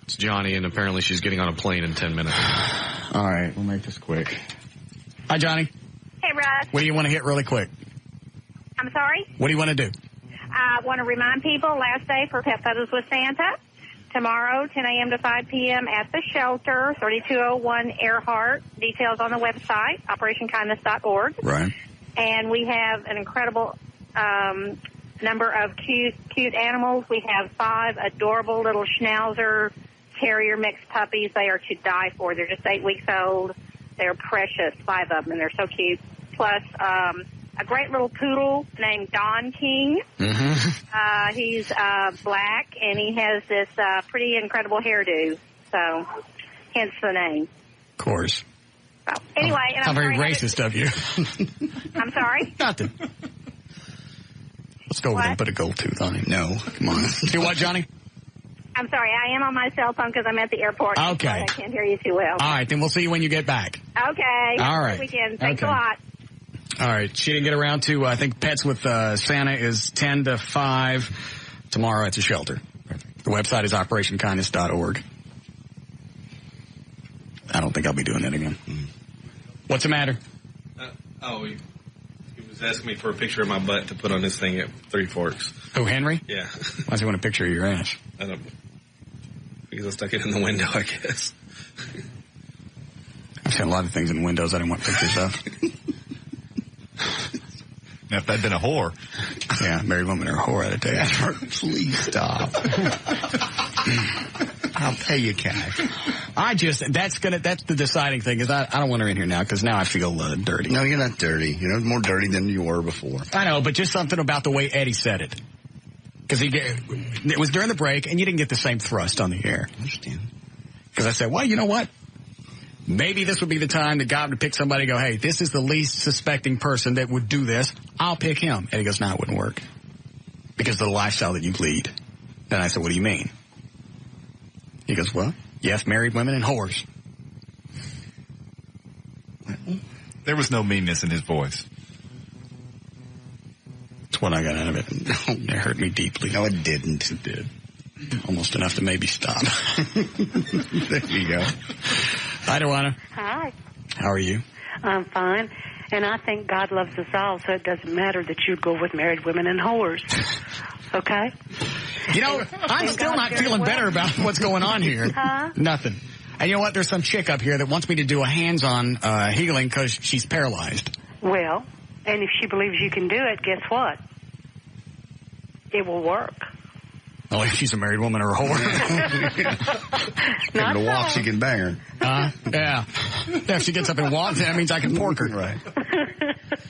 It's Johnny, and apparently she's getting on a plane in 10 minutes. All right, we'll make this quick. Hi, Johnny. Hey, Russ. What do you want to hit really quick? I'm sorry? What do you want to do? I want to remind people, last day for Pet Photos with Santa. Tomorrow, 10 a.m. to 5 p.m. at the shelter, 3201 Earhart. Details on the website, operationkindness.org. Right. And we have an incredible number of cute animals. We have 5 adorable little Schnauzer Terrier mixed puppies. They are to die for. They're just 8 weeks old. They're precious, 5 of them, and they're so cute. Plus, a great little poodle named Don King. Mm-hmm. He's black, and he has this pretty incredible hairdo. So, hence the name. Of course. So, anyway, and how I'm very sorry, racist of you. I'm sorry? Nothing. Let's go over there and put a gold tooth on him. No, come on. Do what, Johnny? I'm sorry. I am on my cell phone because I'm at the airport. Okay. I can't hear you too well. All right, then we'll see you when you get back. Okay. All right. Have a good weekend. Thanks Okay. a lot. All right. She didn't get around to, I think, Pets with Santa is 10 to 5 tomorrow at the shelter. The website is operationkindness.org. I don't think I'll be doing that again. What's the matter? He was asking me for a picture of my butt to put on this thing at Three Forks. Who, Henry? Yeah. Why does he want a picture of your ass? I don't. Because I stuck it in the window, I guess. I've seen a lot of things in windows I didn't want pictures of. Now, if that'd been a whore. Yeah, married women are a whore, I'd tell you. Please stop. I'll pay you cash. That's the deciding thing, is I don't want her in here now, because now I feel dirty. No, you're not dirty. You're more dirty than you were before. I know, but just something about the way Eddie said it. Because it was during the break, and you didn't get the same thrust on the air. I understand. Because I said, well, you know what? Maybe this would be the time that God would pick somebody and go, hey, this is the least suspecting person that would do this. I'll pick him. And he goes, no, it wouldn't work. Because of the lifestyle that you lead. Then I said, what do you mean? He goes, well, yes, married women and whores. There was no meanness in his voice. That's what I got out of it. It hurt me deeply. No, it didn't. It did. Almost enough to maybe stop. There you go. Hi, Dewana. Hi. How are you? I'm fine. And I think God loves us all, so it doesn't matter that you go with married women and whores. Okay? You know, I'm still not feeling better about what's going on here. Huh? Nothing. And you know what? There's some chick up here that wants me to do a hands-on healing because she's paralyzed. Well, and if she believes you can do it, guess what? It will work. Oh, if she's a married woman or a whore. Not to walk, she can bang her. Yeah. Yeah, if she gets up and walks, that means I can pork her. Right.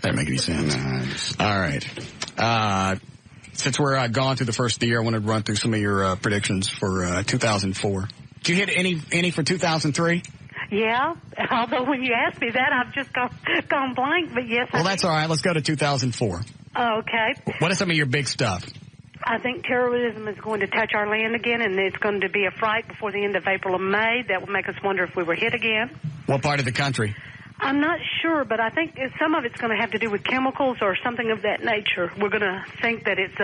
Doesn't make any sense. All right. Since we're gone through the first of the year, I wanted to run through some of your predictions for 2004. Did you hit any for 2003? Yeah, although when you asked me that, I've just gone blank, but yes. Well, that's all right. Let's go to 2004. Okay. What is some of your big stuff? I think terrorism is going to touch our land again, and it's going to be a fright before the end of April or May. That will make us wonder if we were hit again. What part of the country? I'm not sure, but I think some of it's going to have to do with chemicals or something of that nature. We're going to think that it's,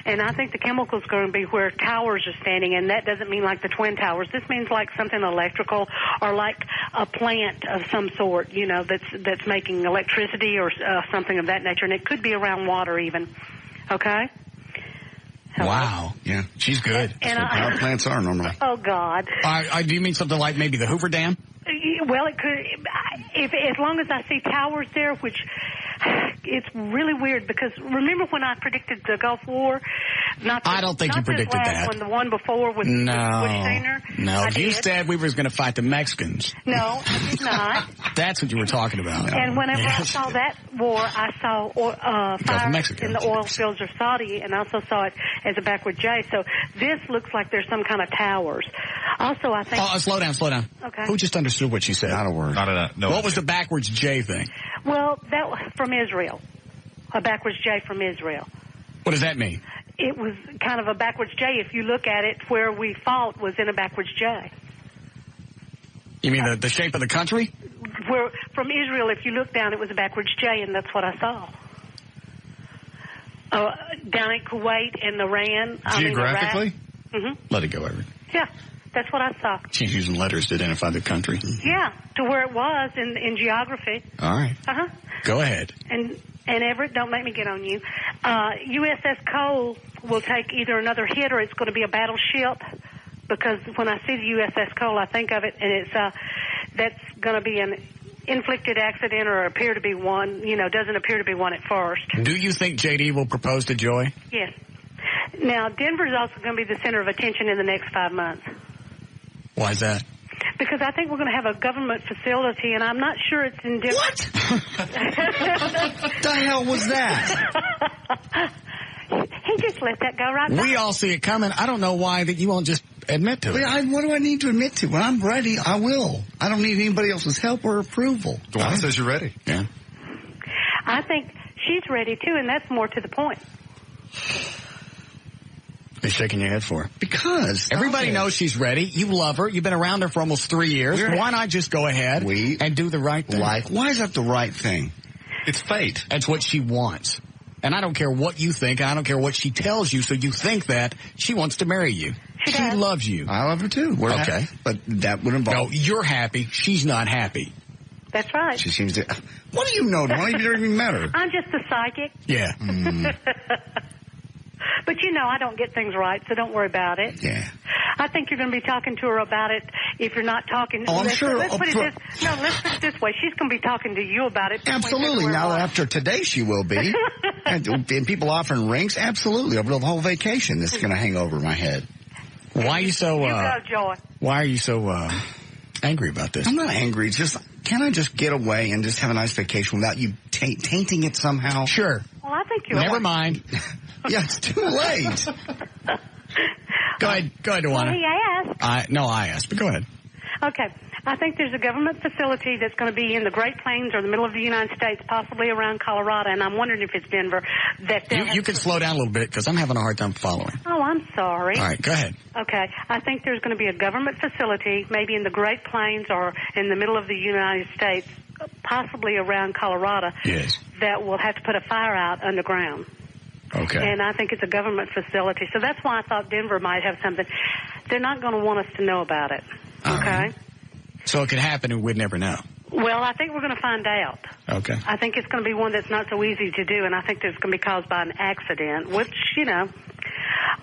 and I think the chemicals are going to be where towers are standing, and that doesn't mean like the Twin Towers. This means like something electrical or like a plant of some sort, you know, that's making electricity or something of that nature, and it could be around water even. Okay? Hello? Wow. Yeah. She's good. And That's what power plants are normally. Oh, God. Do you mean something like maybe the Hoover Dam? Well, it could, as long as I see towers there, which it's really weird because remember when I predicted the Gulf War? I don't think you predicted that. The one before with Bush Senior? No, you said we were going to fight the Mexicans. No, I did not. That's what you were talking about. And whenever I saw that war, I saw fire in the oil fields of Saudi, and I also saw it as a backward J. So this looks like there's some kind of towers. Also, I think... slow down. Okay. Who just understood what she said? Not a word. No. What was the backwards J thing? Well, that was from Israel. A backwards J from Israel. What does that mean? it was kind of a backwards J. If you look at it, where we fought was in a backwards J. You mean the shape of the country? Where from Israel, if you look down, it was a backwards J, and that's what I saw. Down at Kuwait and Iran. Geographically? Mm-hmm. Let it go, Everett. Yeah, that's what I saw. She's using letters to identify the country. Yeah, to where it was in geography. All right. Uh-huh. Go ahead. And Everett, don't make me get on you. USS Cole will take either another hit or it's going to be a battleship, because when I see the USS Cole, I think of it, and it's that's going to be an inflicted accident or appear to be one. Doesn't appear to be one at first. Do you think J.D. will propose to Joy? Yes. Now, Denver's also going to be the center of attention in the next 5 months. Why is that? Because I think we're going to have a government facility, and I'm not sure it's in Denver. What? The hell was that? He just let that go right by. We all see it coming. I don't know why that you won't just admit to it. What do I need to admit to? When I'm ready, I will. I don't need anybody else's help or approval. Dwayne says you're ready. Yeah. I think she's ready, too, and that's more to the point. You're shaking your head for? Because everybody knows she's ready. You love her. You've been around her for almost 3 years. Why not just go ahead and do the right thing? Why is that the right thing? It's fate. That's what she wants. And I don't care what you think. I don't care what she tells you. So you think that she wants to marry you. She loves you. I love her too. We're okay. Happy. But that would involve... No, you're happy. She's not happy. That's right. She seems to... What do you know? Why have you never even met her? I'm just a psychic. Yeah. But I don't get things right, so don't worry about it. Yeah. I think you're going to be talking to her about it if you're not talking. Oh, I'm sure. Let's put it this way. She's going to be talking to you about it. Absolutely. Now, after today, she will be. and people offering rings? Absolutely. Over the whole vacation, this is going to hang over my head. Why are you so... You go, Joy. Why are you so angry about this? I'm not angry. It's just, can I just get away and just have a nice vacation without you tainting it somehow? Sure. Well, I think you're... Never mind. Yeah, it's too late. Go ahead, Duana. Well, he asked. I asked, but go ahead. Okay. I think there's a government facility that's going to be in the Great Plains or the middle of the United States, possibly around Colorado, and I'm wondering if it's Denver. You can slow down a little bit because I'm having a hard time following. Oh, I'm sorry. All right, go ahead. Okay. I think there's going to be a government facility, maybe in the Great Plains or in the middle of the United States, possibly around Colorado, yes, that will have to put a fire out underground. Okay. And I think it's a government facility. So that's why I thought Denver might have something. They're not going to want us to know about it. Okay? So it could happen and we'd never know. Well, I think we're going to find out. Okay. I think it's going to be one that's not so easy to do, and I think it's going to be caused by an accident, which,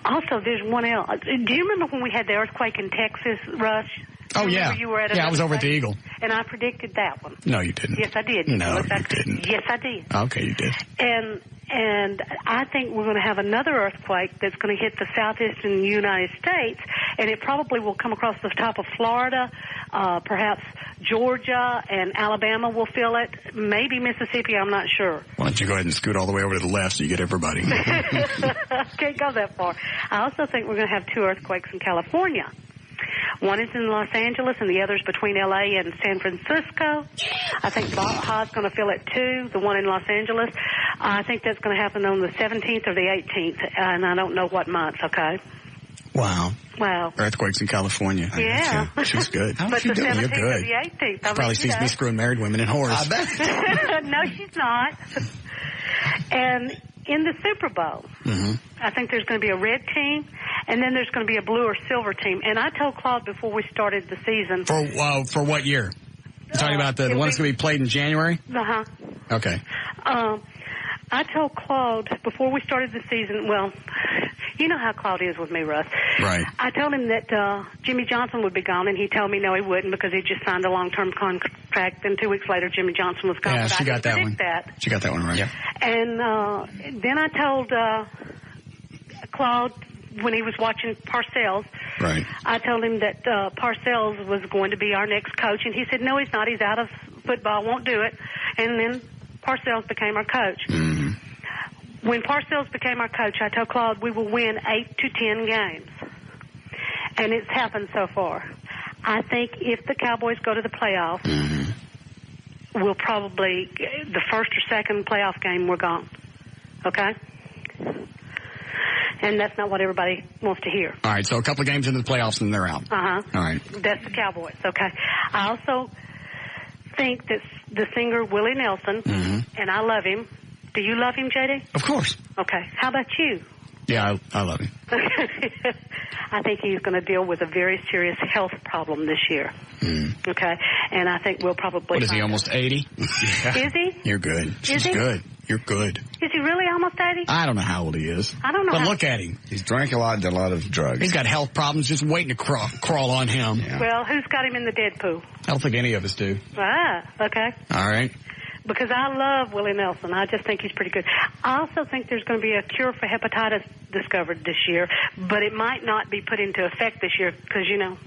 Also, there's one else. Do you remember when we had the earthquake in Texas, Russ? Oh, yeah. You were at I was over at the Eagle. And I predicted that one. No, you didn't. Yes, I did. No, you didn't. Yes, I did. Okay, you did. And I think we're going to have another earthquake that's going to hit the southeastern United States, and it probably will come across the top of Florida, perhaps Georgia and Alabama will feel it, maybe Mississippi, I'm not sure. Why don't you go ahead and scoot all the way over to the left so you get everybody? Can't go that far. I also think we're going to have 2 earthquakes in California. One is in Los Angeles, and the other's between L.A. and San Francisco. I think Baja's going to feel it, too, the one in Los Angeles. I think that's going to happen on the 17th or the 18th, and I don't know what month, okay? Wow. Wow. Earthquakes in California. Yeah. She's good. But She the doing? 17th You're good. or the 18th. She probably sees me screwing married women in whores. I bet. No, she's not. And in the Super Bowl, I think there's going to be a red team, and then there's going to be a blue or silver team. And I told Claude before we started the season. For what year? You're talking about the one that's going to be played in January? Uh-huh. Okay. I told Claude before we started the season, well, you know how Claude is with me, Russ. Right. I told him that Jimmy Johnson would be gone, and he told me no, he wouldn't because he just signed a long-term contract, and 2 weeks later Jimmy Johnson was gone. Yeah, but she I got that one. She got that one right. Yeah. And then I told Claude when he was watching Parcells, right. I told him that Parcells was going to be our next coach, and he said, no, he's not. He's out of football, won't do it. And then Parcells became our coach. Mm-hmm. When Parcells became our coach, I told Claude we will win 8 to 10 games. And it's happened so far. I think if the Cowboys go to the playoffs, we'll probably, the first or second playoff game, we're gone. Okay? And that's not what everybody wants to hear. All right, so a couple of games into the playoffs and they're out. Uh-huh. All right. That's the Cowboys, okay. I also think that the singer Willie Nelson, and I love him. Do you love him, JD? Of course. Okay. How about you? Yeah, I love him. I think he's going to deal with a very serious health problem this year. Okay? And I think we'll probably... What is he, almost 80? Yeah. Is he? You're good. She's good. You're good. Is he really almost 80? I don't know how old he is. I don't know. But look at him. He's drank a lot, done a lot of drugs. He's got health problems just waiting to crawl on him. Yeah. Well, who's got him in the dead poo? I don't think any of us do. Ah, okay. All right. Because I love Willie Nelson. I just think he's pretty good. I also think there's going to be a cure for hepatitis discovered this year, but it might not be put into effect this year because, you know,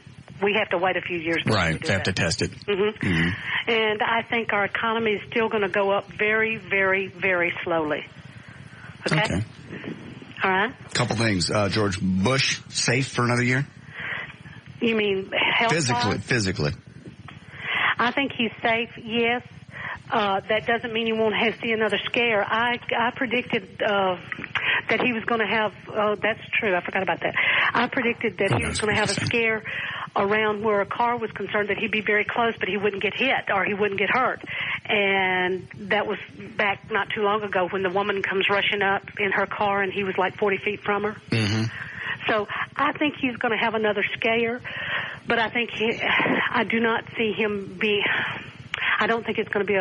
we have to wait a few years. Right, they have to test it. And I think our economy is still going to go up very, very, very slowly. Okay? All right. Couple things. George Bush, safe for another year? You mean health-wise? Physically. I think he's safe, yes. That doesn't mean he won't see another scare. I predicted that he was going to have, that's true, I forgot about that. I predicted that he was going to have a scare around where a car was concerned, that he'd be very close, but he wouldn't get hit or he wouldn't get hurt. And that was back not too long ago when the woman comes rushing up in her car and he was like 40 feet from her. So I think he's going to have another scare, but I think I do not see him be... I don't think it's going to be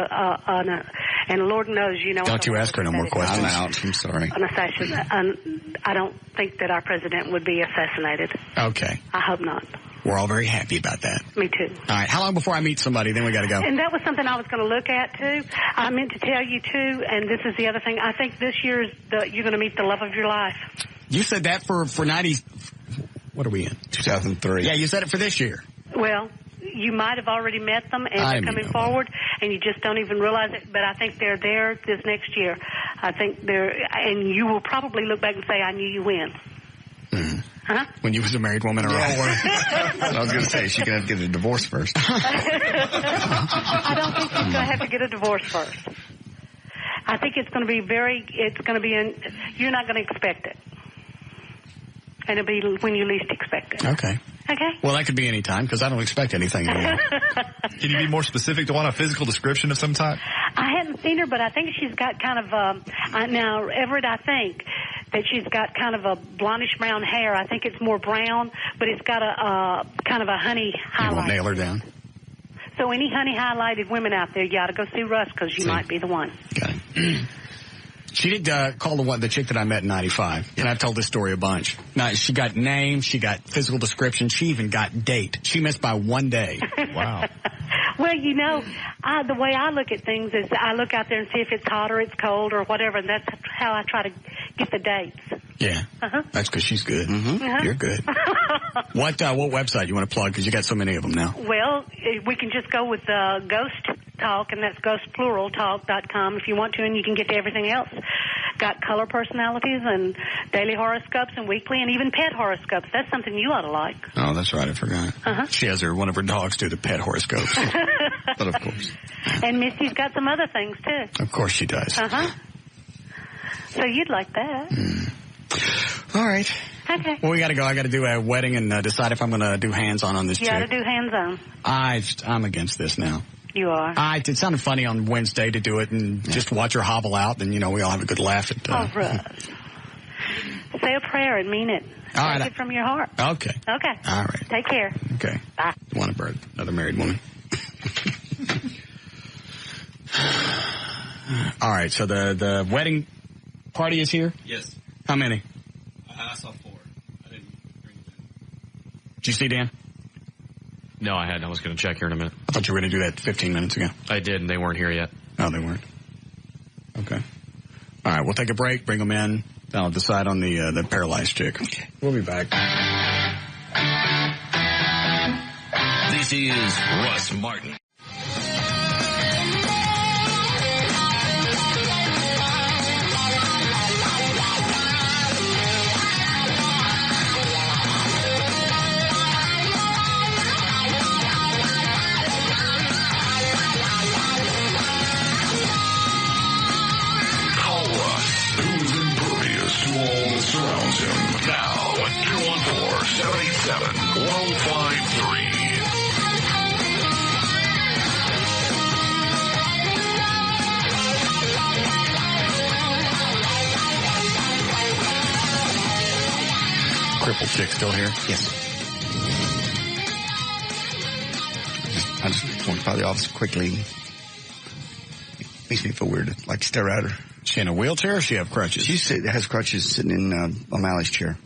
and Lord knows, you know. Don't you ask her no more questions. I'm out. I'm sorry. An assassin. I don't think that our president would be assassinated. Okay. I hope not. We're all very happy about that. Me too. All right. How long before I meet somebody? Then we got to go. And that was something I was going to look at too. I meant to tell you too, and this is the other thing. I think this year you're going to meet the love of your life. You said that for 90s. What are we in? 2003. Yeah, you said it for this year. Well, you might have already met them and they're coming forward and you just don't even realize it, but I think they're there this next year. I think and you will probably look back and say, I knew you win. Huh? When you was a married woman or I was going to say, she's going to have to get a divorce first. I don't think she's going to have to get a divorce first. I think it's going to be you're not going to expect it. And it'll be when you least expect it. Okay. Okay. Well, that could be any time because I don't expect anything anymore. Can you be more specific? Do you want a physical description of some type? I hadn't seen her, but I think she's got kind of now, Everett, I think that she's got kind of a blondish brown hair. I think it's more brown, but it's got a kind of a honey highlight. You won't nail her down. So any honey highlighted women out there, you ought to go see Russ because you might be the one. Got it. She did call the chick that I met in 95, and I've told this story a bunch. Now, she got name, she got physical description, she even got date. She missed by 1 day. Wow. Well, you know, the way I look at things is I look out there and see if it's hot or it's cold or whatever, and that's how I try to get the dates. Yeah. That's because she's good. You're good. What website you want to plug? Because you got so many of them now. Well, we can just go with Ghost Talk, and that's ghostpluraltalk.com if you want to, and you can get to everything else. Got color personalities and daily horoscopes and weekly and even pet horoscopes. That's something you ought to like. Oh, that's right. I forgot. She has one of her dogs do the pet horoscopes. But of course. And Misty's got some other things, too. Of course she does. So you'd like that. All right. Okay. Well, we got to go. I got to do a wedding and decide if I'm going to do hands-on this chick. You got to do hands-on. I'm against this now. You are. It sounded funny on Wednesday to do it and just watch her hobble out. Then, we all have a good laugh at Russ. Say a prayer and mean it. All right. Take it from your heart. Okay. Okay. All right. Take care. Okay. Bye. You want another married woman? All right. So the wedding party is here? Yes. How many? I saw 4. I didn't bring them in. Did you see Dan? No, I hadn't. I was going to check here in a minute. I thought you were going to do that 15 minutes ago. I did, and they weren't here yet. No, they weren't. Okay. All right, we'll take a break, bring them in. Then I'll decide on the paralyzed chick. Okay. We'll be back. This is Russ Martin. Who's impervious to all that surrounds him. chick still here? Yes. I just walked by the office quickly. Makes me feel weird to, like, stare at her. Is she in a wheelchair or she have crutches? She has crutches sitting in O'Malley's chair.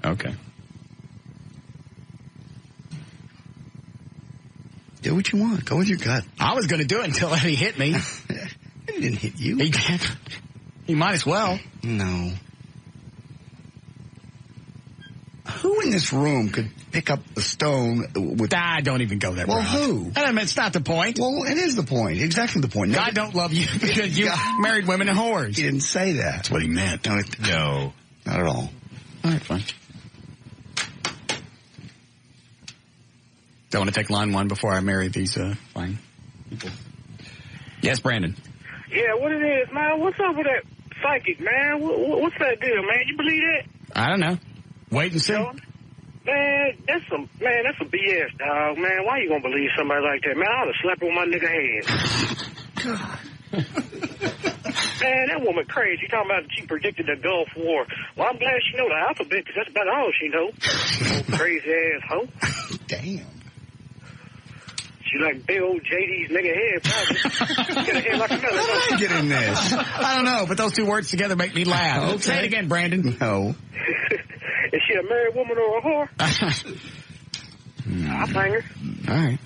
Okay. Do what you want. Go with your gut. I was going to do it until Eddie hit me. He didn't hit you. He did. He might as well. No. Who in this room could pick up a stone with... Don't even go there. Well, who? I mean, it's not the point. Well, it is the point. Exactly the point. God don't love you because you married women and whores. He didn't say that. That's what he meant. No. Not at all. All right, fine. Don't want to take line one before I marry these fine people. Yes, Brandon. Yeah, what it is, man? What's up with that psychic, man? What's that deal, man? You believe that? I don't know. Wait and see. Man, that's some BS, dog. Man, why you gonna believe somebody like that? Man, I oughta slap on my nigga hand. God. Man, that woman crazy. Talking about she predicted the Gulf War. Well, I'm glad she know the alphabet because that's about all she knows. Crazy ass hoe. Damn. She like big old JD's nigga head, probably. Get a head like another. How did I get in this? I don't know, but those two words together make me laugh. Okay. Say it again, Brandon. No. Is she a married woman or a whore? I'll bang her. All right.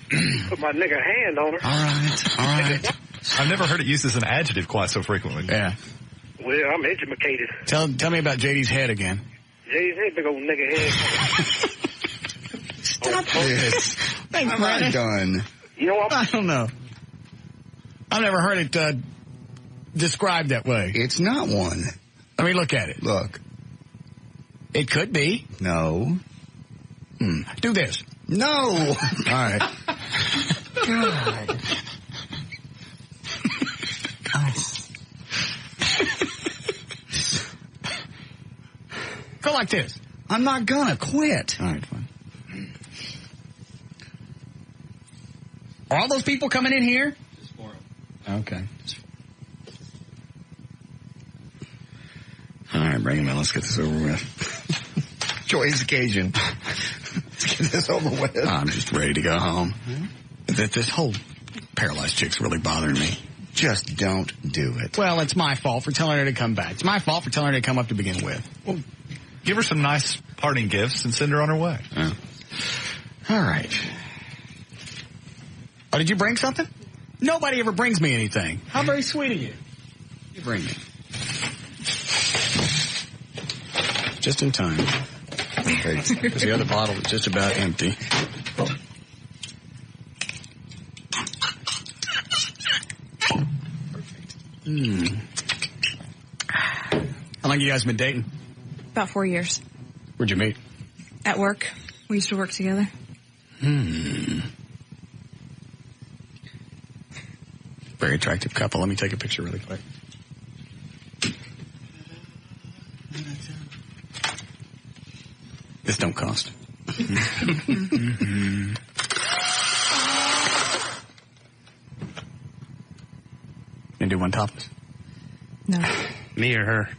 Put my nigga hand on her. All right. I've never heard it used as an adjective quite so frequently. Yeah. Well, I'm educated. Tell me about JD's head again. JD's head, big old nigga head. Stop this. Thanks, I'm not done. You know what? I don't know. I've never heard it described that way. It's not one. Let me look at it. Look. It could be. No. Do this. No. All right. God. Go like this. I'm not gonna quit. All right, fine. Are all those people coming in here? Just for them. Okay. All right, bring him in. Let's get this over with. Joy's occasion. Let's get this over with. I'm just ready to go home. This whole paralyzed chick's really bothering me. Just don't do it. Well, it's my fault for telling her to come back. It's my fault for telling her to come up to begin with. Well, give her some nice parting gifts and send her on her way. Oh. All right. Oh, did you bring something? Nobody ever brings me anything. How very sweet of you. You bring me. Just in time. Okay. Because the other bottle is just about empty. How long you guys been dating? About 4 years. Where'd you meet? At work. We used to work together. Very attractive couple. Let me take a picture really quick. This don't cost. And do one topless? No. Me or her?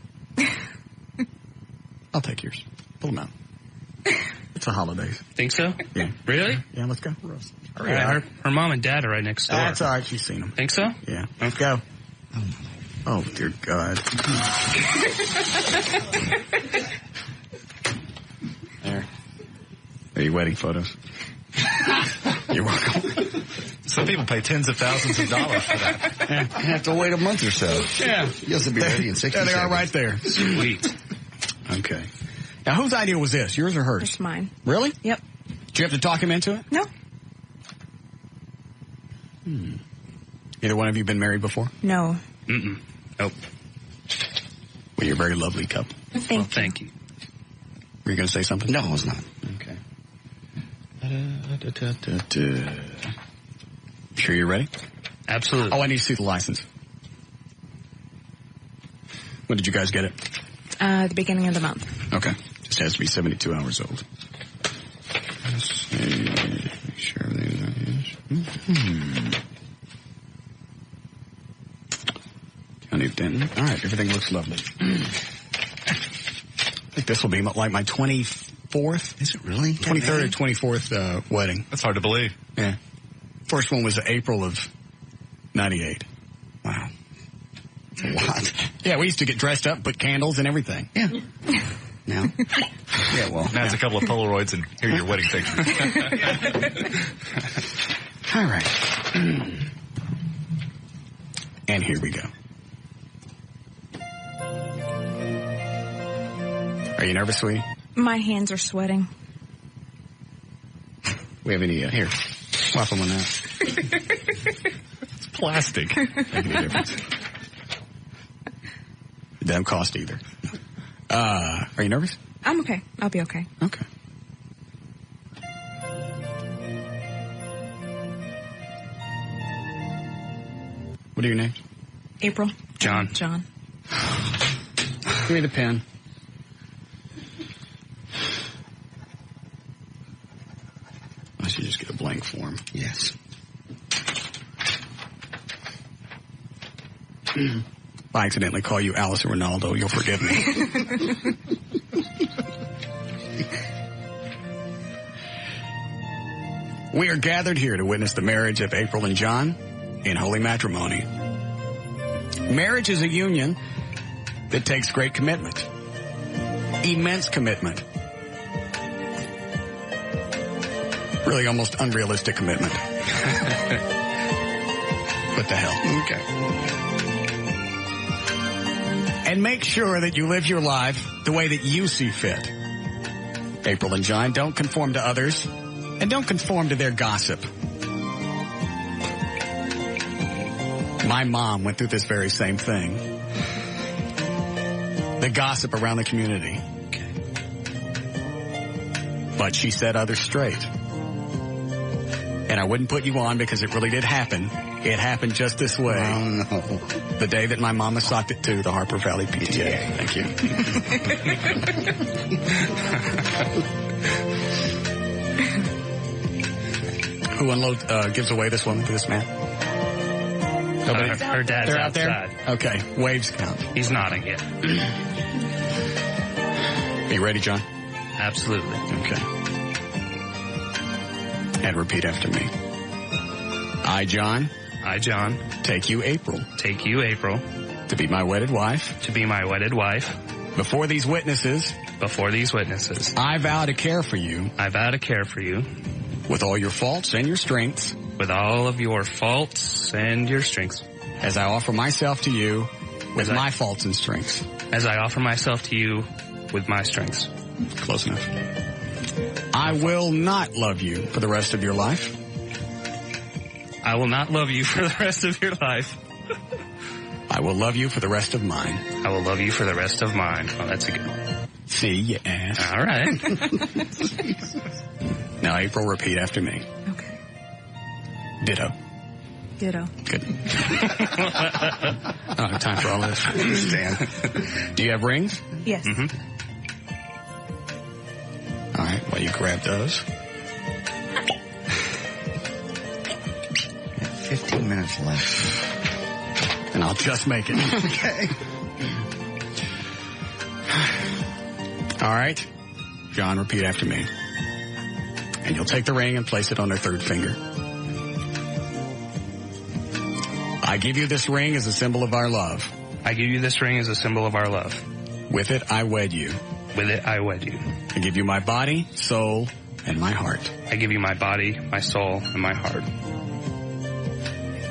I'll take yours. Pull them out. It's the holidays. Think so? Yeah. Really? Yeah, let's go. Hurry Yeah, up. her mom and dad are right next door. That's all right. She's seen them. Think so? Yeah. Let's go. Oh, dear God. There. Are your wedding photos? You're welcome. Some people pay tens of thousands of dollars for that. Yeah. You have to wait a month or so. Yeah. You have to be ready in 60 There they are seconds. right there. Sweet. Okay. Now, whose idea was this? Yours or hers? It's mine. Really? Yep. Did you have to talk him into it? No. Either one of you been married before? No. Mm-mm. Nope. Well, you're a very lovely couple. Thank you. Were you going to say something? No, I was not. Okay. Sure you're ready? Absolutely. Oh, I need to see the license. When did you guys get it? The beginning of the month. Okay. Just has to be 72 hours old. Let's see. Make sure everything's Denton. All right, everything looks lovely. I think this will be like my 24th. Is it really? 23rd or 24th wedding. That's hard to believe. Yeah. First one was April of 98. Wow. That's a lot. Yeah, we used to get dressed up, put candles and everything. Yeah. Now? Yeah, well. Now it's a couple of Polaroids and here are your wedding pictures. All right. And here we go. Are you nervous, sweetie? My hands are sweating. We have any, here, swap them on that. It's plastic. Make any difference. It doesn't cost either. Are you nervous? I'm okay. I'll be okay. Okay. What are your names? April. John. John. Give me the pen. I should just get a blank form. Yes. If I accidentally call you Alice or Ronaldo, you'll forgive me. We are gathered here to witness the marriage of April and John in holy matrimony. Marriage is a union that takes great commitment. Immense commitment. Really almost unrealistic commitment. What the hell? Okay. And make sure that you live your life the way that you see fit. April and John, don't conform to others, and don't conform to their gossip. My mom went through this very same thing. The gossip around the community. But she set others straight. And I wouldn't put you on because it really did happen. It happened just this way. Oh, no. The day that my mama socked it to the Harper Valley PTA. Thank you. Who gives away this woman to this man? Nobody? Her dad's They're out outside. there? Okay. Waves count. He's nodding it. Are you ready, John? Absolutely. Okay. And repeat after me. I, John. I, John. Take you, April. Take you, April. To be my wedded wife. To be my wedded wife. Before these witnesses. Before these witnesses. I vow to care for you. I vow to care for you. With all your faults and your strengths. With all of your faults and your strengths. As I offer myself to you with my faults and strengths. As I offer myself to you with my strengths. Close enough. I will not love you for the rest of your life. I will not love you for the rest of your life. I will love you for the rest of mine. I will love you for the rest of mine. Oh, that's a good one. See, you ass. All right. Now, April, repeat after me. Okay. Ditto. Ditto. Good. I don't have time for all this. I understand. Do you have rings? Yes. Mm-hmm. All right, well, you grab those. 15 minutes left. And I'll just make it. Okay. All right. John, repeat after me. And you'll take the ring and place it on their third finger. I give you this ring as a symbol of our love. I give you this ring as a symbol of our love. With it, I wed you. With it, I wed you. I give you my body, soul, and my heart. I give you my body, my soul, and my heart.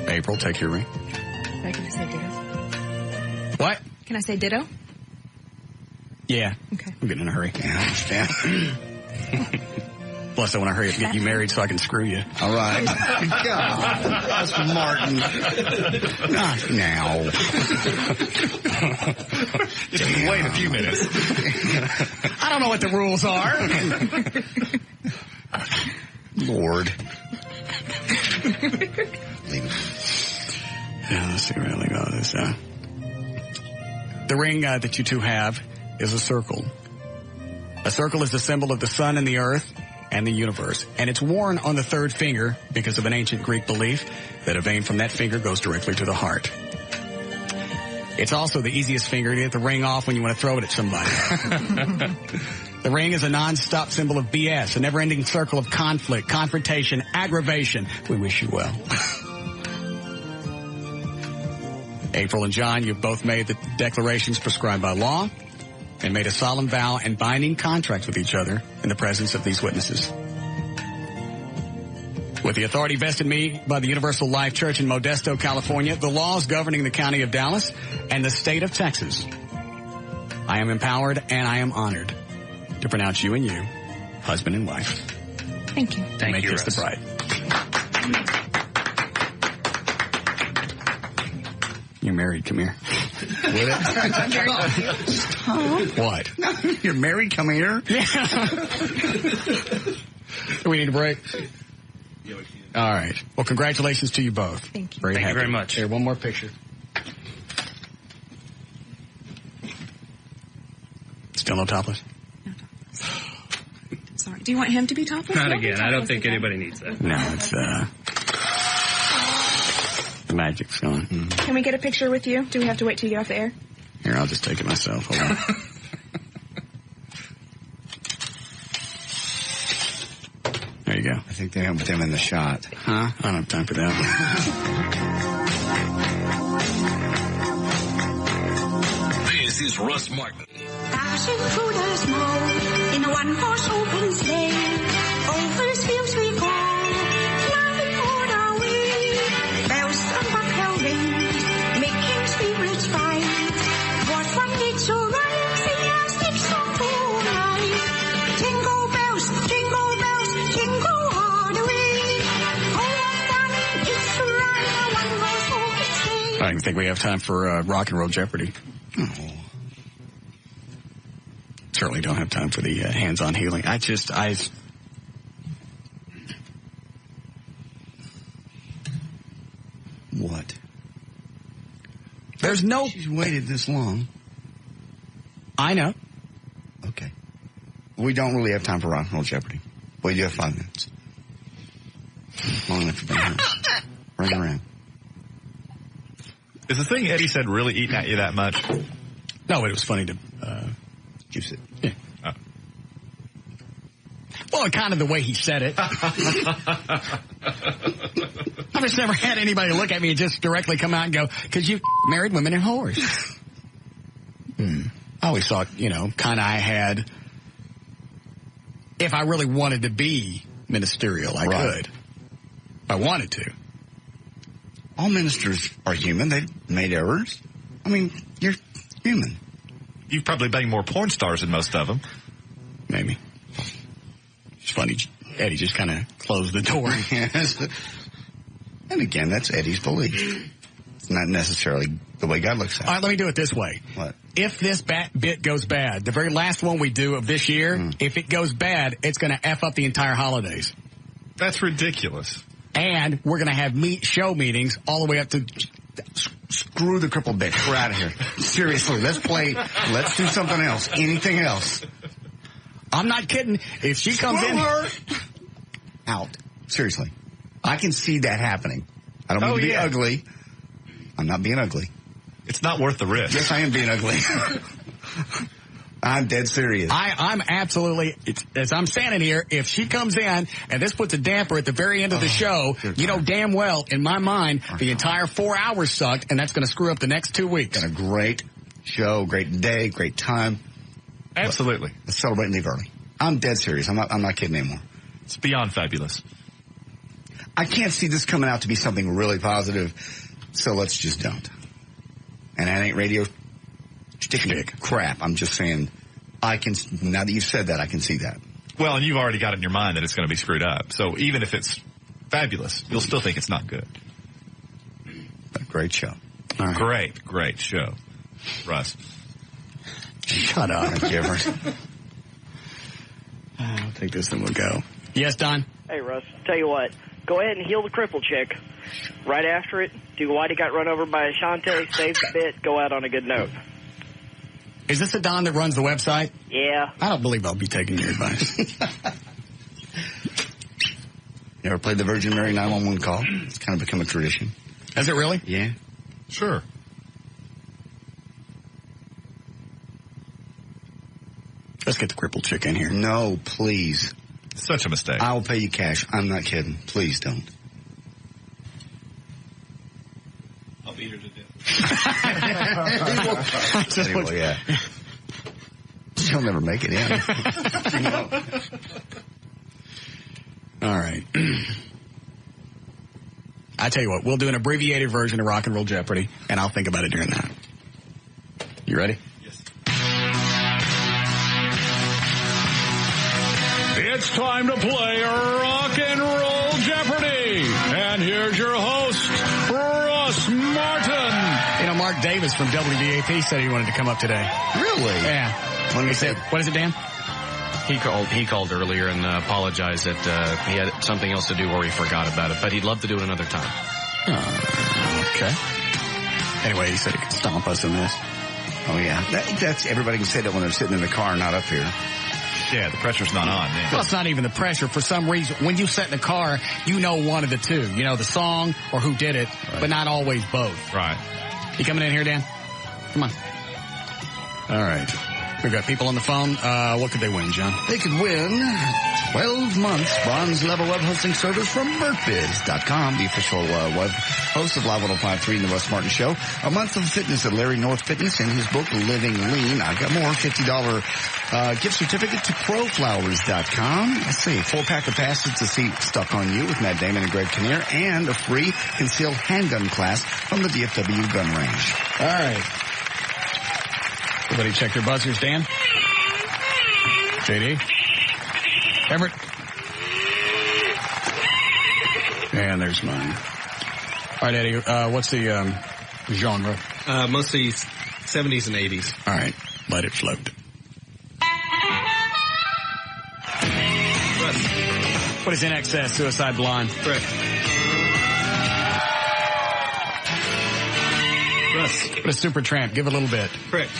April, take your ring. Can I say ditto? What? Can I say ditto? Yeah. Okay. I'm getting in a hurry. Yeah, I understand. Plus, I want to hurry up and get you married so I can screw you. All right. God, Russ Martin. Not now. Just wait a few minutes. I don't know what the rules are. Lord. Leave it. Yeah, let's see where I go this. The ring that you two have is a circle. A circle is the symbol of the sun and the earth and the universe. And it's worn on the third finger because of an ancient Greek belief that a vein from that finger goes directly to the heart. It's also the easiest finger to get the ring off when you want to throw it at somebody. The ring is a non-stop symbol of BS, a never-ending circle of conflict, confrontation, aggravation. We wish you well. April and John, you've both made the declarations prescribed by law and made a solemn vow and binding contracts with each other in the presence of these witnesses. With the authority vested in me by the Universal Life Church in Modesto, California, the laws governing the county of Dallas and the state of Texas, I am empowered and I am honored to pronounce you and you husband and wife. Thank you. Thank you, Russ. The bride. You're married. Come here. What? No, you're married. Come here. Do we need a break? All right. Well, congratulations to you both. Thank you. Thank you very much. Here, one more picture. Still no topless? Sorry. Do you want him to be topless? Not He'll be again. I don't topless think again. anybody needs that. No, it's, the magic's gone. Mm-hmm. Can we get a picture with you? Do we have to wait till you get off the air? Here, I'll just take it myself. Hold on. There you go. I think they have them in the shot. Huh? I don't have time for that. This is Russ Martin. Dashing through the snow in a one-horse open sleigh. Over fields we go, flying on our way. Bells and buckle ring, making spirits bright. What fun it's to ride, sing a sleigh song all night. Jingle bells, jingle all the way. Oh, what fun it's to ride a one-horse open sleigh. I don't think we have time for Rock and Roll Jeopardy. Oh. Certainly don't have time for the hands-on healing. What? There's no... She's waited this long. I know. Okay. We don't really have time for Rock and Roll Jeopardy. We do have 5 minutes. Long enough for them. Bring it around. Is the thing Eddie said really eating at you that much? No, it was funny to... juice it. Yeah. Oh. Well, kind of the way he said it. I've just never had anybody look at me and just directly come out and go, because you married women and whores. I always thought, kind of I had, if I really wanted to be ministerial, I could. If I wanted to. All ministers are human. They made errors. I mean, you're human. You've probably banged more porn stars than most of them. Maybe. It's funny. Eddie just kind of closed the door. Yes. And again, that's Eddie's belief. It's not necessarily the way God looks at it. All right, let me do it this way. What? If this bit goes bad, the very last one we do of this year, if it goes bad, it's going to F up the entire holidays. That's ridiculous. And we're going to have show meetings all the way up to... Screw the crippled bitch. We're out of here. Seriously, let's do something else. Anything else. I'm not kidding. If she comes in... Out. Seriously. I can see that happening. I don't mean to be ugly. I'm not being ugly. It's not worth the risk. Yes, I am being ugly. I'm dead serious. I'm absolutely, as I'm standing here, if she comes in and this puts a damper at the very end of the show, you know damn well, in my mind, the entire 4 hours sucked, and that's going to screw up the next 2 weeks. Got a great show, great day, great time. Absolutely. Let's celebrate and leave early. I'm dead serious. I'm not kidding anymore. It's beyond fabulous. I can't see this coming out to be something really positive, so let's just don't. And that ain't radio crap. I'm just saying, now that you've said that, I can see that. Well, and you've already got it in your mind that it's going to be screwed up. So even if it's fabulous, you'll still think it's not good. A great show. Right. Great show. Russ. Shut up. Thank you, Everett. I'll take this and we'll go. Yes, Don? Hey, Russ. Tell you what. Go ahead and heal the cripple chick. Right after it, do Whitey got run over by Ashante, save the bit, go out on a good note. Is this the Don that runs the website? Yeah. I don't believe I'll be taking your advice. You ever played the Virgin Mary 911 call? It's kind of become a tradition. Has it really? Yeah. Sure. Let's get the crippled chick in here. No, please. Such a mistake. I will pay you cash. I'm not kidding. Please don't. I'll beat her to death. Well, yeah. She'll never make it in. All right. I tell you what, we'll do an abbreviated version of Rock and Roll Jeopardy, and I'll think about it during that. You ready? Yes. It's time to play Rock and Roll Jeopardy! And here's your host, Russ Martin. You know, Mark Davis from WDAP said he wanted to come up today. Really? Yeah. He said, what is it, Dan? He called earlier and apologized that he had something else to do or he forgot about it, but he'd love to do it another time. Okay. Anyway, he said he could stomp us in this. Oh, yeah. That's everybody can say that when they're sitting in the car, not up here. Yeah, the pressure's not on. Man. Well, it's not even the pressure. For some reason, when you sit in the car, you know one of the two. You know the song or who did it, but not always both. Right. You coming in here, Dan? Come on. All right. We've got people on the phone. What could they win, John? They could win 12 months bronze level web hosting service from BurtBiz.com, the official web host of Live 105.3 and the Russ Martin Show. A month of fitness at Larry North Fitness in his book, Living Lean. I've got more. $50 gift certificate to ProFlowers.com. Let's see. 4-pack of passes to see Stuck on You with Matt Damon and Greg Kinnear, and a free concealed handgun class from the DFW gun range. All right. Everybody check their buzzers, Dan. JD. Everett. And there's mine. All right, Eddie, what's the genre? Mostly 70s and 80s. All right, let it float. Russ. What is In Excess, Suicide Blonde? Correct. Russ. What is Supertramp? Give a little bit. Correct.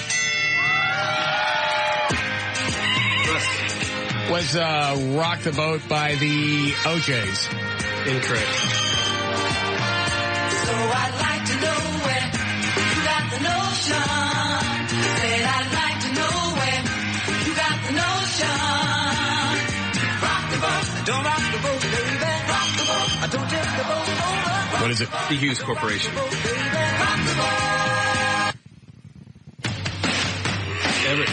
Was Rock the Boat by the OJs? Incorrect. So I'd like to know where you got the notion. Said I'd like to know where you got the notion. Rock the boat, don't rock the boat, baby. Rock the boat, don't tip the boat over. What is it? The Hughes Corporation. Rock the boat. Everett.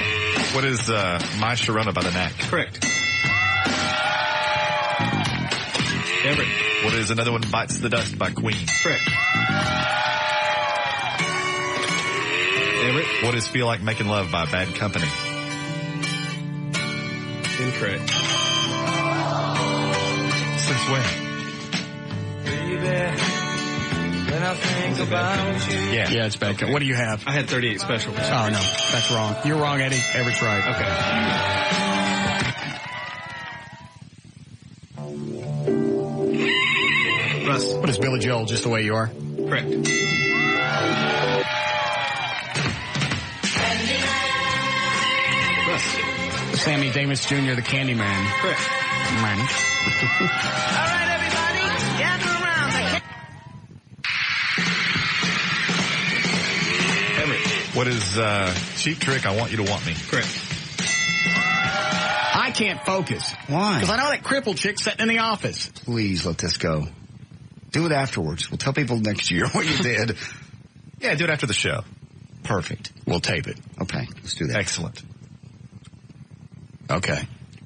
What is My Sharona by the Knack? Correct. Everett. What is Another One Bites the Dust by Queen? Correct. Everett. What is Feel Like Making Love by Bad Company? Incorrect. Since when? Baby, when I think about you. Yeah, it's Bad Company. What do you have? I had 38 Special. Oh, no, that's wrong. You're wrong, Eddie. Everett's right. Okay. Russ. What is Billy Joel, Just the Way You Are? Correct. Russ. Sammy Davis Jr., the Candyman. Correct. Man. All right, everybody, gather around. Everett. What is Cheap Trick, I Want You to Want Me? Correct. I can't focus. Why? Because I know that crippled chick sitting in the office. Please let this go. Do it afterwards. We'll tell people next year what you did. Yeah, do it after the show. Perfect. We'll tape it. Okay, let's do that. Excellent. Okay. All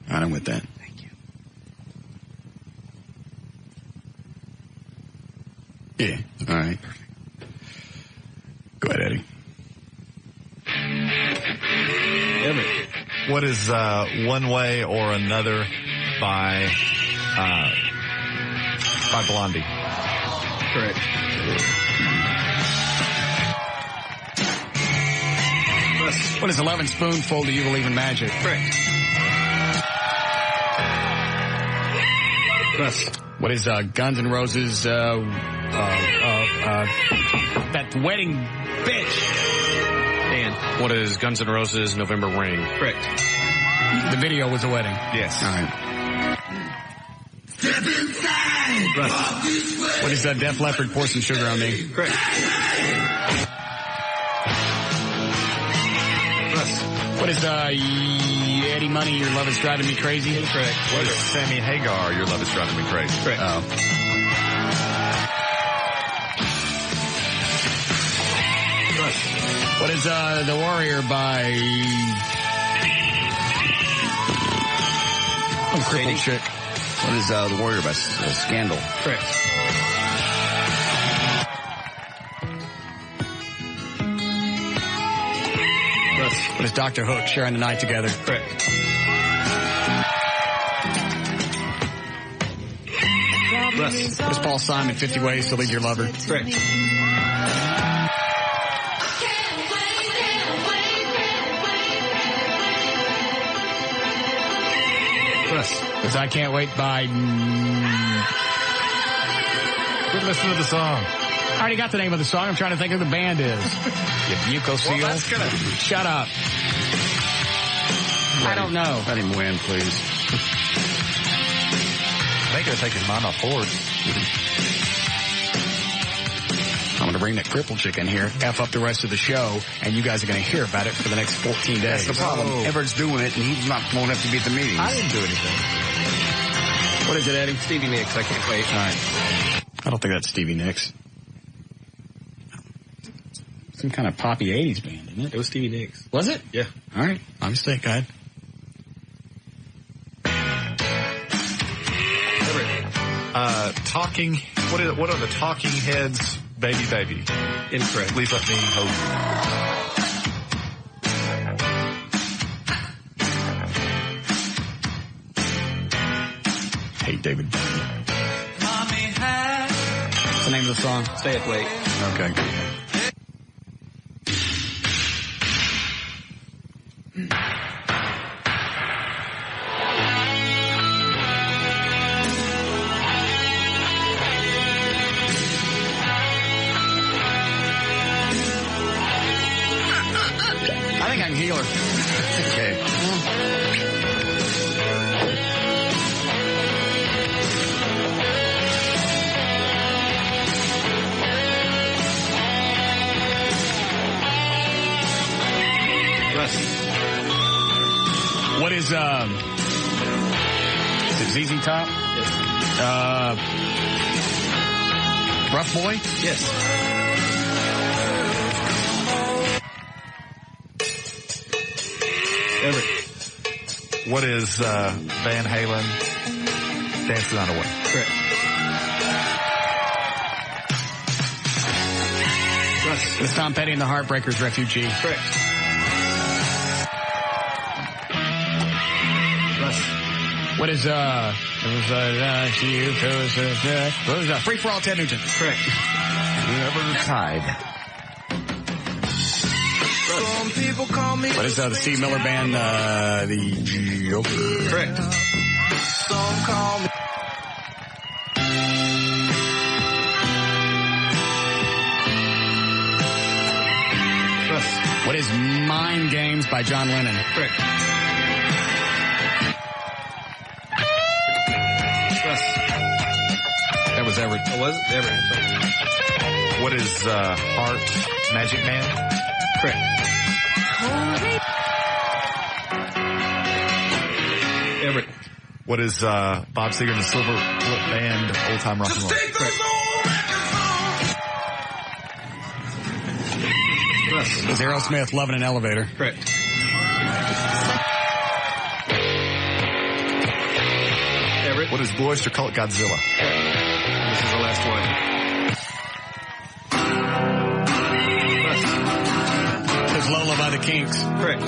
right, I'm with that. Thank you. Yeah. All right. Go ahead, Eddie. Everett. What is One Way or Another by Blondie? Correct. Russ. What is 11 Spoonful Do You Believe in Magic? Correct. Russ. What is Guns N' Roses, that wedding bitch? Dan. What is Guns N' Roses, November Rain? Correct. The video was a wedding. Yes. All right. Step inside. Russ. What is Def Leppard, Pour Some Sugar on Me? Correct. Russ. What is Eddie Money, Your Love Is Driving Me Crazy? Incorrect. What is Sammy Hagar, Your Love Is Driving Me Crazy? Correct. What is The Warrior by Crippled Chick? What is The Warrior by Scandal? Correct. What is Dr. Hook, Sharing the Night Together? Correct. Russ. What is Paul Simon, 50 Ways to Leave Your Lover? Correct. Russ. Because I Can't Wait by... Good listen to the song. I already got the name of the song. I'm trying to think who the band is. Yuko Seal. Well, that's gonna... Shut up. I don't know. Let him win, please. They gotta take his mind off Ford. I'm going to bring that crippled chick in here, F up the rest of the show, and you guys are going to hear about it for the next 14 days. That's the problem. Everett's doing it, and he won't have to be at the meetings. I didn't do anything. What is it, Eddie? Stevie Nicks, I Can't Wait. All right. I don't think that's Stevie Nicks. Some kind of poppy 80s band, isn't it? It was Stevie Nicks. Was it? Yeah. All right. My mistake, guy. Talking. What are the Talking Heads? Baby, baby. Incorrect. Please let me hold you. Hey, David. What's the name of the song? Stay Up Late. Okay. I think I can heal her. Okay. What is it ZZ Top? Yes. Rough Boy? Yes. Everett. What is Van Halen? Dancing on a Way? Correct. Russ. It's Tom Petty and the Heartbreakers, Refugee. Correct. Russ. What is Free for All, Ted Nugent? Correct. Never Tied. Some people call me. What is the Steve Miller Band, the Joker? Correct. Some call me. Russ. What is Mind Games by John Lennon? Correct. Russ. That was Everett. Oh, was it? Everett. What is Heart Magic Man? Correct. Everett. What is Bob Seger and the Silver Band, Old Time Rock and Roll? Correct. Russ. Was Aerosmith, Love in an Elevator? Correct. Everett. What is Blue Oyster Cult, Godzilla? This is the last one. Russ. Was Lola by the Kinks? Correct.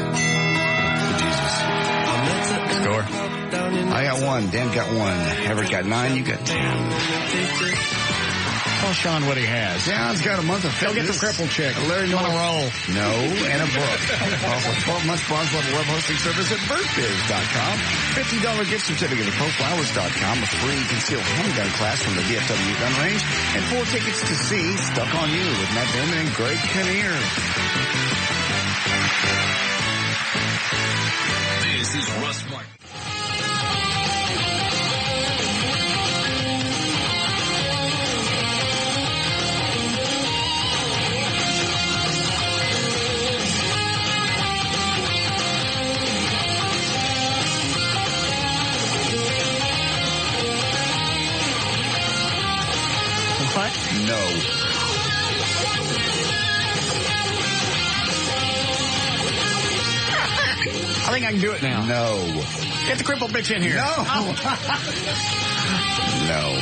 Score. I got one. Dan got one. Everett got 9. You got 10. Tell Sean what he has. John's got a month of Go fitness. get the crippled chick. Larry on a roll. No, and a book. Also, 12-month bronze level web hosting service at birthbiz.com. $50 gift certificate at proflowers.com. A free concealed handgun class from the DFW gun range. And 4 tickets to see Stuck on You with Matt Damon and Greg Kinnear. This is Russ Martin. No. I think I can do it now. No. Get the crippled bitch in here. No. No.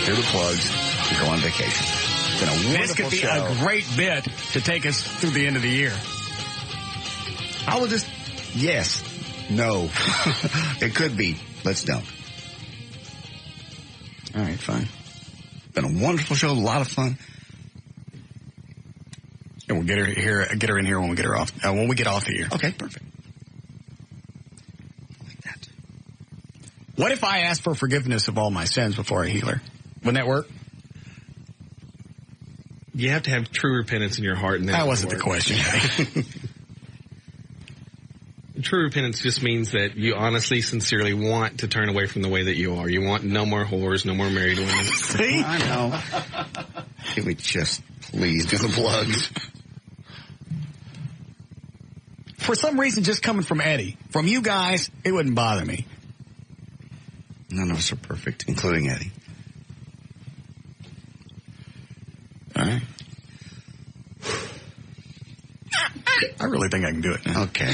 Here are the plugs. We go on vacation. It's been a wonderful This could be show. a great bit to take us through the end of the year. I will just, yes, no. It could be. Let's don't. All right, fine. Been a wonderful show, a lot of fun. And we'll get her here. Get her in here when we get her off. When we get off the air. Okay, perfect. What if I ask for forgiveness of all my sins before I heal her? Wouldn't that work? You have to have true repentance in your heart. And that wasn't the question. True repentance just means that you honestly, sincerely want to turn away from the way that you are. You want no more whores, no more married women. See? I know. Can we just please do the plugs? For some reason, just coming from Eddie, from you guys, it wouldn't bother me. None of us are perfect, including Eddie. All right. I really think I can do it now. Okay.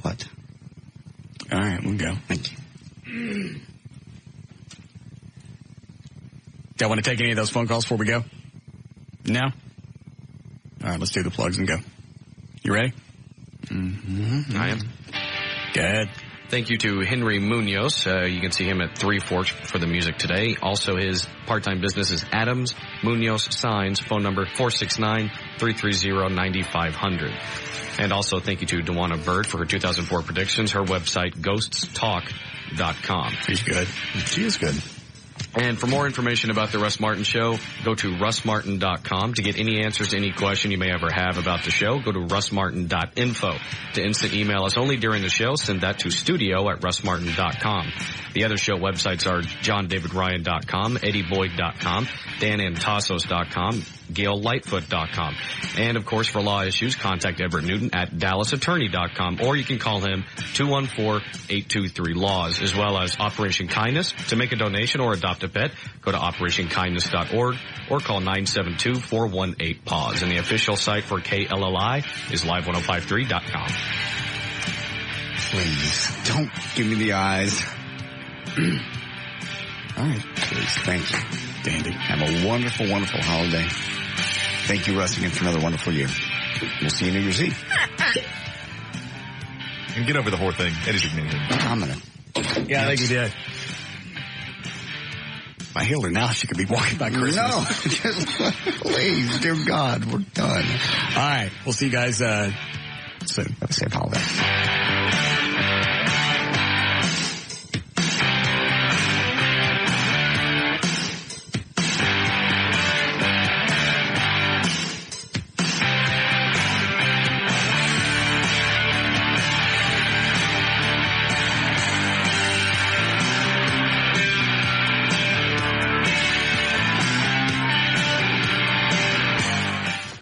What? All right, we'll go. Thank you. Do I want to take any of those phone calls before we go? No? All right, let's do the plugs and go. You ready? Mm-hmm. I am. Good. Thank you to Henry Munoz. You can see him at Three Forks for the music today. Also, his part-time business is Adams Munoz Signs. Phone number 469-330-9500. And also thank you to Dewana Bird for her 2004 predictions. Her website, ghoststalk.com. She's good. She is good. And for more information about the Russ Martin Show, go to russmartin.com. To get any answers to any question you may ever have about the show, go to russmartin.info. To instant email us only during the show, send that to studio@russmartin.com. The other show websites are johndavidryan.com, eddieboyd.com, danantasos.com, gaillightfoot.com. And, of course, for law issues, contact Everett Newton at dallasattorney.com, or you can call him 214-823-LAWS, as well as Operation Kindness. To make a donation or adopt a pet, go to operationkindness.org or call 972-418-PAWS. And the official site for KLLI is live1053.com. Please, don't give me the eyes. All right, please, thank you. Dandy. Have a wonderful, wonderful holiday. Thank you, Russ, again for another wonderful year. We'll see you New Year's Eve. And get over the whore thing. Eddie's ignoring me. I'm gonna. Yeah, I think you did. If I healed her now, she could be walking by Christmas. No, just please, dear God, we're done. All right, we'll see you guys soon. Have a safe holiday.